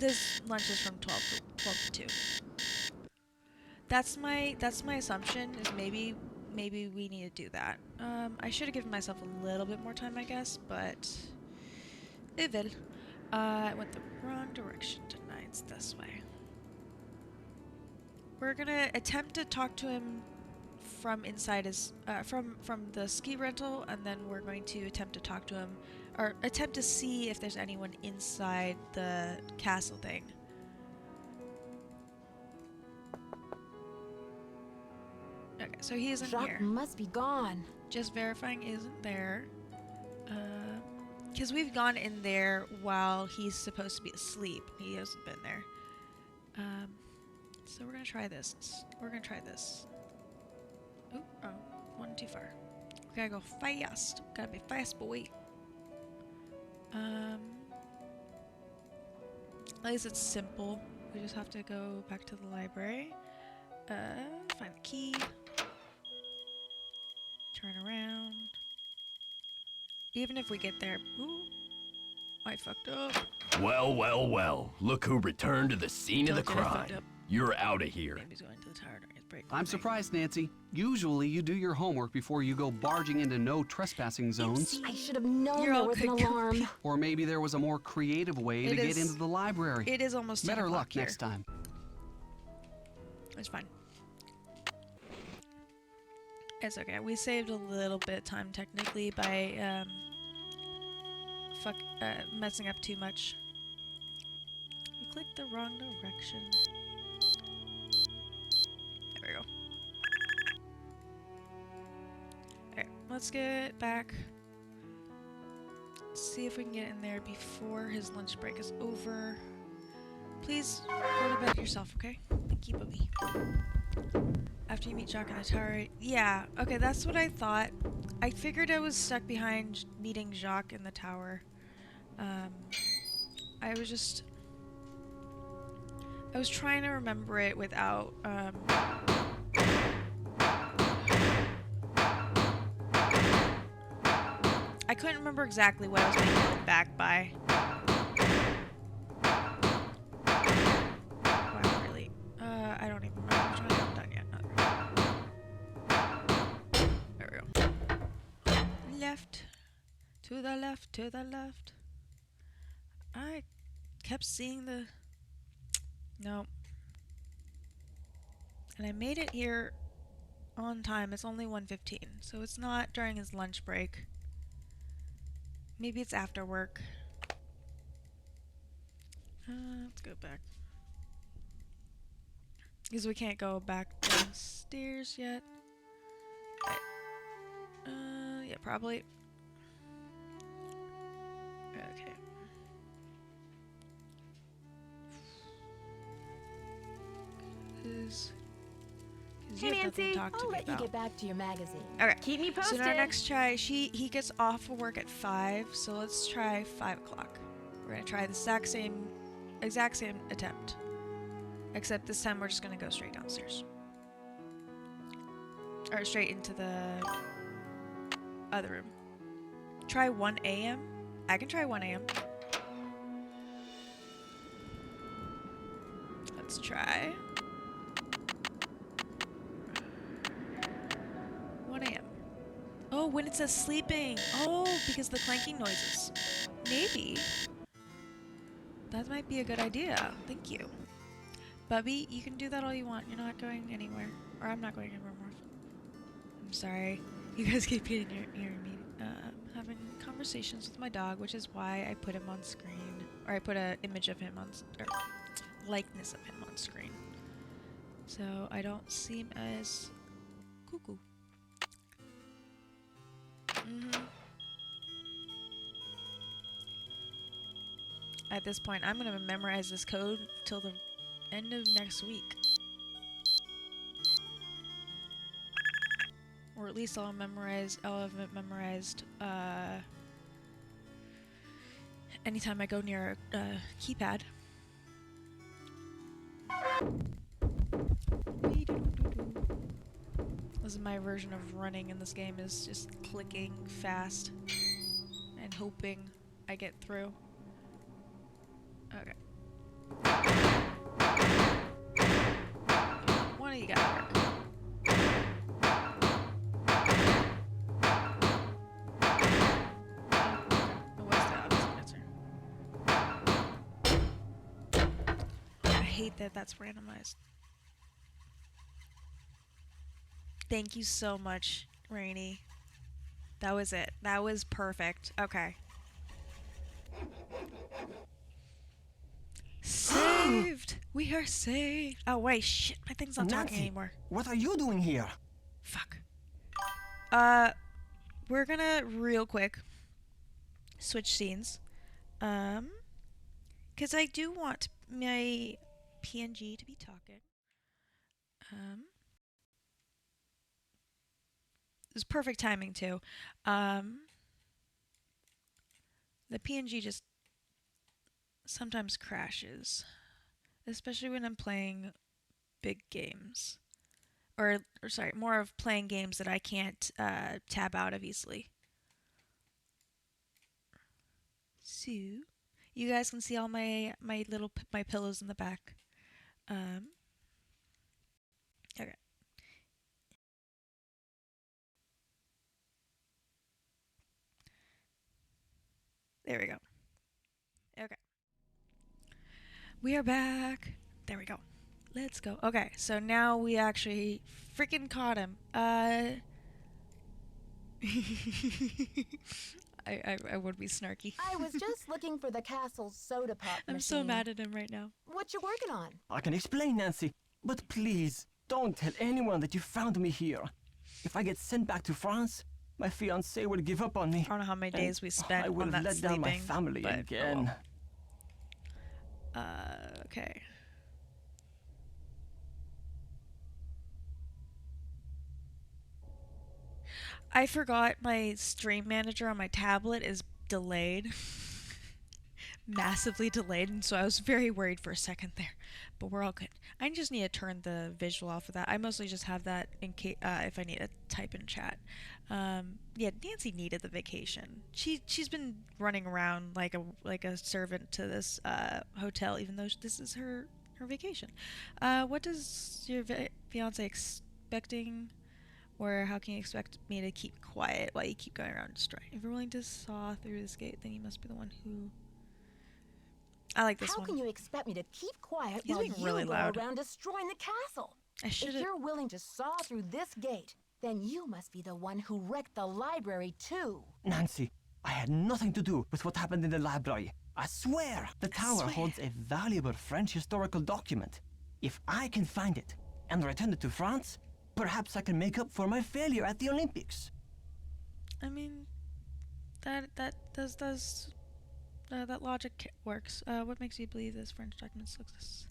lunch is from 12 to 2. That's my assumption, is maybe we need to do that. I should have given myself a little bit more time, I guess, but I went the wrong direction tonight. It's this way. We're gonna attempt to talk to him from inside his from the ski rental, and then we're going to attempt to talk to him, or attempt to see if there's anyone inside the castle thing. Okay, so he isn't Jacques here. Must be gone. Just verifying isn't there. Because we've gone in there while he's supposed to be asleep. He hasn't been there. So we're gonna try this. Ooh, oh, one too far. We gotta go fast. Gotta be fast, boy. At least it's simple. We just have to go back to the library. Find the key. Turn around. Even if we get there... Ooh. I fucked up. Well, well, well. Look who returned to the scene of the Told you I fucked crime. up. You're out of here. Maybe he's going to the tower during his break. I'm surprised, Nancy. Usually you do your homework before you go barging into no trespassing zones. I should have known You're there all was an good alarm. Or maybe there was a more creative way to get into the library. It is almost 10 Better o'clock luck here. next time. It's fine. It's okay. We saved a little bit of time technically by messing up too much. We clicked the wrong direction. There we go. Alright, let's get back. See if we can get in there before his lunch break is over. Please go to bed yourself, okay? Thank you, Bubby. After you meet Jacques in the tower. Yeah, okay, that's what I thought. I figured I was stuck behind meeting Jacques in the tower. I was trying to remember it without, I couldn't remember exactly what I was being held back by. Wow, really? I don't even remember which one I haven't done yet. There we go. Left. To the left, to the left. I kept seeing the... No. And I made it here on time. It's only 1:15, so it's not during his lunch break. Maybe it's after work. Let's go back. Because we can't go back downstairs yet. Yeah, probably. Okay. Hey, Nancy. I'll let you get back to your magazine. Okay. Keep me So posted. in our next try, he gets off of work at 5, so let's try 5 o'clock. We're gonna try the exact same attempt. Except this time we're just gonna go straight downstairs. Or straight into the other room. Try 1 a.m. I can try 1 a.m. Let's try 1 a.m. Oh, when it says sleeping. Oh, because the clanking noises. Maybe. That might be a good idea. Thank you. Bubby, you can do that all you want. You're not going anywhere. Or I'm not going anywhere more. I'm sorry. You guys keep hearing me having conversations with my dog, which is why I put him on screen. Or I put an image of him on... or likeness of him on screen. So I don't seem as cuckoo. At this point, I'm gonna memorize this code till the end of next week. Or at least I'll have it memorized anytime I go near a keypad. This is my version of running in this game, is just clicking fast and hoping I get through. Okay. One of you gotta work. I hate that that's randomized. Thank you so much, Rainy. That was it. That was perfect. Okay. Saved! We are saved! Oh wait, shit, my thing's not talking Nancy, anymore. what are you doing here? Fuck. We're gonna real quick switch scenes. Cause I do want my PNG to be talking. It was perfect timing too. The PNG just sometimes crashes, especially when I'm playing big games, or sorry, more of playing games that I can't tab out of easily. So You guys can see all my my pillows in the back. Okay. There we go. Okay. We are back. There we go. Let's go. Okay, so now we actually freaking caught him. I would be snarky. I was just looking for the castle's soda pop machine. I'm so mad at him right now. What you working on? I can explain, Nancy, but please don't tell anyone that you found me here. If I get sent back to France, my fiancé will give up on me. I don't know how many days we spent I will on that let down my sleeping, family but, again. Okay. I forgot my stream manager on my tablet is delayed. Massively delayed, and so I was very worried for a second there. But we're all good. I just need to turn the visual off of that. I mostly just have that in case if I need to type in chat. Yeah, Nancy needed the vacation. She's been running around like a servant to this hotel, even though this is her vacation. What does your fiance expecting? Or how can you expect me to keep quiet while you keep going around destroying? If you're willing to saw through this gate, then you must be the one who... I like this How one. can you expect me to keep quiet He's while being you really go loud. around destroying the castle? If you're willing to saw through this gate, then you must be the one who wrecked the library too. Nancy, I had nothing to do with what happened in the library. I swear the tower holds a valuable French historical document. If I can find it and return it to France, perhaps I can make up for my failure at the Olympics. I mean, that logic works. What makes you believe this French document still exists?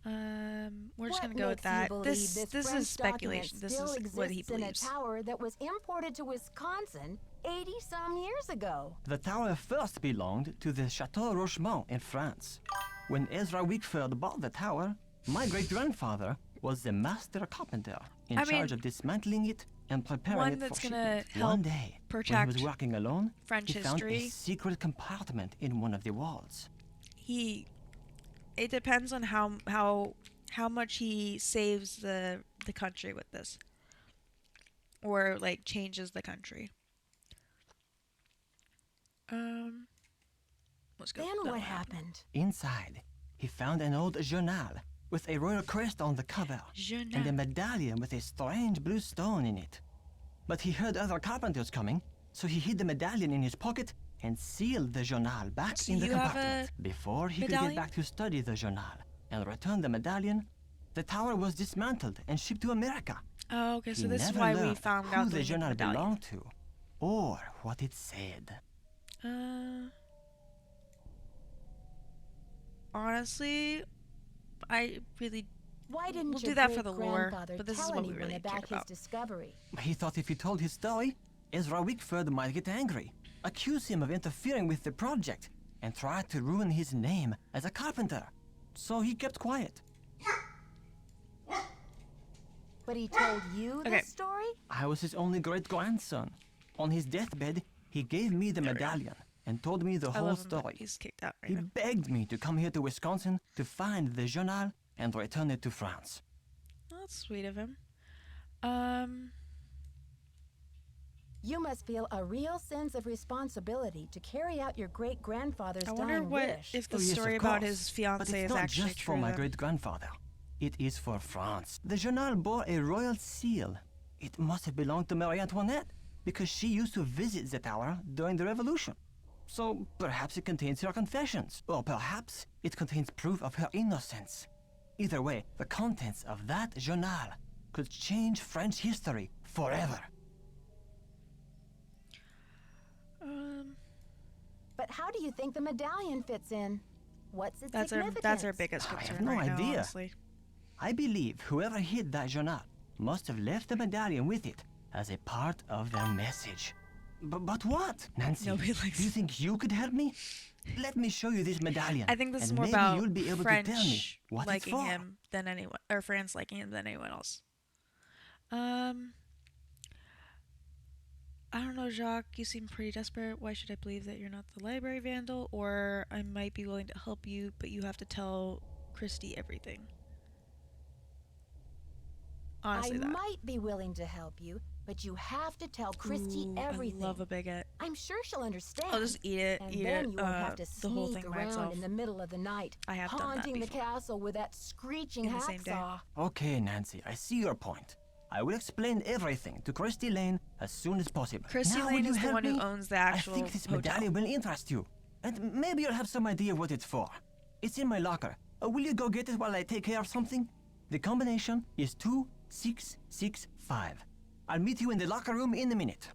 We're just gonna go with that. This is speculation. This is what he believes. In a tower that was imported to Wisconsin 80-some years ago. The tower first belonged to the Chateau Rochemont in France. When Ezra Wickford bought the tower, my great-grandfather was the master carpenter in charge of dismantling it and preparing it for shipment. One day, when he was working alone, he found a secret compartment in one of the walls. It depends on how much he saves the country with this, or like changes the country. Let's go. Then what happened? Inside, he found an old journal with a royal crest on the cover and a medallion with a strange blue stone in it. But he heard other carpenters coming, so he hid the medallion in his pocket and sealed the journal back in the compartment. Before he could get back to study the journal and return the medallion, the tower was dismantled and shipped to America. Oh, okay, so He this is never why we learned found who out the journal medallion belonged to or what it said. Honestly, I really... Why didn't we'll your do that for the lore, but this is tell what we anyone really about care his about. discovery? He thought if he told his story, Ezra Wickford might get angry, accuse him of interfering with the project, and try to ruin his name as a carpenter. So he kept quiet. But he told you this story? I was his only great-grandson. On his deathbed, he gave me the medallion and told me the whole story. He's kicked out right He now. begged me to come here to Wisconsin to find the journal and return it to France. That's sweet of him. You must feel a real sense of responsibility to carry out your great-grandfather's I wonder dying what wish. if the Yes, story of about course. his fiance But it's is not actually just true. for my though. great-grandfather. It is for France. The journal bore a royal seal. It must have belonged to Marie Antoinette, because she used to visit the tower during the Revolution. So perhaps it contains her confessions, or perhaps it contains proof of her innocence. Either way, the contents of that journal could change French history forever. But how do you think the medallion fits in? What's its That's significance? our biggest I concern have no right now, idea. honestly. I believe whoever hid that journal must have left the medallion with it as a part of their message. But what? Nancy, Nobody likes do you think you could help me? Let me show you this medallion. I think this is and more maybe about you'll be able French to tell me what it's liking for. him than anyone, or France liking him than anyone else. I don't know, Jacques, you seem pretty desperate. Why should I believe that you're not the library vandal? Or I might be willing to help you, but you have to tell Christy everything. Honestly, I that. might be willing to help you, but you have to tell Christy Ooh, everything. I love a baguette. I'm sure she'll understand. I'll just eat it, and then you won't have to the whole sneak thing by around itself. in the middle of the night, I have done that haunting the before. castle with that screeching In the same day. hacksaw. Okay, Nancy, I see your point. I will explain everything to Christy Lane as soon as possible. Christy Now, Lane will you is the help one who me? owns the actual I think this hotel. medallion will interest you. And maybe you'll have some idea what it's for. It's in my locker. Will you go get it while I take care of something? The combination is 2665. I'll meet you in the locker room in a minute.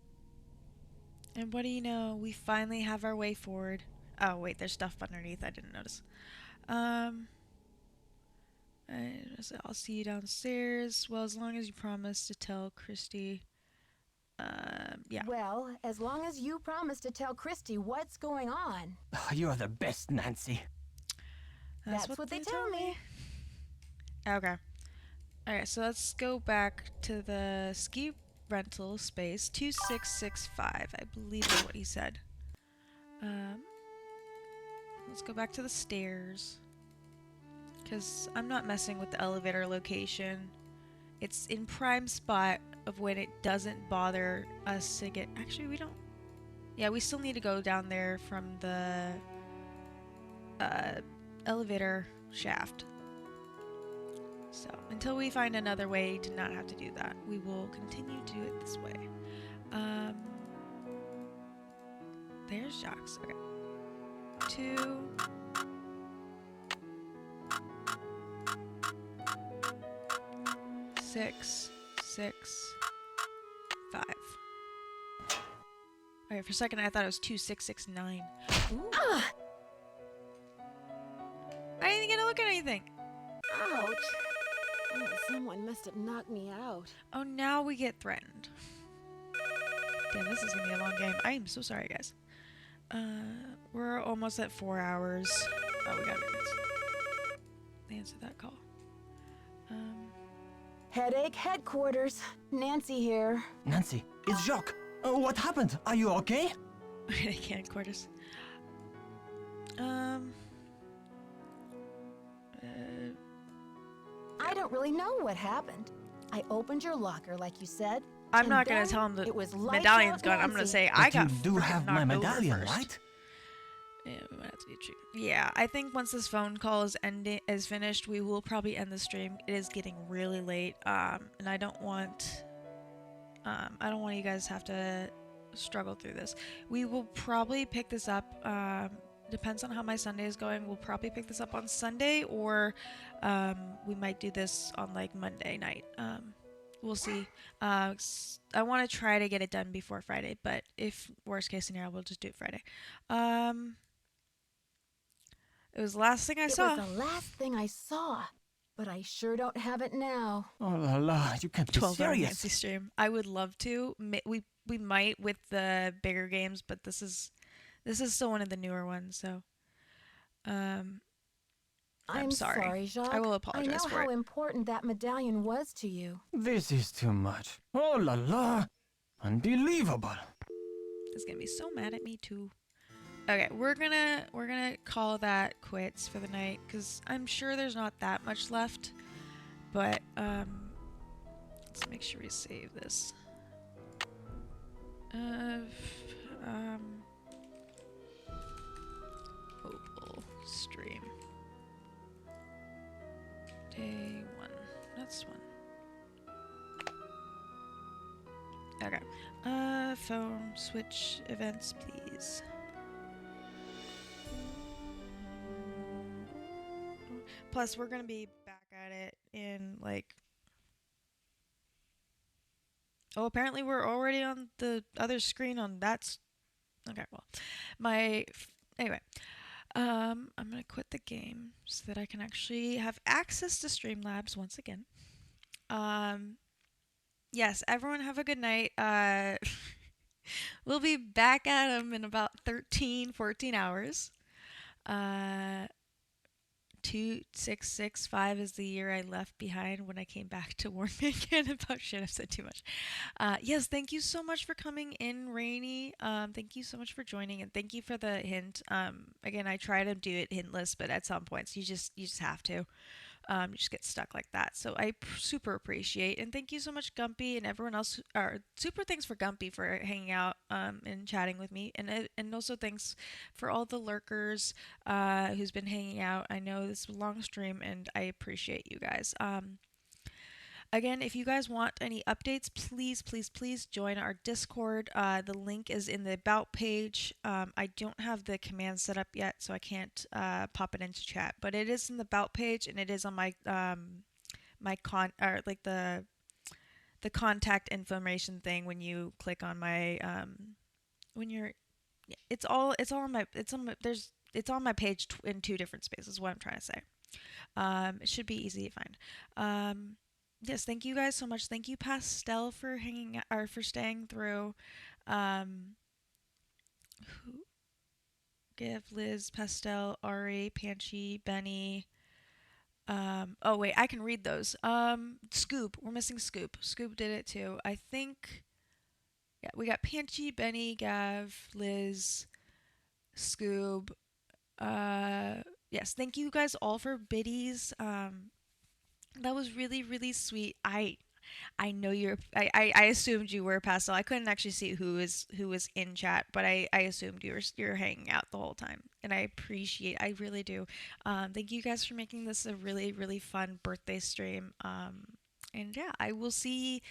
And what do you know? We finally have our way forward. Oh, wait, there's stuff underneath. I didn't notice. I'll see you downstairs. Well, as long as you promise to tell Christy. Yeah. Well, as long as you promise to tell Christy what's going on. You're the best, Nancy. That's what they tell me. Okay. Alright, so let's go back to the ski rental space. 2665, I believe is what he said. Let's go back to the stairs. Because I'm not messing with the elevator location. It's in prime spot of when it doesn't bother us to get... Actually, we don't... Yeah, we still need to go down there from the elevator shaft. So, until we find another way to not have to do that, we will continue to do it this way. There's Jacques. Okay. 2... 6, 6, 5. Alright, for a second I thought it was 2, 6, 6, 9. I didn't get to look at anything. Ouch. Oh, someone must have knocked me out. Oh, now we get threatened. Damn, this is gonna be a long game. I am so sorry, guys. We're almost at 4 hours. Oh, we gotta answer that call. Headache headquarters. Nancy here. Nancy, it's Jacques. What happened? Are you okay? Headache headquarters. I don't really know what happened. I opened your locker like you said. I'm and not gonna then tell him the it was lights medallion's out gone. I'm gonna Nancy. say But I got. you do have my knocked over medallion, first. right? Yeah, we might have to get you. Yeah, I think once this phone call is finished, we will probably end the stream. It is getting really late, and I don't want you guys to have to struggle through this. We will probably pick this up. Depends on how my Sunday is going. We'll probably pick this up on Sunday, or we might do this on like Monday night. We'll see. I want to try to get it done before Friday, but if worst case scenario, we'll just do it Friday. It was the last thing I saw. It was the last thing I saw, but I sure don't have it now. Oh la la, you can't be 12-hour serious. Nancy stream. I would love to. We might with the bigger games, but this is still one of the newer ones. So, I'm sorry. Jacques. I will apologize I know for how it. important that medallion was to you. This is too much. Oh la la, unbelievable. It's gonna be so mad at me too. Okay, we're gonna call that quits for the night because I'm sure there's not that much left. But let's make sure we save this. Mobile stream. Day 1. That's 1. Okay. Phone switch events, please. Plus, we're gonna be back at it in like. Oh, apparently we're already on the other screen on that. Okay, well, anyway. I'm gonna quit the game so that I can actually have access to Streamlabs once again. Yes, everyone have a good night. We'll be back at them in about 13, 14 hours. 2665 is the year I left behind when I came back to warn me again about shit. I've said too much. Yes, thank you so much for coming in, Rainy. Thank you so much for joining, and thank you for the hint. Again, I try to do it hintless, but at some points you just have to. You just get stuck like that. So I super appreciate, and thank you so much, Gumpy, and everyone else. Super thanks for Gumpy for hanging out and chatting with me, and also thanks for all the lurkers who's been hanging out. I know this is a long stream, and I appreciate you guys. Again, if you guys want any updates, please, please, please join our Discord. The link is in the About page. I don't have the command set up yet, so I can't pop it into chat. But it is in the About page, and it is on my the contact information thing when you click on my it's on my page in two different spaces. Is what I'm trying to say. It should be easy to find. Yes, thank you guys so much. Thank you, Pastel, for for staying through. Give Liz, Pastel, Ari, Panchi, Benny. Oh wait, I can read those. Scoop, we're missing Scoop. Scoop did it too. I think. Yeah, we got Panchi, Benny, Gav, Liz, Scoob. Yes, thank you guys all for biddies. That was really, really sweet. I know I assumed you were Pastel. I couldn't actually see who was in chat, but I assumed you're hanging out the whole time, and I really do. Thank you guys for making this a really, really fun birthday stream. And yeah, I will see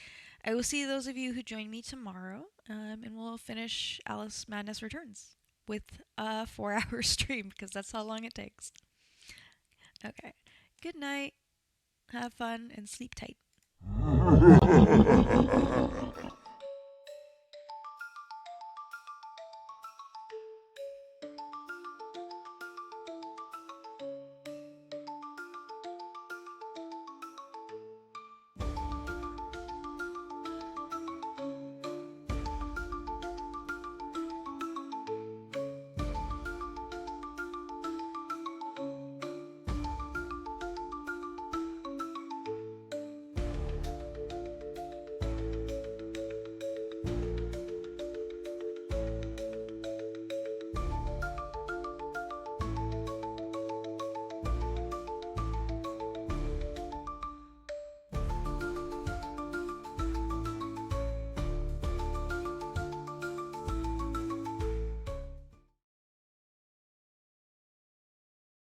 those of you who join me tomorrow. And we'll finish Alice Madness Returns with a 4-hour stream because that's how long it takes. Okay. Good night. Have fun and sleep tight.